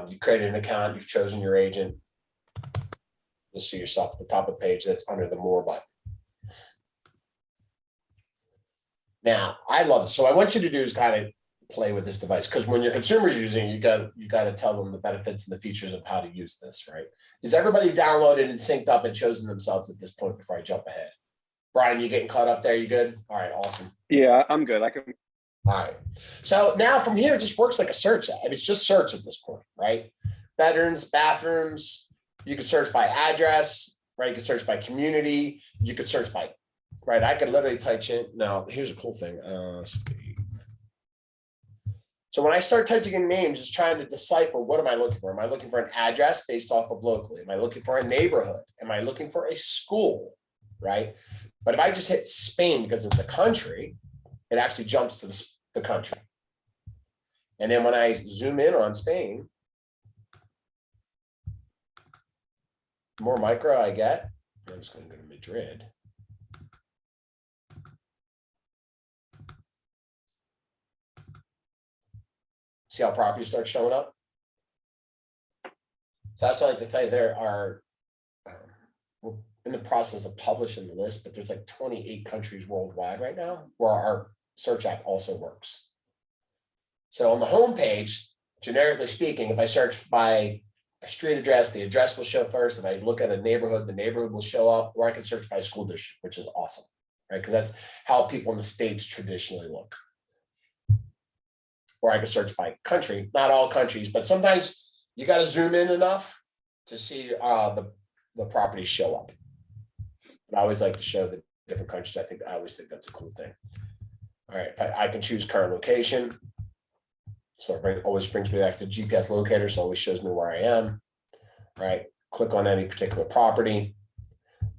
you've created an account, you've chosen your agent, you'll see yourself at the top of the page that's under the More button. Now, I love this. So what I want you to do is kind of play with this device, because when your consumer's using it, you got to tell them the benefits and the features of how to use this, right? Is everybody downloaded and synced up and chosen themselves at this point before I jump ahead? Brian, you getting caught up there? You good? All right, awesome. Yeah, I'm good. I can. All right. So now from here, it just works like a search app. It's just search at this point, right? Bedrooms, bathrooms. You can search by address, right? You can search by community. You could search by, right? I could literally type in. Now, here's a cool thing. So when I start typing in names, it's trying to decipher, what am I looking for? Am I looking for an address based off of locally? Am I looking for a neighborhood? Am I looking for a school, right? But if I just hit Spain because it's a country, it actually jumps to the country. And then when I zoom in on Spain, the more micro I get, I'm just going to go to Madrid. See how properties start showing up? So that's what I like to tell you, there are, we're in the process of publishing the list, but there's like 28 countries worldwide right now where our search app also works. So on the home page, generically speaking, if I search by a street address, the address will show first. If I look at a neighborhood, the neighborhood will show up, or I can search by school district, which is awesome, right? Because that's how people in the States traditionally look. Or I can search by country, not all countries, but sometimes you got to zoom in enough to see the properties show up. But I always like to show the different countries. I always think that's a cool thing. All right, I can choose current location. So it always brings me back to GPS locator, so it always shows me where I am. Right, click on any particular property.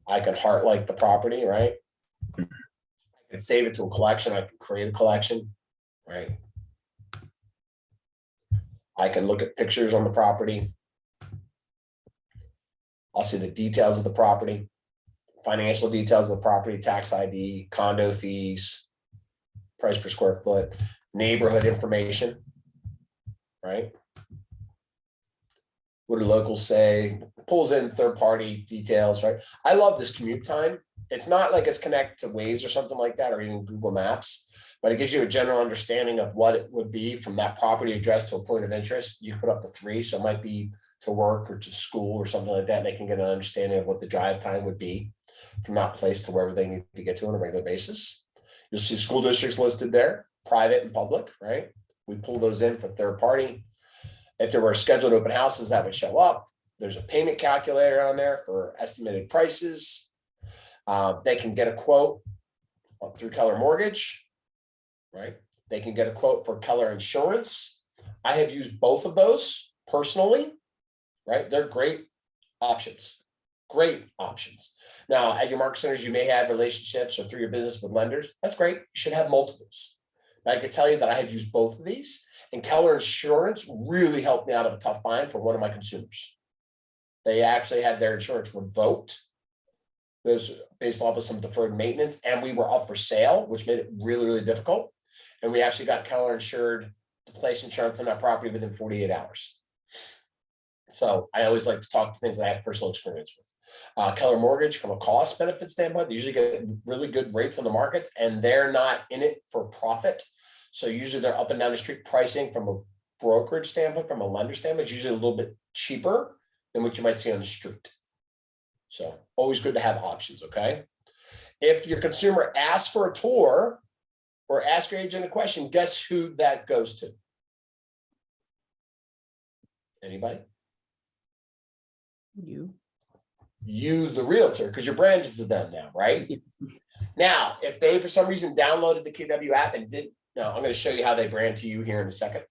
I can heart like the property, right? I can save it to a collection. I can create a collection, right? I can look at pictures on the property. I'll see the details of the property, financial details of the property, tax ID, condo fees, price per square foot, neighborhood information, right? What do locals say? Pulls in third-party details, right? I love this commute time. It's not like it's connected to Waze or something like that, or even Google Maps, but it gives you a general understanding of what it would be from that property address to a point of interest. You put up to 3, so it might be to work or to school or something like that. And they can get an understanding of what the drive time would be from that place to wherever they need to get to on a regular basis. You'll see school districts listed there, private and public, right? We pull those in for third party. If there were scheduled open houses, that would show up. There's a payment calculator on there for estimated prices. They can get a quote through Keller Mortgage, right? They can get a quote for Keller Insurance. I have used both of those personally, right? They're great options, great options. Now, at your market centers, you may have relationships or through your business with lenders. That's great. You should have multiples. But I can tell you that I have used both of these, and Keller Insurance really helped me out of a tough bind for one of my consumers. They actually had their insurance revoked. It was based off of some deferred maintenance, and we were up for sale, which made it really, really difficult. And we actually got Keller insured to place insurance on that property within 48 hours. So I always like to talk to things that I have personal experience with. Keller Mortgage, from a cost benefit standpoint, they usually get really good rates on the market, and they're not in it for profit. So usually they're up and down the street pricing from a brokerage standpoint, from a lender standpoint, it's usually a little bit cheaper than what you might see on the street. So always good to have options, okay? If your consumer asks for a tour or ask your agent a question, guess who that goes to? Anybody? You, the realtor, because you're branded to them now, right? Now, if they, for some reason, downloaded the KW app and did, no, I'm going to show you how they brand to you here in a second.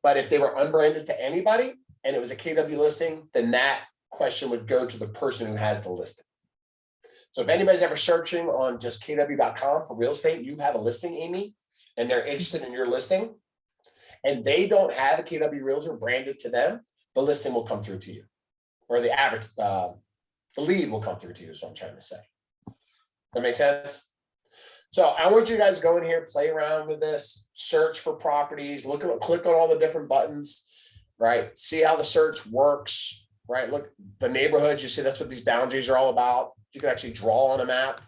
But if they were unbranded to anybody and it was a KW listing, then that question would go to the person who has the listing. So if anybody's ever searching on just kw.com for real estate, you have a listing, Amy, and they're interested in your listing, and they don't have a KW Realtor branded to them, the listing will come through to you. Or the average, the lead will come through to you, is what I'm trying to say. That makes sense? So I want you guys to go in here, play around with this, search for properties, click on all the different buttons, right? See how the search works, right? Look, the neighborhoods, you see that's what these boundaries are all about. You can actually draw on a map,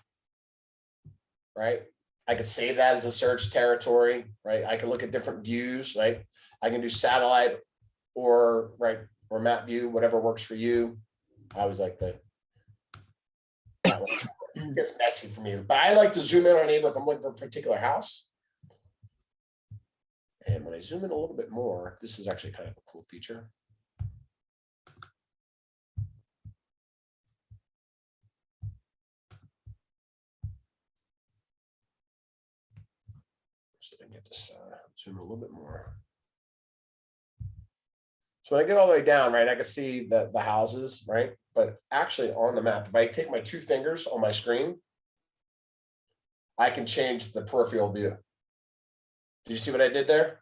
right? I could save that as a search territory, right? I can look at different views, right? I can do satellite or map view, whatever works for you. I always like that. It gets messy for me, but I like to zoom in on a neighbor if I'm looking for a particular house. And when I zoom in a little bit more, this is actually kind of a cool feature. So I can get this zoom a little bit more. So when I get all the way down, right, I can see the houses, right? But actually on the map, if I take my 2 fingers on my screen, I can change the peripheral view. Do you see what I did there?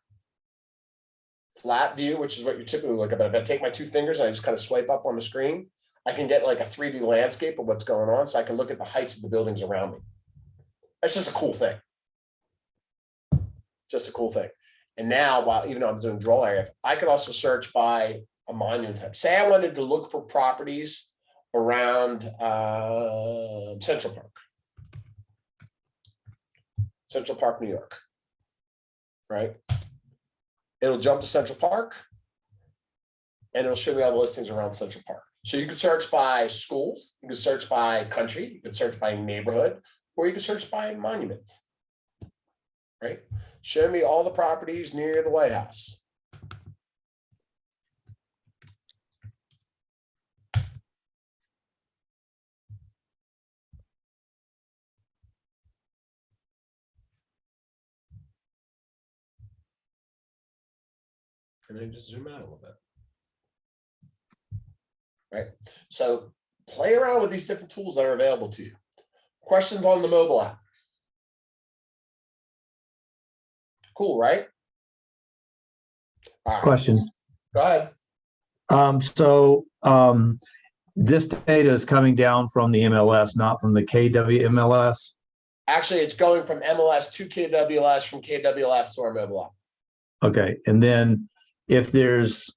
Flat view, which is what you typically look at. But if I take my 2 fingers and I just kind of swipe up on the screen, I can get like a 3D landscape of what's going on. So I can look at the heights of the buildings around me. That's just a cool thing. Just a cool thing. And now, even though I'm doing draw area, I could also search by a monument type. Say I wanted to look for properties around Central Park. Central Park, New York, right? It'll jump to Central Park and it'll show me all the listings around Central Park. So you can search by schools, you can search by country, you can search by neighborhood, or you can search by monument, right? Show me all the properties near the White House. And then just zoom out a little bit. Right. So play around with these different tools that are available to you. Questions on the mobile app. Cool, right? All right. Question. Go ahead. This data is coming down from the MLS, not from the KW MLS. Actually, it's going from MLS to KWLS, from KWLS to our mobile app. Okay, and then if there's,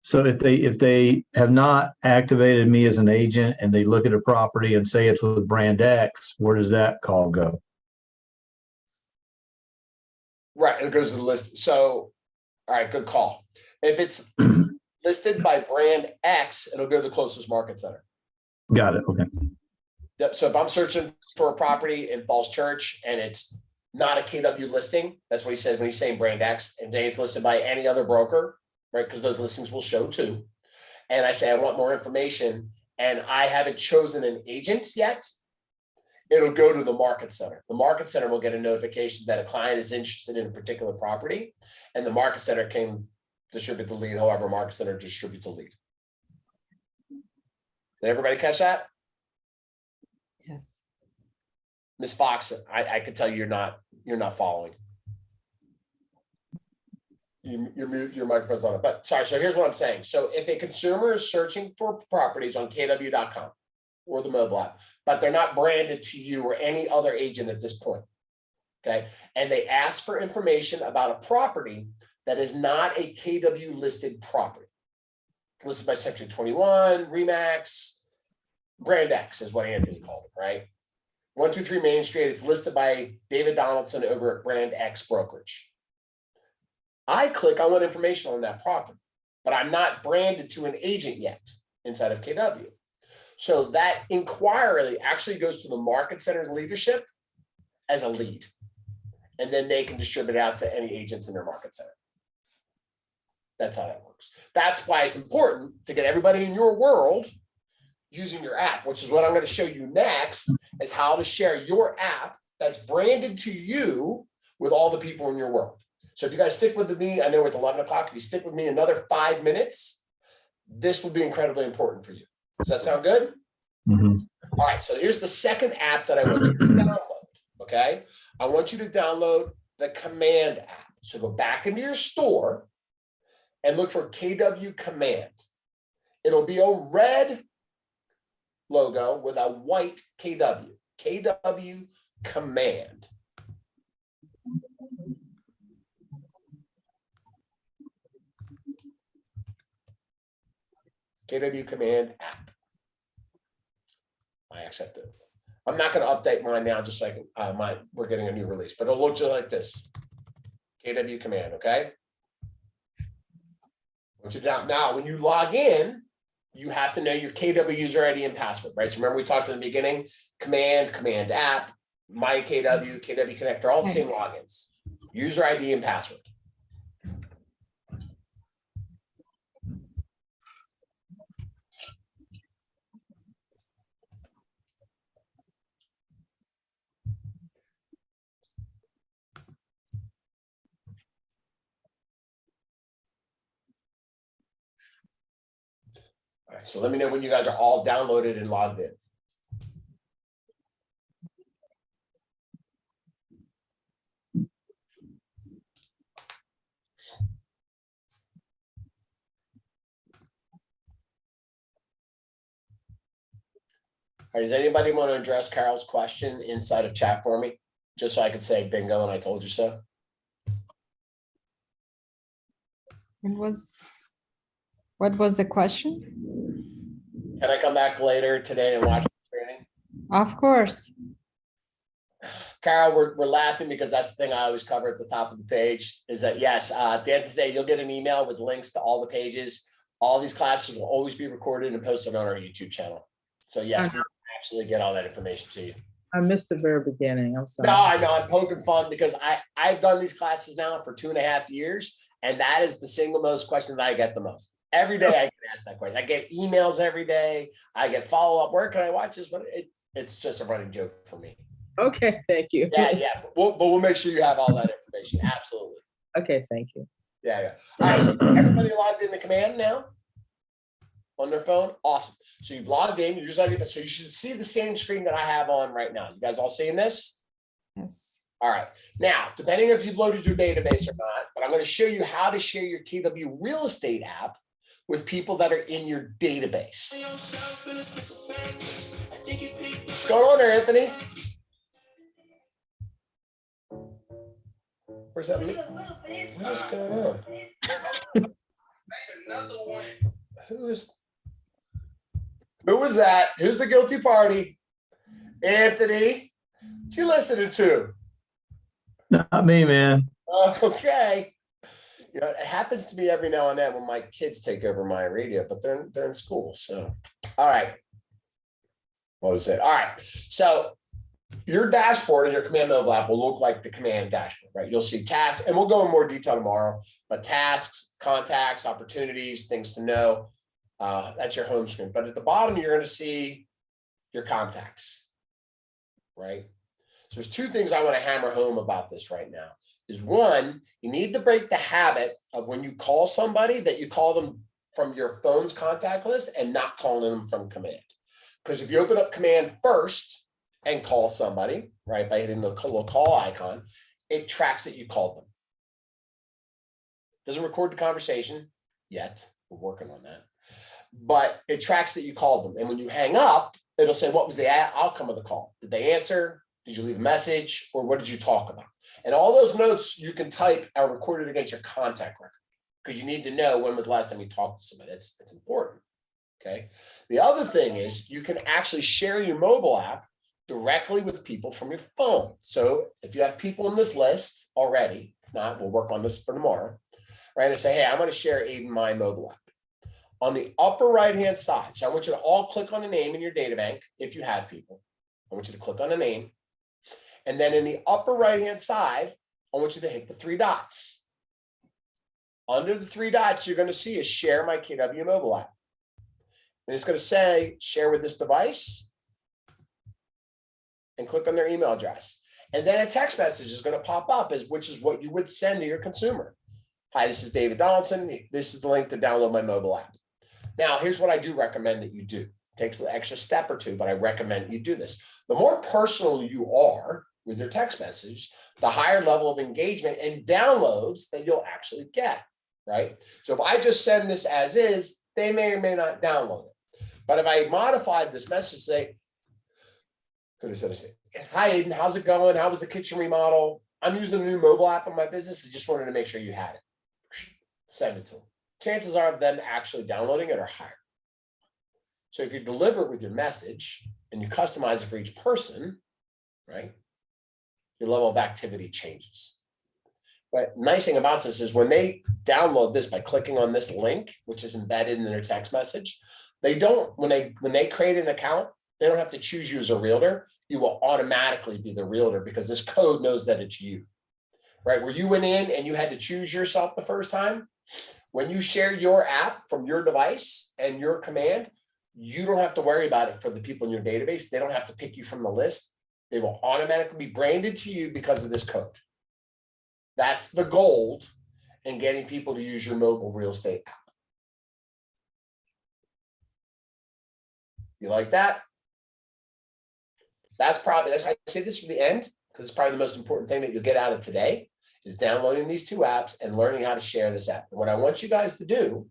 so if they have not activated me as an agent and they look at a property and say it's with brand X, where does that call go? Right, it goes to the list. So, all right, good call. If it's listed by brand X, it'll go to the closest market center. Got it. Okay. Yep. So if I'm searching for a property in Falls Church and it's not a KW listing, that's what he said when he's saying brand X, and then it's listed by any other broker, right? Because those listings will show too. And I say I want more information, and I haven't chosen an agent yet. It'll go to the market center. The market center will get a notification that a client is interested in a particular property, and the market center can distribute the lead, however market center distributes a lead. Did everybody catch that? Yes. Ms. Fox, I could tell you're not following. Your microphone's on it, but sorry. So here's what I'm saying. So if a consumer is searching for properties on KW.com or the mobile app, but they're not branded to you or any other agent at this point, okay, and they ask for information about a property that is not a KW listed property, listed by Section 21, REMAX, brand X is what Anthony called it, right? 123 Main Street, it's listed by David Donaldson over at Brand X Brokerage. I click, I want information on that property, but I'm not branded to an agent yet inside of KW. So that inquiry actually goes to the market center's leadership as a lead. And then they can distribute it out to any agents in their market center. That's how that works. That's why it's important to get everybody in your world using your app, which is what I'm going to show you next, is how to share your app that's branded to you with all the people in your world. So if you guys stick with me, I know it's 11 o'clock. If you stick with me another 5 minutes, this will be incredibly important for you. Does that sound good? Mm-hmm. All right, so here's the second app that I want you to download, okay? I want you to download the Command app. So go back into your store and look for KW Command. It'll be a red logo with a white KW. KW Command. KW Command app. I accept it. I'm not going to update mine now, just so I can, we're getting a new release, but it'll look just like this. KW Command, okay? Once you're down, now when you log in, you have to know your KW user ID and password, right? So remember we talked in the beginning, Command app, my KW, KW Connect, they're all the same logins. User ID and password. All right, so let me know when you guys are all downloaded and logged in. All right, does anybody want to address Carol's question inside of chat for me? Just so I could say bingo and I told you so. What was the question? Can I come back later today and watch the training? Of course. Carol, we're laughing because that's the thing I always cover at the top of the page is that, yes, at the end of today, you'll get an email with links to all the pages. All these classes will always be recorded and posted on our YouTube channel. So yes, we'll absolutely get all that information to you. I missed the very beginning. I'm sorry. No, I know I'm poking fun because I've done these classes now for 2.5 years. And that is the single most question that I get the most. Every day I get asked that question. I get emails every day. I get follow-up. Where can I watch this? But it's just a running joke for me. Okay, thank you. Yeah. But we'll make sure you have all that information. Absolutely. Okay, thank you. Yeah. All right. So everybody logged in the Command now on their phone. Awesome. So you've logged in. So you should see the same screen that I have on right now. You guys all seeing this? Yes. All right. Now, depending if you've loaded your database or not, but I'm going to show you how to share your KW Real Estate app with people that are in your database. What's going on there, Anthony? Where's that? What is going on? Who was that? Who's the guilty party? Anthony, what you listening to? Not me, man. Okay. You know, it happens to me every now and then when my kids take over my radio, but they're in school. So, all right. What was it? All right. So your dashboard in your Command mobile app will look like the Command dashboard, right? You'll see tasks, and we'll go in more detail tomorrow, but tasks, contacts, opportunities, things to know. That's your home screen. But at the bottom, you're going to see your contacts, right? So there's two things I want to hammer home about this right now. Is one, you need to break the habit of when you call somebody that you call them from your phone's contact list and not calling them from Command. Because if you open up Command first and call somebody, right, by hitting the little call icon, it tracks that you called them. Doesn't record the conversation yet. We're working on that. But it tracks that you called them. And when you hang up, it'll say, what was the outcome of the call? Did they answer? Did you leave a message? Or what did you talk about? And all those notes you can type are recorded against your contact record because you need to know when was the last time you talked to somebody. It's important. Okay. The other thing is you can actually share your mobile app directly with people from your phone. So if you have people in this list already, if not, we'll work on this for tomorrow, right? And say, hey, I'm going to share Aiden my mobile app. On the upper right-hand side, so I want you to all click on a name in your data bank if you have people. I want you to click on a name. And then in the upper right-hand side, I want you to hit the 3 dots. Under the 3 dots, you're going to see is share my KW mobile app. And it's going to say share with this device and click on their email address. And then a text message is going to pop up, which is what you would send to your consumer. Hi, this is David Donaldson. This is the link to download my mobile app. Now, here's what I do recommend that you do. Takes an extra step or two, but I recommend you do this. The more personal you are with your text message, the higher level of engagement and downloads that you'll actually get, right? So if I just send this as is, they may or may not download it. But if I modified this message, say, hi Aiden, how's it going? How was the kitchen remodel? I'm using a new mobile app in my business. I just wanted to make sure you had it. Send it to them. Chances are of them actually downloading it are higher. So if you deliberate with your message and you customize it for each person, right, your level of activity changes. But nice thing about this is when they download this by clicking on this link, which is embedded in their text message, they don't, when they create an account, they don't have to choose you as a realtor. You will automatically be the realtor because this code knows that it's you, right? Where you went in and you had to choose yourself the first time. When you share your app from your device and your command, you don't have to worry about it for the people in your database. They don't have to pick you from the list. They will automatically be branded to you because of this code. That's the gold in getting people to use your mobile real estate app. You like that? That's why I say this for the end, because it's probably the most important thing that you'll get out of today is downloading these two apps and learning how to share this app. And what I want you guys to do,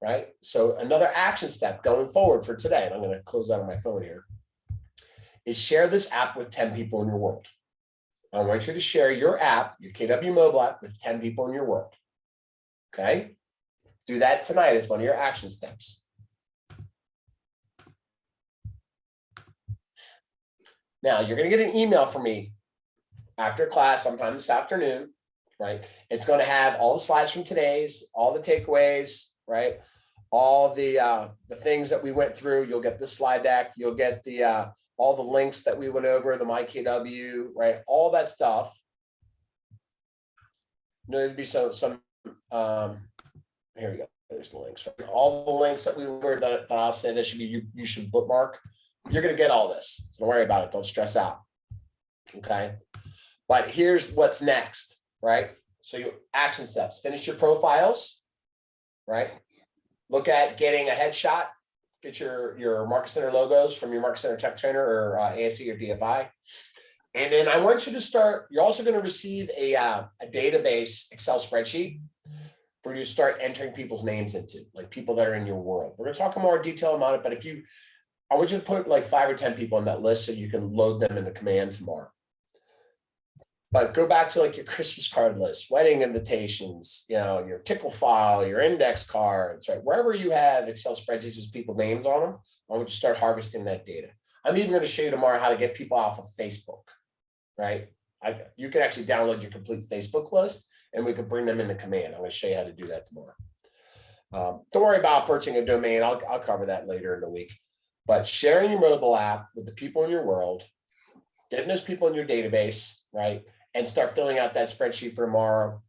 right? So another action step going forward for today, and I'm going to close out on my phone here, is share this app with 10 people in your world. I want you to share your app, your KW mobile app, with 10 people in your world. Okay? Do that tonight as one of your action steps. Now, you're going to get an email from me after class sometime this afternoon, right? It's going to have all the slides from today's, all the takeaways, right? All the things that we went through. You'll get the slide deck. You'll get the all the links that we went over, the MyKW, right? All that stuff. There'd be some here we go. There's the links. Right? All the links that we were that I'll say that should be you should bookmark. You're going to get all this. So don't worry about it. Don't stress out. Okay. But here's what's next, right? So your action steps, finish your profiles, right? Look at getting a headshot, get your Market Center logos from your Market Center Tech Trainer or ASE or DFI. And then I want you to start, you're also going to receive a database Excel spreadsheet for you to start entering people's names into, like people that are in your world. We're going to talk in more detail about it, but I want you to put like 5 or 10 people on that list so you can load them into command tomorrow. But go back to like your Christmas card list, wedding invitations, your tickle file, your index cards, right? Wherever you have Excel spreadsheets with people's names on them, I want you to start harvesting that data. I'm even going to show you tomorrow how to get people off of Facebook, right? You can actually download your complete Facebook list and we can bring them into command. I'm going to show you how to do that tomorrow. Don't worry about purchasing a domain. I'll cover that later in the week. But sharing your mobile app with the people in your world, getting those people in your database, right? And start filling out that spreadsheet for tomorrow.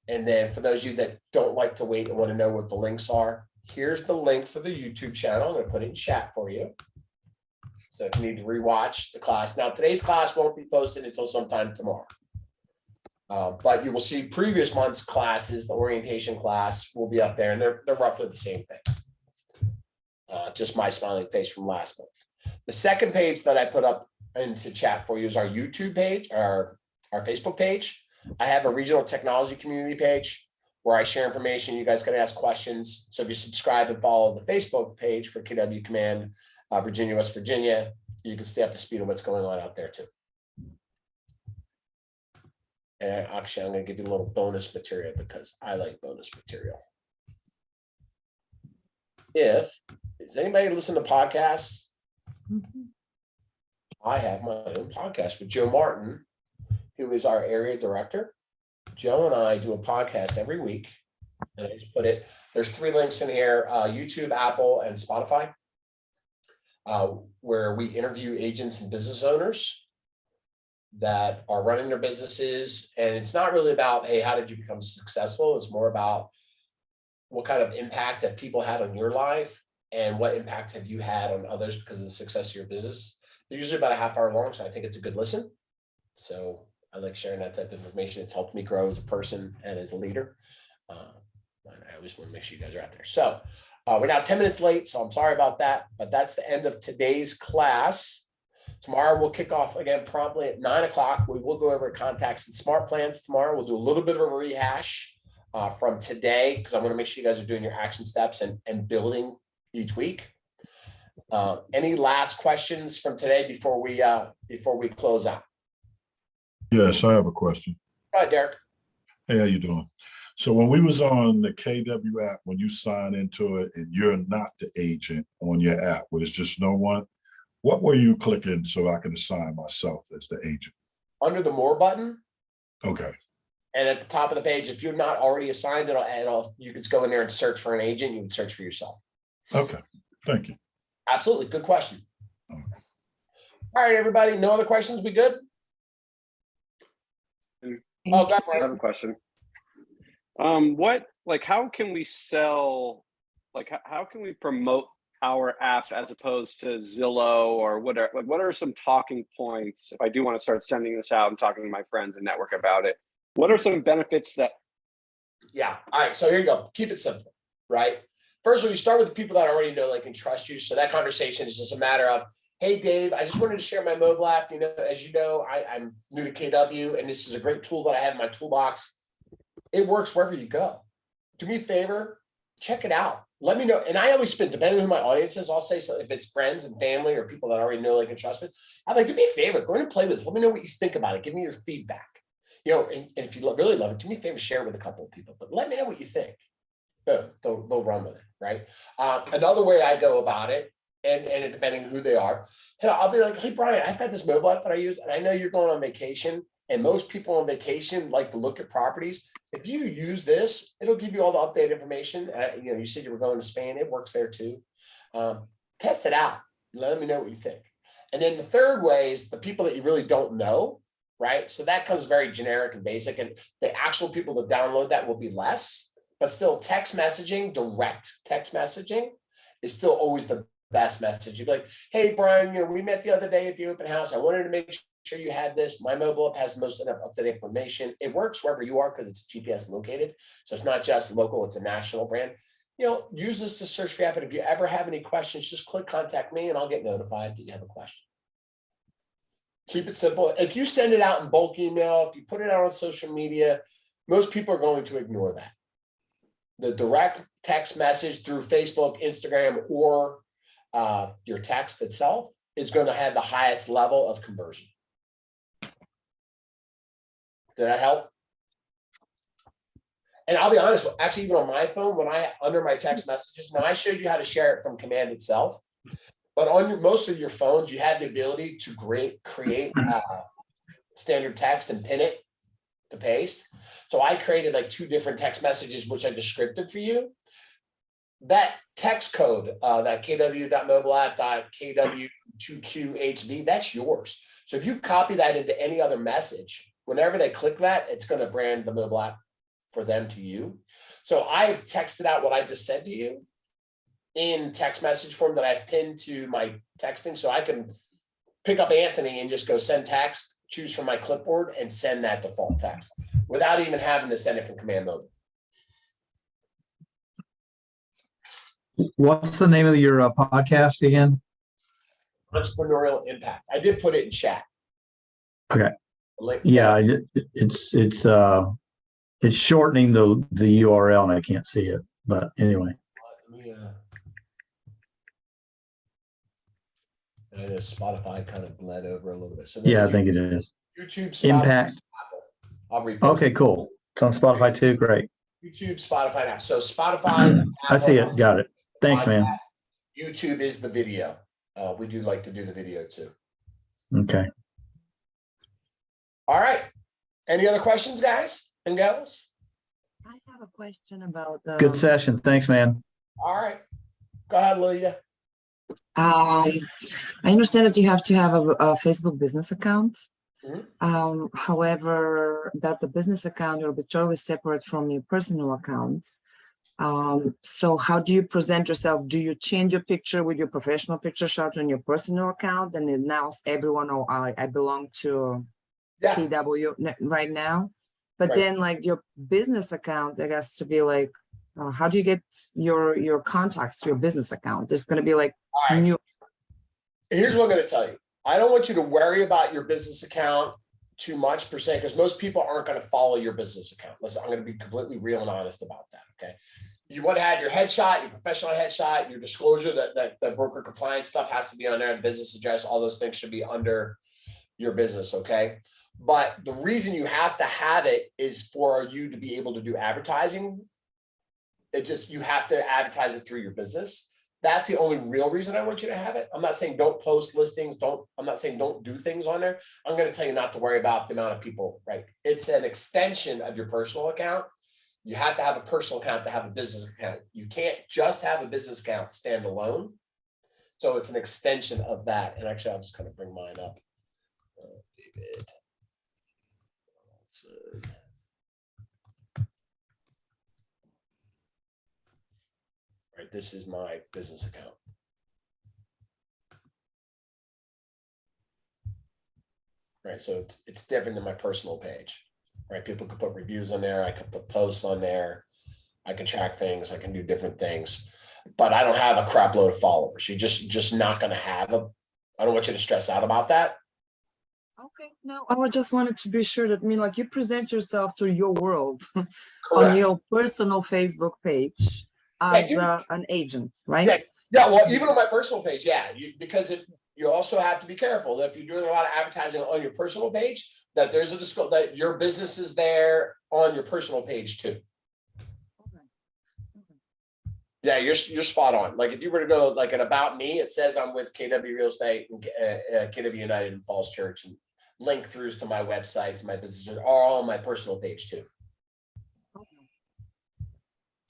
And then for those of you that don't like to wait and want to know what the links are, here's the link for the YouTube channel. I'm going to put it in chat for you. So if you need to rewatch the class. Now, today's class won't be posted until sometime tomorrow. But you will see previous month's classes, the orientation class will be up there, and they're roughly the same thing. Just my smiling face from last month. The second page that I put up into chat for you is our YouTube page, our Facebook page. I have a regional technology community page where I share information. You guys can ask questions. So if you subscribe and follow the Facebook page for KW Command, Virginia, West Virginia, you can stay up to speed on what's going on out there too. And actually, I'm going to give you a little bonus material because I like bonus material. Does anybody listen to podcasts? I have my own podcast with Joe Martin, who is our area director. Joe and I do a podcast every week. And I just put it, there's 3 links in here, YouTube, Apple, and Spotify, where we interview agents and business owners that are running their businesses. And it's not really about, hey, how did you become successful? It's more about what kind of impact have people had on your life and what impact have you had on others because of the success of your business. They're usually about a half hour long, so I think it's a good listen. So I like sharing that type of information. It's helped me grow as a person and as a leader. I always want to make sure you guys are out there. So We're now 10 minutes late, so I'm sorry about that, but that's the end of today's class. Tomorrow we'll kick off again promptly at 9 o'clock. We will go over contacts and smart plans tomorrow. We'll do a little bit of a rehash from today because I want to make sure you guys are doing your action steps and building each week. Any last questions from today before we close out? Yes, I have a question. Go ahead, Derek. Hey, how you doing? So when we was on the KW app, when you sign into it and you're not the agent on your app, where there's just no one, what were you clicking so I can assign myself as the agent? Under the More button, Okay, and at the top of the page, if you're not already assigned, you could just go in there and search for an agent. You can search for yourself. okay, thank you. Absolutely. Good question. All right, everybody. No other questions? We good? Oh, go I ahead. have a question. How can we sell, how can we promote our app as opposed to Zillow or whatever? Like, what are some talking points if I do want to start sending this out and talking to my friends and network about it? What are some benefits that? Yeah. All right. So here you go. Keep it simple, right? First, when you start with the people that already know, like, and trust you. So that conversation is just a matter of, hey, Dave, I just wanted to share my mobile app. You know, as you know, I'm new to KW, and this is a great tool that I have in my toolbox. It works wherever you go. Do me a favor, check it out. Let me know. And I always spend, depending on who my audience is, I'll say, so if it's friends and family or people that already know, like, and trust me, I'm like, do me a favor, go in and play with this. Let me know what you think about it. Give me your feedback. You know, and if you really love it, do me a favor, share it with a couple of people, but let me know what you think. Boom, they'll run with it, right? Another way I go about it, and depending on who they are, I'll be like, hey, Brian, I've got this mobile app that I use, and I know you're going on vacation, and most people on vacation like to look at properties. If you use this, it'll give you all the updated information. You know, you said you were going to Spain, it works there too. Test it out. Let me know what you think. And then the third way is the people that you really don't know, right? So that comes very generic and basic, and the actual people that download that will be less, but still text messaging, direct text messaging is still always the best message. You'd be like, hey, Brian, you know, we met the other day at the open house. I wanted to make sure you had this. My mobile app has most enough up-to-date information. It works wherever you are because it's GPS located. So it's not just local, it's a national brand. You know, use this to search for your app. And if you ever have any questions, just click contact me and I'll get notified that you have a question. Keep it simple. If you send it out in bulk email, if you put it out on social media, most people are going to ignore that. The direct text message through Facebook, Instagram, or your text itself is going to have the highest level of conversion. Did that help? And I'll be honest, actually, even on my phone, when under my text messages, now I showed you how to share it from command itself, but on most of your phones, you have the ability to create standard text and pin it to paste. So I created like 2 different text messages, which I descripted for you. That text code, that kw.mobileapp.kw2qhb, that's yours. So if you copy that into any other message, whenever they click that, it's going to brand the mobile app for them to you. So I've texted out what I just said to you in text message form that I've pinned to my texting. So I can pick up Anthony and just go send text, choose from my clipboard and send that default text without even having to send it from command mode. What's the name of your podcast again? Entrepreneurial Impact. I did put it in chat. Okay. Link. Yeah, it's shortening the URL and I can't see it, but anyway. I know Spotify kind of bled over a little bit. So Yeah, I think it is. YouTube, Spotify, Impact. I'll repost Okay, it. cool. It's on Spotify too. Great. YouTube, Spotify app. So Spotify. I see Apple, it. Got it. Thanks, man. YouTube is the video. We do like to do the video too. Okay. All right. Any other questions, guys and gals? I have a question about Good session. Thanks, man. All right. Go ahead, Lydia. I understand that you have to have a Facebook business account. Mhm. However, that the business account will be totally separate from your personal account. So how do you present yourself? Do you change your picture with your professional picture shot on your personal account and announce everyone, oh, I belong to KW right now? But Right. then like your business account, it has to be like how do you get your contacts to your business account? There's going to be like All right. new. Here's what I'm going to tell you. I don't want you to worry about your business account too much per se, because most people aren't going to follow your business account. Listen, I'm going to be completely real and honest about that. Okay. You want to have your headshot, your professional headshot, your disclosure that the broker compliance stuff has to be on there, the business address, all those things should be under your business. Okay. But the reason you have to have it is for you to be able to do advertising. You have to advertise it through your business. That's the only real reason I want you to have it. I'm not saying don't post listings. I'm not saying don't do things on there. I'm going to tell you not to worry about the amount of people, right? It's an extension of your personal account. You have to have a personal account to have a business account. You can't just have a business account standalone. So it's an extension of that. And actually, I'll just kind of bring mine up. David. Right, this is my business account. Right, so it's different than my personal page. Right, people could put reviews on there. I could put posts on there. I can track things. I can do different things, but I don't have a crap load of followers. You're just not going to have a. I don't want you to stress out about that. Okay, no, I just wanted to be sure that, I mean, like you present yourself to your world on Correct. your personal Facebook page as an agent, right? Yeah. Well, even on my personal page, because you also have to be careful that if you're doing a lot of advertising on your personal page, that there's a disclosure that your business is there on your personal page too. Yeah, you're spot on. Like if you were to go like an about me, it says I'm with KW Real Estate and KW United in Falls Church, and link throughs to my websites, my business are all on my personal page too.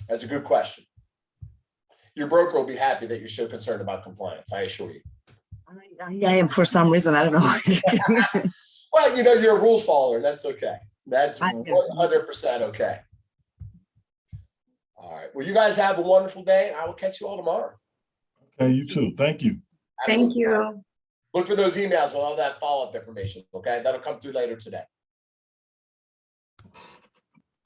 That's a good question. Your broker will be happy that you're so concerned about compliance, I assure you. I am for some reason, I don't know. Well, you're a rules follower. That's okay. That's 100% okay. All right. Well, you guys have a wonderful day, and I will catch you all tomorrow. Okay, you too. Thank you. Thank you. Look for those emails with all that follow-up information, okay? That'll come through later today.